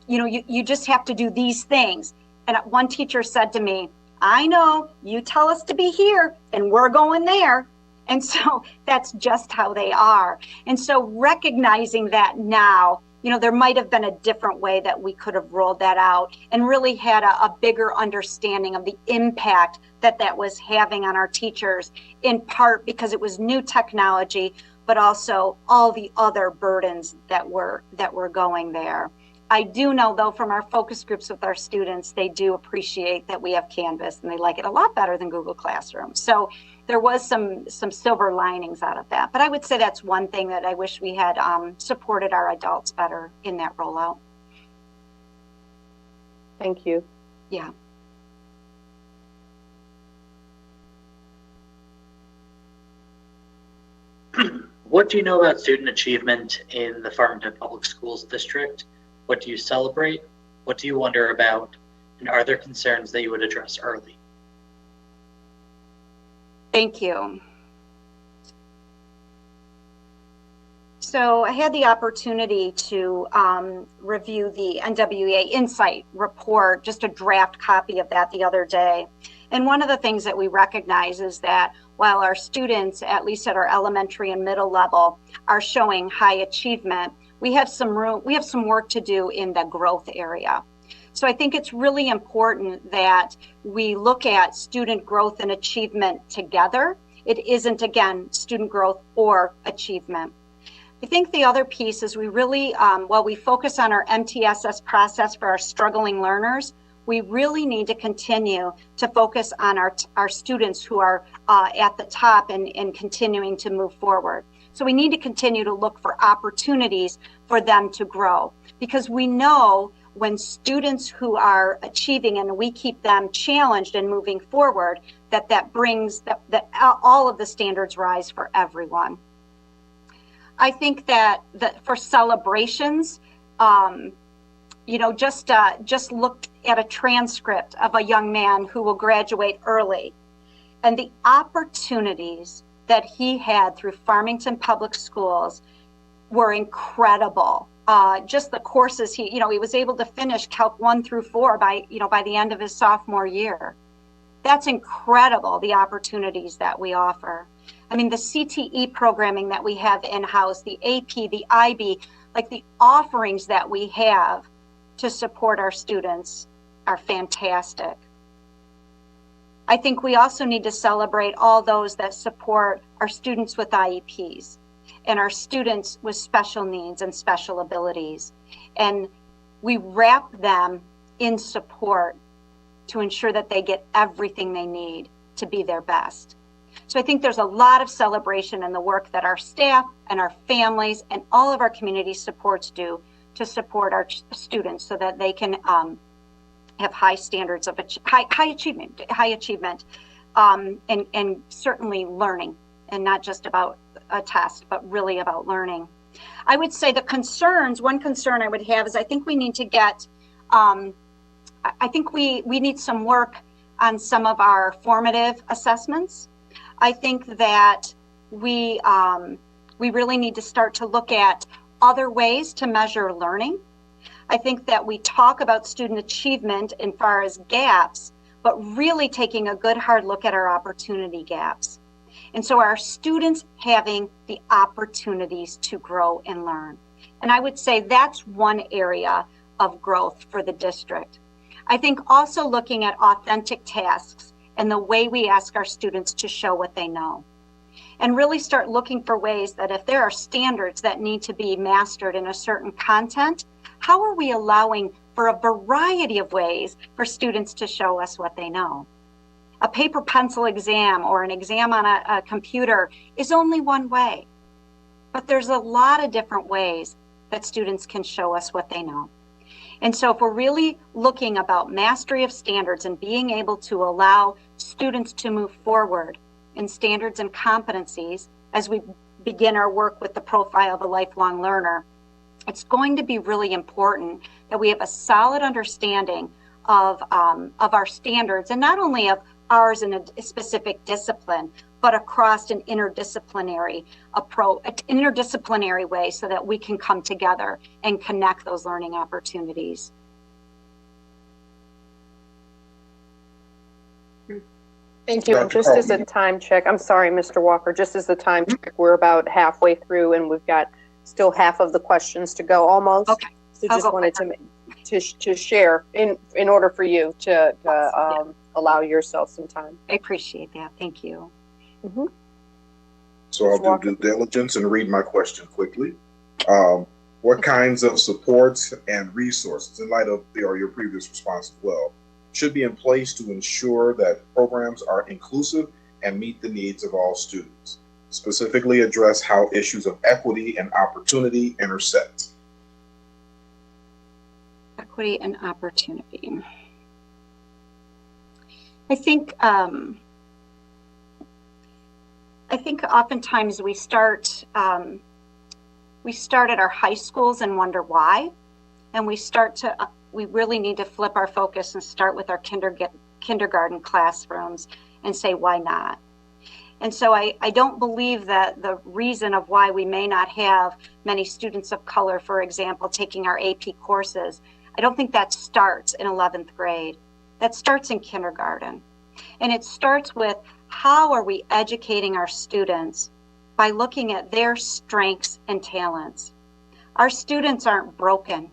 you just have to do these things. And one teacher said to me, I know you tell us to be here and we're going there. And so that's just how they are. And so recognizing that now, there might have been a different way that we could have rolled that out and really had a bigger understanding of the impact that was having on our teachers, in part because it was new technology, but also all the other burdens that were going there. I do know, though, from our focus groups with our students, they do appreciate that we have Canvas and they like it a lot better than Google Classroom. So there was some silver linings out of that. But I would say that's one thing that I wish we had supported our adults better in that rollout. Thank you. Yeah. What do you know about student achievement in the Farmington Public Schools District? What do you celebrate? What do you wonder about? And are there concerns that you would address early? Thank you. So I had the opportunity to review the NWEA Insight report, just a draft copy of that the other day. And one of the things that we recognize is that while our students, at least at our elementary and middle level, are showing high achievement, we have some work to do in the growth area. So I think it's really important that we look at student growth and achievement together. It isn't, again, student growth or achievement. I think the other piece is we really, while we focus on our MTSS process for our struggling learners, we really need to continue to focus on our students who are at the top and continuing to move forward. So we need to continue to look for opportunities for them to grow, because we know when students who are achieving and we keep them challenged and moving forward, that brings that all of the standards rise for everyone. I think that for celebrations, just looked at a transcript of a young man who will graduate early, and the opportunities that he had through Farmington Public Schools were incredible. Just the courses he was able to finish Calc 1 through 4 by the end of his sophomore year. That's incredible, the opportunities that we offer. I mean, the CTE programming that we have in-house, the AP, the IB, like the offerings that we have to support our students are fantastic. I think we also need to celebrate all those that support our students with IEPs and our students with special needs and special abilities. And we wrap them in support to ensure that they get everything they need to be their best. So I think there's a lot of celebration in the work that our staff and our families and all of our community supports do to support our students so that they can have high standards of high achievement, and certainly learning, and not just about a test, but really about learning. I would say one concern I would have is I think we need to get, I think we need some work on some of our formative assessments. I think that we really need to start to look at other ways to measure learning. I think that we talk about student achievement as far as gaps, but really taking a good hard look at our opportunity gaps. And so our students having the opportunities to grow and learn. And I would say that's one area of growth for the district. I think also looking at authentic tasks and the way we ask our students to show what they know. And really start looking for ways that if there are standards that need to be mastered in a certain content, how are we allowing for a variety of ways for students to show us what they know? A paper pencil exam or an exam on a computer is only one way, but there's a lot of different ways that students can show us what they know. And so if we're really looking about mastery of standards and being able to allow students to move forward in standards and competencies as we begin our work with the profile of a lifelong learner, it's going to be really important that we have a solid understanding of our standards, and not only of ours in a specific discipline, but across an interdisciplinary way so that we can come together and connect those learning opportunities. Thank you. And just as a time check, I'm sorry, Mr. Walker, just as a time check, we're about halfway through and we've got still half of the questions to go almost. Okay. So just wanted to share in order for you to allow yourself some time. I appreciate that. Thank you. Mm-hmm. So I'll do due diligence and read my question quickly. What kinds of supports and resources, in light of your previous response as well, should be in place to ensure that programs are inclusive and meet the needs of all students? Specifically address how issues of equity and opportunity intersect. Equity and opportunity. I think oftentimes we start at our high schools and wonder why, and we really need to flip our focus and start with our kindergarten classrooms and say, why not? And so I don't believe that the reason of why we may not have many students of color, for example, taking our AP courses, I don't think that starts in 11th grade. That starts in kindergarten. And it starts with how are we educating our students by looking at their strengths and talents. Our students aren't broken.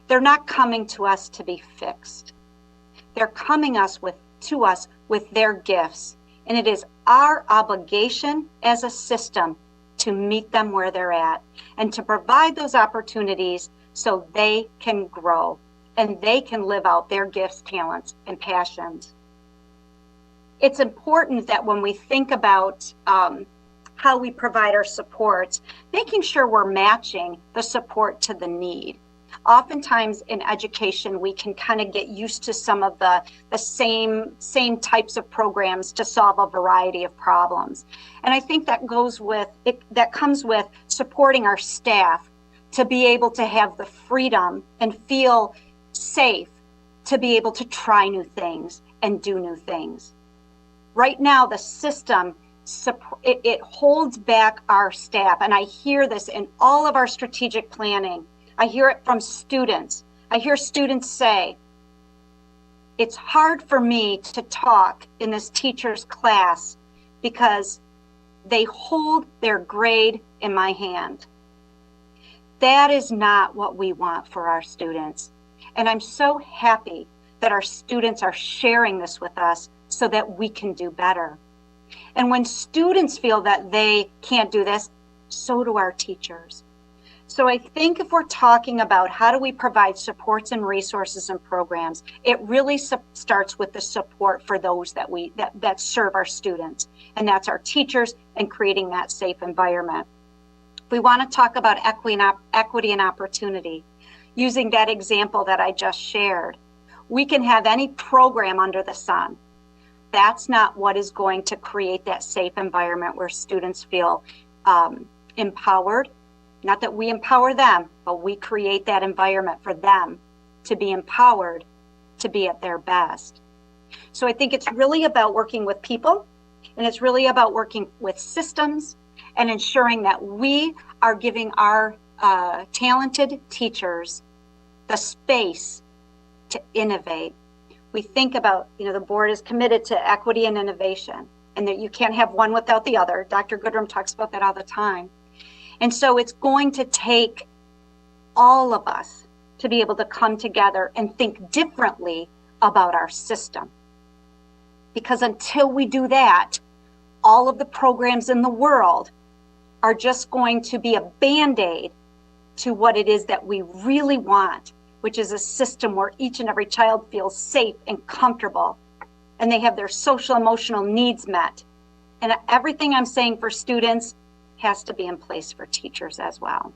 They're not coming to us to be fixed. They're coming to us with their gifts. And it is our obligation as a system to meet them where they're at and to provide those opportunities so they can grow and they can live out their gifts, talents, and passions. It's important that when we think about how how we provide our supports, making sure we're matching the support to the need. Oftentimes in education, we can kind of get used to some of the same types of programs to solve a variety of problems. And I think that comes with supporting our staff to be able to have the freedom and feel safe to be able to try new things and do new things. Right now, the system, it holds back our staff. And I hear this in all of our strategic planning. I hear it from students. I hear students say, it's hard for me to talk in this teacher's class because they hold their grade in my hand. That is not what we want for our students. And I'm so happy that our students are sharing this with us so that we can do better. And when students feel that they can't do this, so do our teachers. So I think if we're talking about how do we provide supports and resources and programs, it really starts with the support for those that serve our students, and that's our teachers and creating that safe environment. If we want to talk about equity and opportunity, using that example that I just shared, we can have any program under the sun. That's not what is going to create that safe environment where students feel empowered. Not that we empower them, but we create that environment for them to be empowered to be at their best. So I think it's really about working with people, and it's really about working with systems and ensuring that we are giving our talented teachers the space to innovate. We think about, the board is committed to equity and innovation, and that you can't have one without the other. Dr. Goodrum talks about that all the time. And so it's going to take all of us to be able to come together and think differently about our system. Because until we do that, all of the programs in the world are just going to be a Band-Aid to what it is that we really want, which is a system where each and every child feels safe and comfortable, and they have their social emotional needs met. And everything I'm saying for students has to be in place for teachers as well,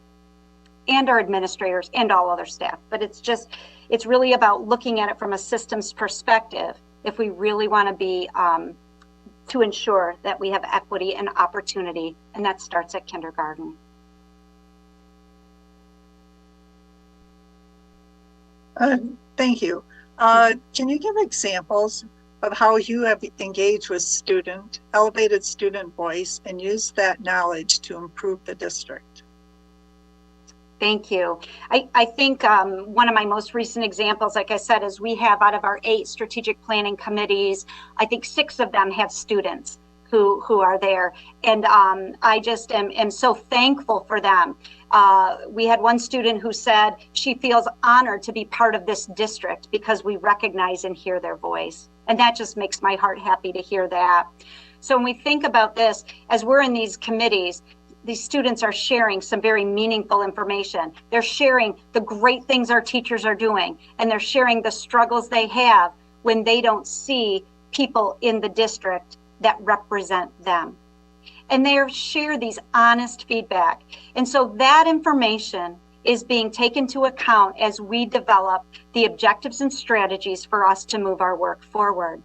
and our administrators and all other staff. But it's really about looking at it from a systems perspective if we really want to be to ensure that we have equity and opportunity, and that starts at kindergarten. Thank you. Can you give examples of how you have engaged with elevated student voice, and used that knowledge to improve the district? Thank you. I think one of my most recent examples, like I said, is we have out of our 8 strategic planning committees, I think 6 of them have students who are there. And I just am so thankful for them. We had one student who said she feels honored to be part of this district because we recognize and hear their voice. And that just makes my heart happy to hear that. So when we think about this, as we're in these committees, these students are sharing some very meaningful information. They're sharing the great things our teachers are doing, and they're sharing the struggles they have when they don't see people in the district that represent them. And they share these honest feedback. And so that information is being taken into account as we develop the objectives and strategies for us to move our work forward.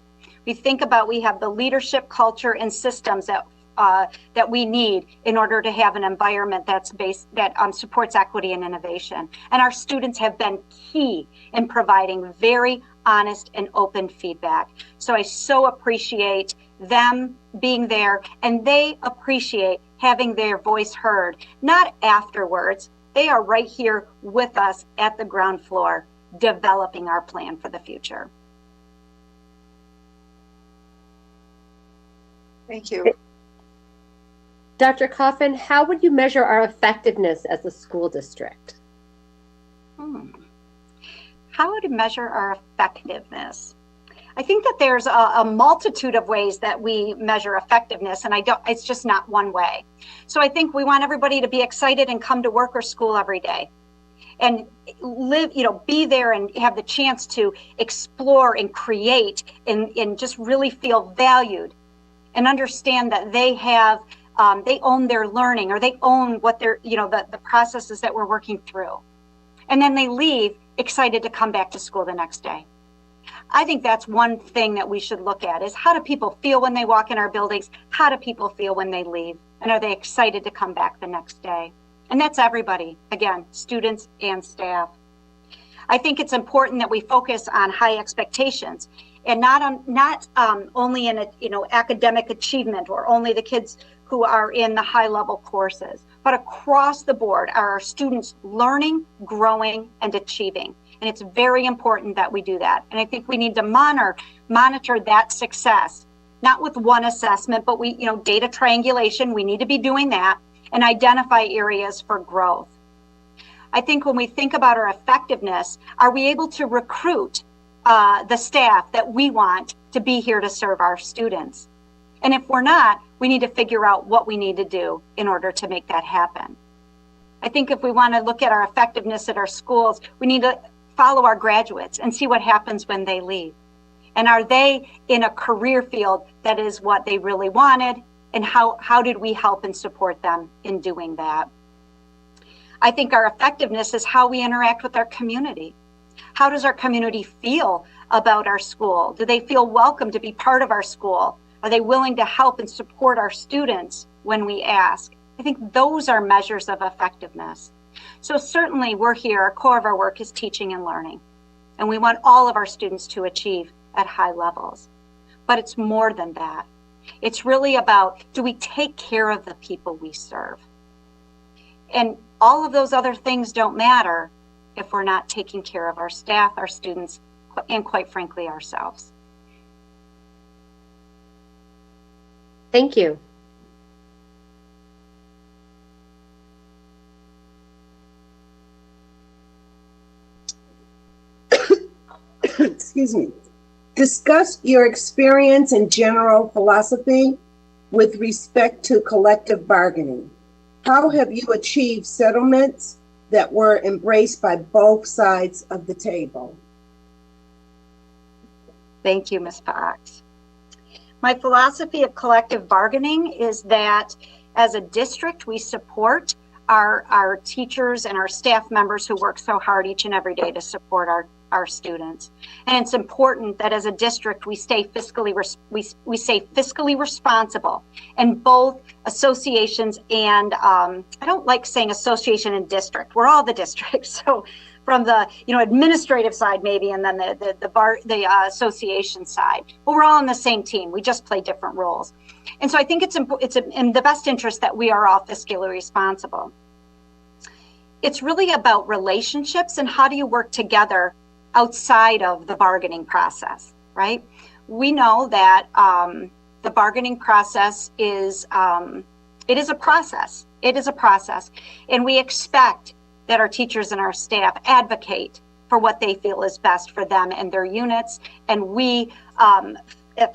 We think about, we have the leadership, culture, and systems that we need in order to have an environment that supports equity and innovation. And our students have been key in providing very honest and open feedback. So I so appreciate them being there, and they appreciate having their voice heard, not afterwards. They are right here with us at the ground floor, developing our plan for the future. Thank you. Dr. Coffin, how would you measure our effectiveness as a school district? How would we measure our effectiveness? I think that there's a multitude of ways that we measure effectiveness, and it's just not one way. So I think we want everybody to be excited and come to work or school every day and live, be there and have the chance to explore and create and just really feel valued and understand that they have They own their learning, or they own what they're, the processes that we're working through. And then they leave excited to come back to school the next day. I think that's one thing that we should look at, is how do people feel when they walk in our buildings? How do people feel when they leave? And are they excited to come back the next day? And that's everybody, again, students and staff. I think it's important that we focus on high expectations, and not only in academic achievement, or only the kids who are in the high level courses, but across the board are our students learning, growing, and achieving. And it's very important that we do that. And I think we need to monitor that success, not with one assessment, but data triangulation, we need to be doing that, and identify areas for growth. I think when we think about our effectiveness, are we able to recruit the staff that we want to be here to serve our students? And if we're not, we need to figure out what we need to do in order to make that happen. I think if we want to look at our effectiveness at our schools, we need to follow our graduates and see what happens when they leave. And are they in a career field that is what they really wanted? And how did we help and support them in doing that? I think our effectiveness is how we interact with our community. How does our community feel about our school? Do they feel welcome to be part of our school? Are they willing to help and support our students when we ask? I think those are measures of effectiveness. So certainly we're here, our core of our work is teaching and learning. And we want all of our students to achieve at high levels. But it's more than that. It's really about, do we take care of the people we serve? And all of those other things don't matter if we're not taking care of our staff, our students, and quite frankly, ourselves. Thank you. Excuse me. Discuss your experience and general philosophy with respect to collective bargaining. How have you achieved settlements that were embraced by both sides of the table? Thank you, Ms. Fox. My philosophy of collective bargaining is that as a district, we support our teachers and our staff members who work so hard each and every day to support our students. And it's important that as a district, we stay fiscally responsible. And both associations and, I don't like saying association and district, we're all the districts. So from the administrative side maybe, and then the association side, but we're all on the same team. We just play different roles. And so I think it's in the best interest that we are all fiscally responsible. It's really about relationships and how do you work together outside of the bargaining process, right? We know that the bargaining process is, it is a process. It is a process. And we expect that our teachers and our staff advocate for what they feel is best for them and their units. And we, from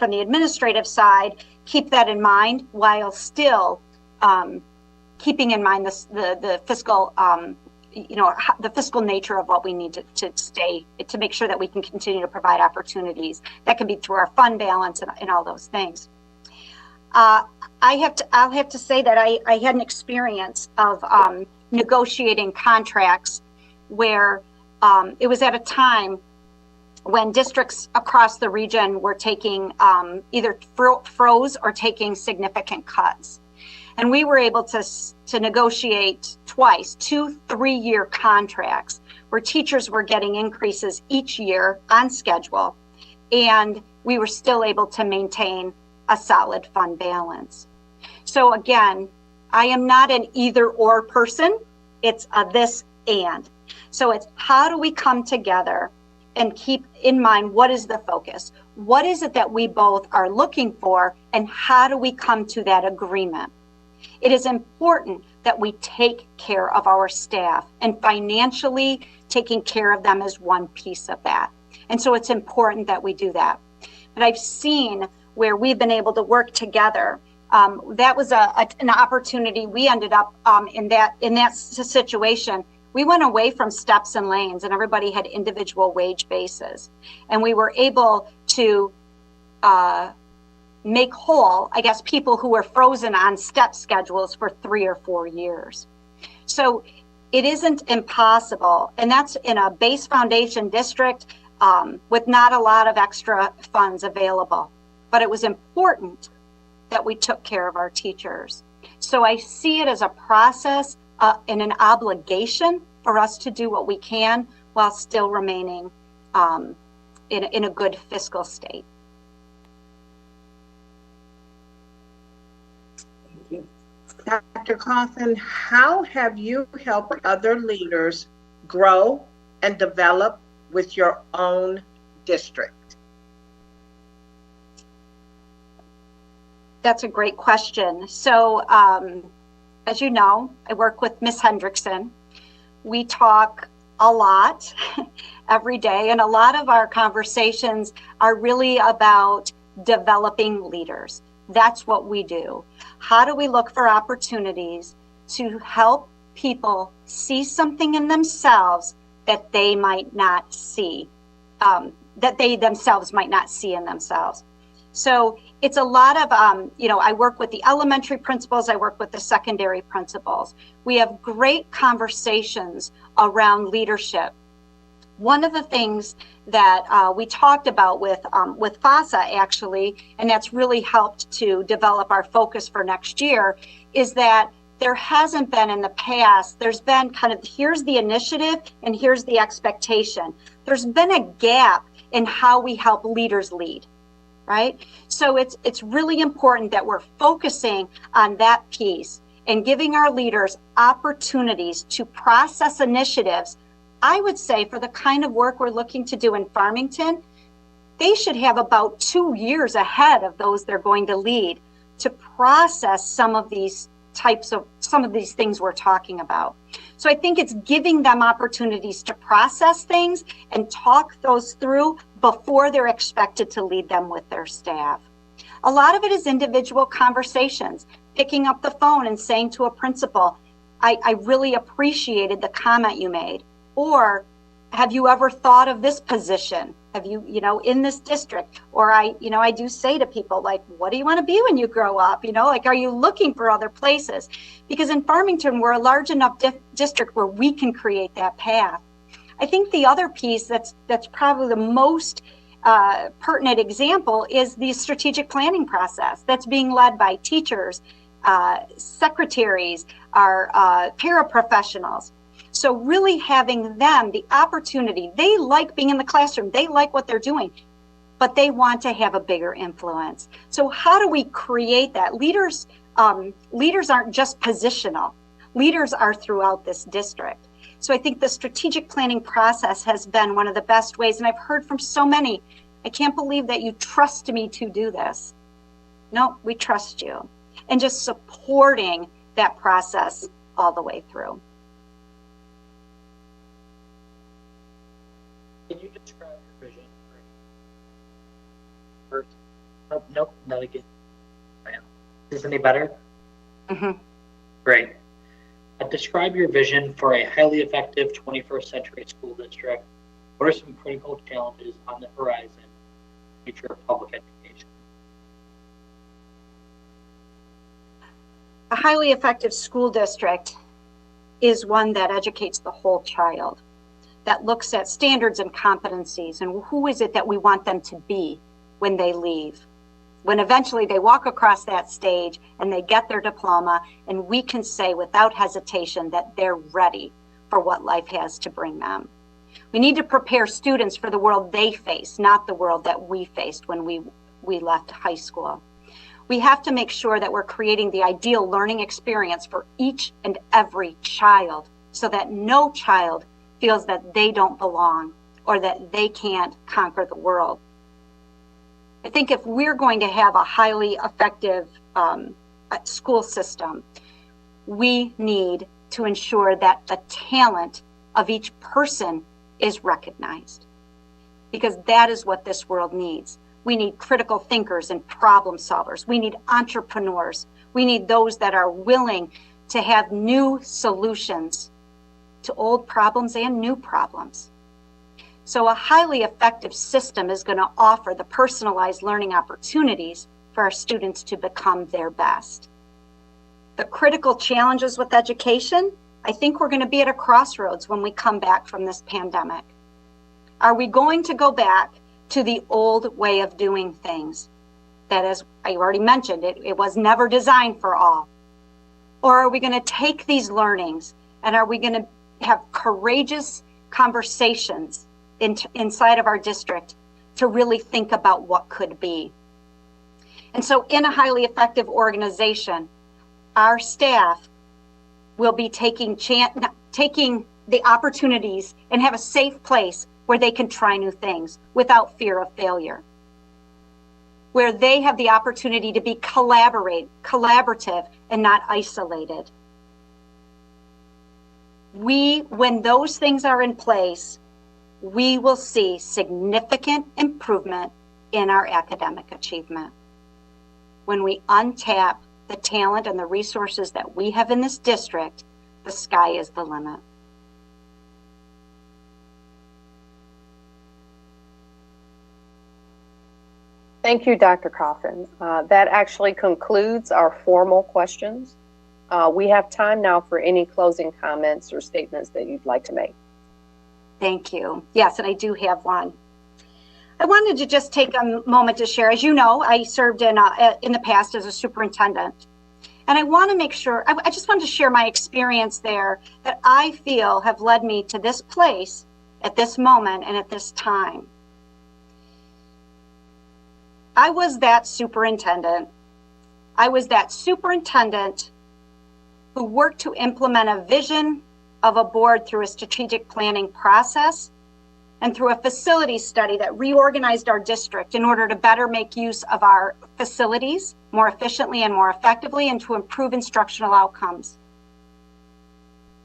the administrative side, keep that in mind while still keeping in mind the fiscal, the fiscal nature of what we need to make sure that we can continue to provide opportunities. That can be through our fund balance and all those things. I'll have to say that I had an experience of negotiating contracts where it was at a time when districts across the region were taking either froze or taking significant cuts. And we were able to negotiate twice, 2 3-year contracts where teachers were getting increases each year on schedule. And we were still able to maintain a solid fund balance. So again, I am not an either or person. It's a this and. So it's how do we come together and keep in mind what is the focus? What is it that we both are looking for, and how do we come to that agreement? It is important that we take care of our staff, and financially taking care of them is one piece of that. And so it's important that we do that. But I've seen where we've been able to work together. That was an opportunity. We ended up in that situation. We went away from steps and lanes, and everybody had individual wage bases. And we were able to make whole, I guess, people who were frozen on step schedules for 3 or 4 years. So it isn't impossible, and that's in a base foundation district with not a lot of extra funds available. But it was important that we took care of our teachers. So I see it as a process and an obligation for us to do what we can while still remaining in a good fiscal state. Dr. Coffin, how have you helped other leaders grow and develop with your own district? That's a great question. So, as you know, I work with Ms. Hendrickson. We talk a lot every day, and a lot of our conversations are really about developing leaders. That's what we do. How do we look for opportunities to help people see something in themselves that they might not see, that they themselves might not see in themselves? So it's a lot of, I work with the elementary principals, I work with the secondary principals. We have great conversations around leadership. One of the things that we talked about with FASA actually, and that's really helped to develop our focus for next year, is that there hasn't been in the past, there's been kind of, here's the initiative and here's the expectation. There's been a gap in how we help leaders lead. Right? So it's really important that we're focusing on that piece and giving our leaders opportunities to process initiatives. I would say for the kind of work we're looking to do in Farmington, they should have about 2 years ahead of those they're going to lead to process some of these things we're talking about. So I think it's giving them opportunities to process things and talk those through before they're expected to lead them with their staff. A lot of it is individual conversations, picking up the phone and saying to a principal, I really appreciated the comment you made. Or have you ever thought of this position? Have you, in this district? Or I do say to people, like, what do you want to be when you grow up? Are you looking for other places? Because in Farmington, we're a large enough district where we can create that path. I think the other piece that's probably the most pertinent example is the strategic planning process that's being led by teachers, secretaries, our paraprofessionals. So really having them the opportunity, they like being in the classroom, they like what they're doing, but they want to have a bigger influence. So how do we create that? Leaders aren't just positional. Leaders are throughout this district. So I think the strategic planning process has been one of the best ways, and I've heard from so many, I can't believe that you trust me to do this. No, we trust you. And just supporting that process all the way through. Can you describe your vision? First, nope, not again. Is this any better? Mm-hmm. Great. Describe your vision for a highly effective 21st century school district. What are some critical challenges on the horizon for the future of public education? A highly effective school district is one that educates the whole child, that looks at standards and competencies and who is it that we want them to be when they leave. When eventually they walk across that stage and they get their diploma, and we can say without hesitation that they're ready for what life has to bring them. We need to prepare students for the world they face, not the world that we faced when we left high school. We have to make sure that we're creating the ideal learning experience for each and every child so that no child feels that they don't belong or that they can't conquer the world. I think if we're going to have a highly effective school system, we need to ensure that the talent of each person is recognized, because that is what this world needs. We need critical thinkers and problem solvers. We need entrepreneurs. We need those that are willing to have new solutions to old problems and new problems. So a highly effective system is going to offer the personalized learning opportunities for for our students to become their best. The critical challenges with education, I think we're going to be at a crossroads when we come back from this pandemic. Are we going to go back to the old way of doing things? That, as I already mentioned, it was never designed for all. Or are we going to take these learnings and are we going to have courageous conversations inside of our district to really think about what could be? And so in a highly effective organization, our staff will be taking the opportunities and have a safe place where they can try new things without fear of failure, where they have the opportunity to be collaborative and not isolated. When those things are in place, we will see significant improvement in our academic achievement. When we untap the talent and the resources that we have in this district, the sky is the limit. Thank you, Dr. Coffin. That actually concludes our formal questions. We have time now for any closing comments or statements that you'd like to make. Thank you. Yes, and I do have one. I wanted to just take a moment to share. As you know, I served in the past as a superintendent. And I want to make sure, I just wanted to share my experience there that I feel have led me to this place at this moment and at this time. I was that superintendent. I was that superintendent who worked to implement a vision of a board through a strategic planning process and through a facility study that reorganized our district in order to better make use of our facilities more efficiently and more effectively and to improve instructional outcomes.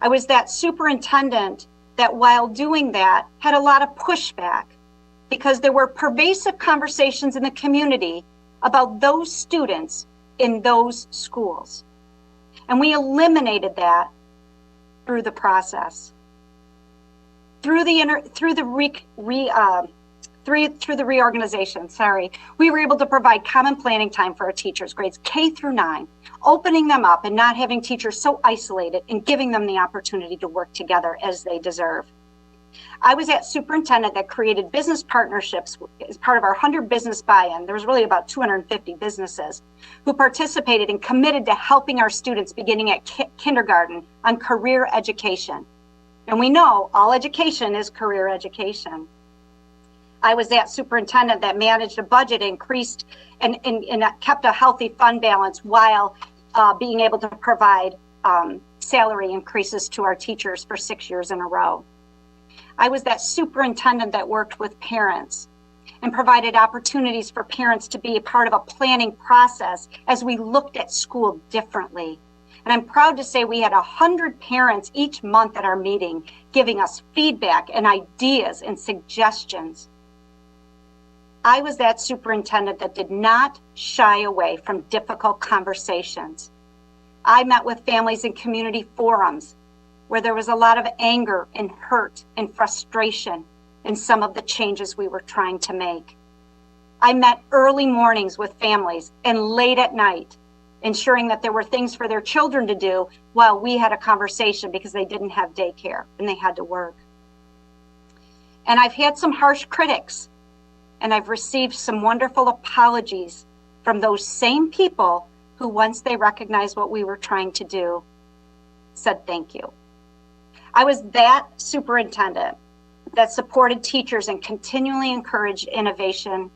I was that superintendent that while doing that had a lot of pushback because there were pervasive conversations in the community about those students in those schools. And we eliminated that through the process. Through the reorganization, we were able to provide common planning time for our teachers, grades K through 9, opening them up and not having teachers so isolated and giving them the opportunity to work together as they deserve. I was that superintendent that created business partnerships as part of our 100 business buy-in. There was really about 250 businesses who participated and committed to helping our students beginning at kindergarten on career education. And we know all education is career education. I was that superintendent that managed a budget, increased and kept a healthy fund balance while being able to provide salary increases to our teachers for 6 years in a row. I was that superintendent that worked with parents and provided opportunities for parents to be a part of a planning process as we looked at school differently. And I'm proud to say we had 100 parents each month at our meeting giving us feedback and ideas and suggestions. I was that superintendent that did not shy away from difficult conversations. I met with families in community forums where there was a lot of anger and hurt and frustration in some of the changes we were trying to make. I met early mornings with families and late at night, ensuring that there were things for their children to do while we had a conversation because they didn't have daycare and they had to work. And I've had some harsh critics, and I've received some wonderful apologies from those same people who, once they recognized what we were trying to do, said thank you. I was that superintendent that supported teachers and continually encouraged innovation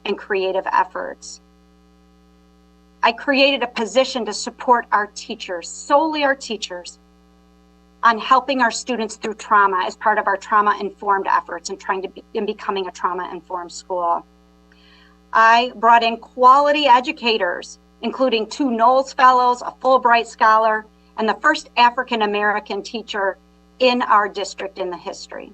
and creative efforts. I created a position to support our teachers, solely our teachers, on helping our students through trauma as part of our trauma-informed efforts and becoming a trauma-informed school. I brought in quality educators, including 2 Knowles Fellows, a Fulbright Scholar, and the first African-American teacher in our district in the history.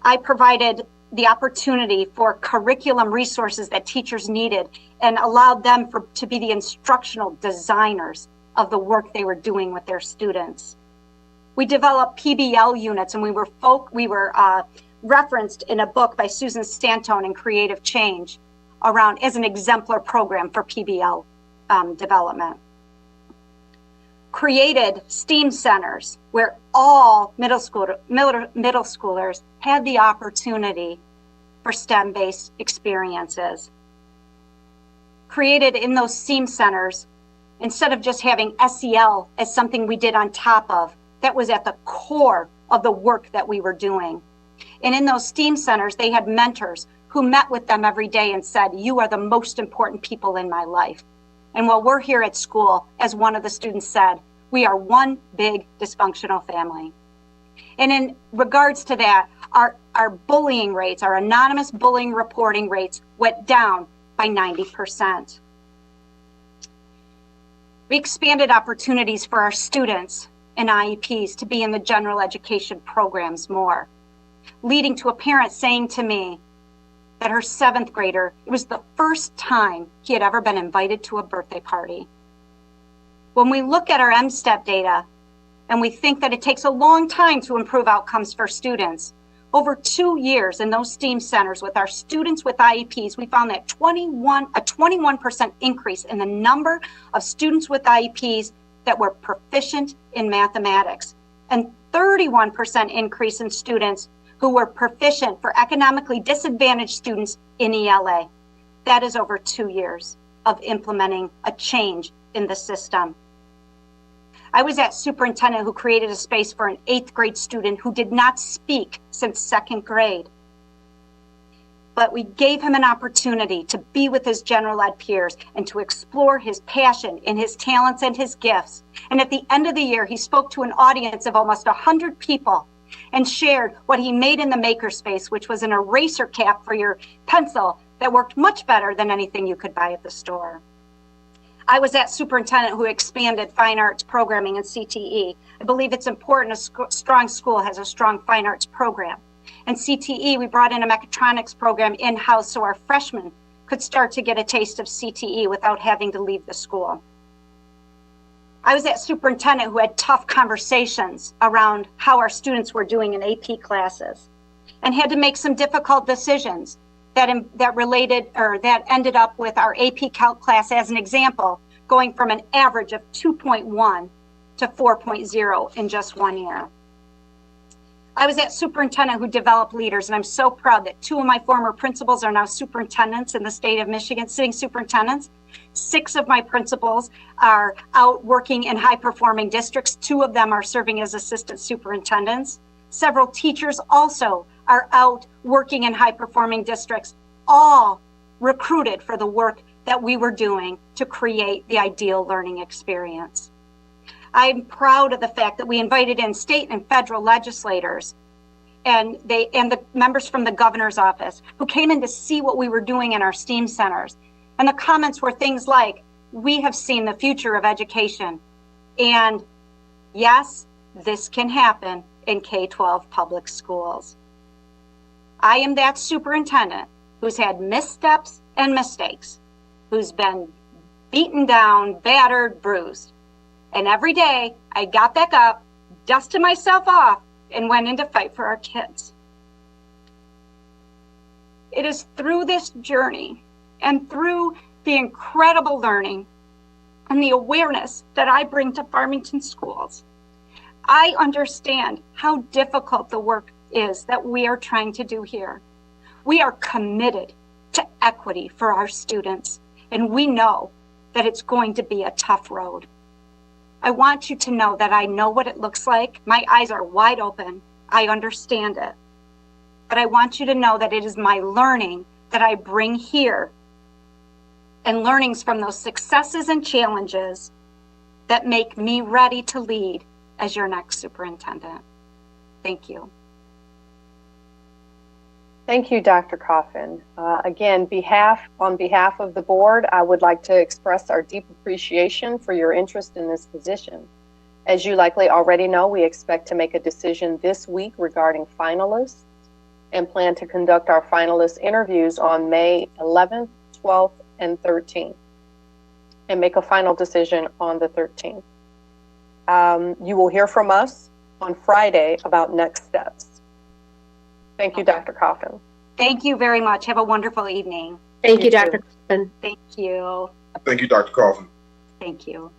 I provided the opportunity for curriculum resources that teachers needed and allowed them to be the instructional designers of the work they were doing with their students. We developed PBL units, and we were referenced in a book by Susan Stantone in Creative Change around as an exemplar program for PBL development. Created STEAM centers where all middle schoolers had the opportunity for STEM-based experiences. Created in those STEAM centers, instead of just having SEL as something we did on top of, that was at the core of the work that we were doing. And in those STEAM centers, they had mentors who met with them every day and said, "You are the most important people in my life." And while we're here at school, as one of the students said, we are one big dysfunctional family. And in regards to that, our bullying rates, our anonymous bullying reporting rates went down by 90%. We expanded opportunities for our students and IEPs to be in the general education programs more, leading to a parent saying to me that her 7th grader, it was the first time he had ever been invited to a birthday party. When we look at our MSTEP data and we think that it takes a long time to improve outcomes for students, over 2 years in those STEAM centers with our students with IEPs, we found that a 21% increase in the number of students with IEPs that were proficient in mathematics, and 31% increase in students who were proficient for economically disadvantaged students in ELA. That is over 2 years of implementing a change in the system. I was that superintendent who created a space for an 8th grade student who did not speak since 2nd grade. But we gave him an opportunity to be with his general ed peers and to explore his passion and his talents and his gifts. And at the end of the year, he spoke to an audience of almost 100 people and shared what he made in the makerspace, which was an eraser cap for your pencil that worked much better than anything you could buy at the store. I was that superintendent who expanded fine arts programming in CTE. I believe it's important a strong school has a strong fine arts program. In CTE, we brought in a mechatronics program in-house so our freshmen could start to get a taste of CTE without having to leave the school. I was that superintendent who had tough conversations around how our students were doing in AP classes and had to make some difficult decisions that related or that ended up with our AP Calc class, as an example, going from an average of 2.1 to 4.0 in just 1 year. I was that superintendent who developed leaders, and I'm so proud that 2 of my former principals are now superintendents in the state of Michigan, sitting superintendents. 6 of my principals are out working in high-performing districts. 2 of them are serving as assistant superintendents. Several teachers also are out working in high-performing districts, all recruited for the work that we were doing to create the ideal learning experience. I'm proud of the fact that we invited in state and federal legislators and the members from the governor's office who came in to see what we were doing in our STEAM centers. And the comments were things like, "We have seen the future of education." And yes, this can happen in K-12 public schools. I am that superintendent who's had missteps and mistakes, who's been beaten down, battered, bruised. And every day I got back up, dusted myself off, and went in to fight for our kids. It is through this journey and through the incredible learning and the awareness that I bring to Farmington schools, I understand how difficult the work is that we are trying to do here. We are committed to equity for our students, and we know that it's going to be a tough road. I want you to know that I know what it looks like. My eyes are wide open. I understand it. But I want you to know that it is my learning that I bring here and learnings from those successes and challenges that make me ready to lead as your next superintendent. Thank you. Thank you, Dr. Coffin. Again, on behalf of the board, I would like to express our deep appreciation for your interest in this position. As you likely already know, we expect to make a decision this week regarding finalists and plan to conduct our finalist interviews on May 11th, 12th, and 13th, and make a final decision on the 13th. You will hear from us on Friday about next steps. Thank you, Dr. Coffin. Thank you very much. Have a wonderful evening. Thank you, Dr. Coffin. Thank you. Thank you, Dr. Coffin. Thank you.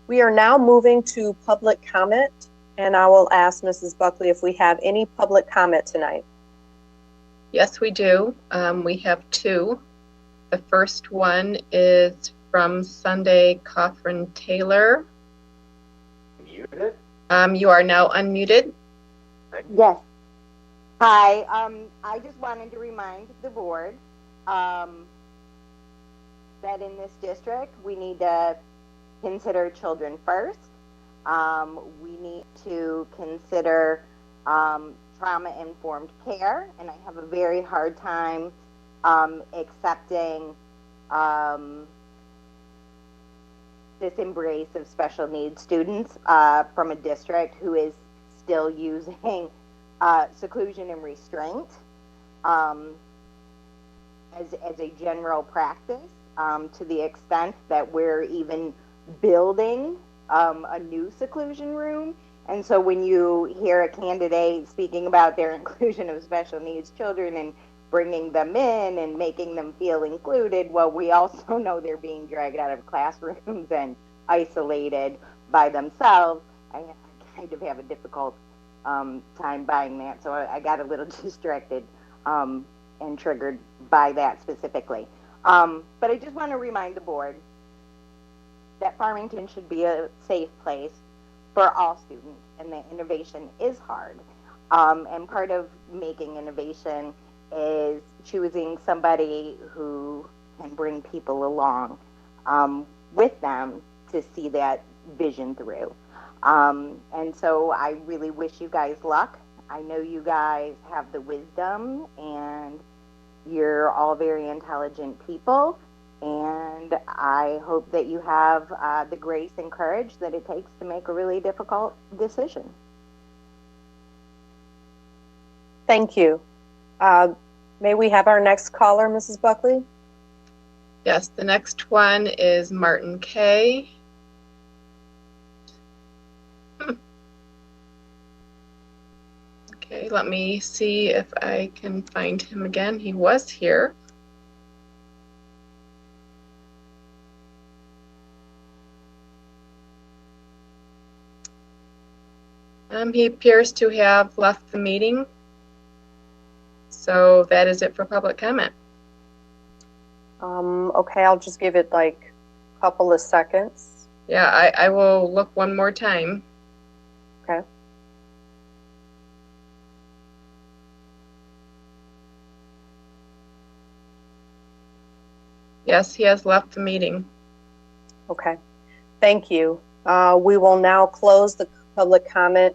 We are now moving to public comment, and I will ask Mrs. Buckley if we have any public comment tonight. Yes, we do. We have two. The first one is from Sunday Coffin Taylor. Muted? You are now unmuted. Yes. Hi. I just wanted to remind the board that in this district we need to consider children first. We need to consider trauma-informed care, and I have a very hard time accepting this embrace of special needs students from a district who is still using seclusion and restraint as a general practice, to the extent that we're even building a new seclusion room. And so when you hear a candidate speaking about their inclusion of special needs children and bringing them in and making them feel included, well, we also know they're being dragged out of classrooms and isolated by themselves. I kind of have a difficult time buying that, so I got a little distracted and triggered by that specifically. But I just want to remind the board that Farmington should be a safe place for all students, and that innovation is hard. And part of making innovation is choosing somebody who can bring people along with them to see that vision through. And so I really wish you guys luck. I know you guys have the wisdom, and you're all very intelligent people, and I hope that you have the grace and courage that it takes to make a really difficult decision. Thank you. May we have our next caller, Mrs. Buckley? Yes, the next one is Martin K. Okay, let me see if I can find him again. He was here. He appears to have left the meeting. So that is it for public comment. Okay, I'll just give it like a couple of seconds. Yeah, I will look one more time. Okay. Yes, he has left the meeting. Okay, thank you. We will now close the public comment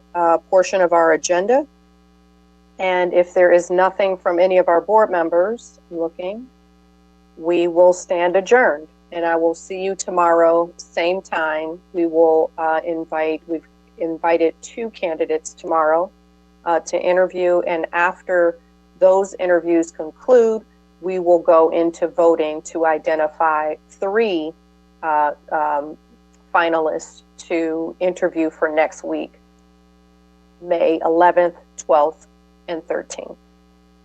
portion of our agenda. And if there is nothing from any of our board members looking, we will stand adjourned. And I will see you tomorrow, same time. We will we've invited 2 candidates tomorrow to interview. And after those interviews conclude, we will go into voting to identify 3 finalists to interview for next week, May 11th, 12th, and 13th.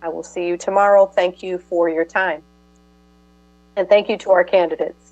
I will see you tomorrow. Thank you for your time. And thank you to our candidates.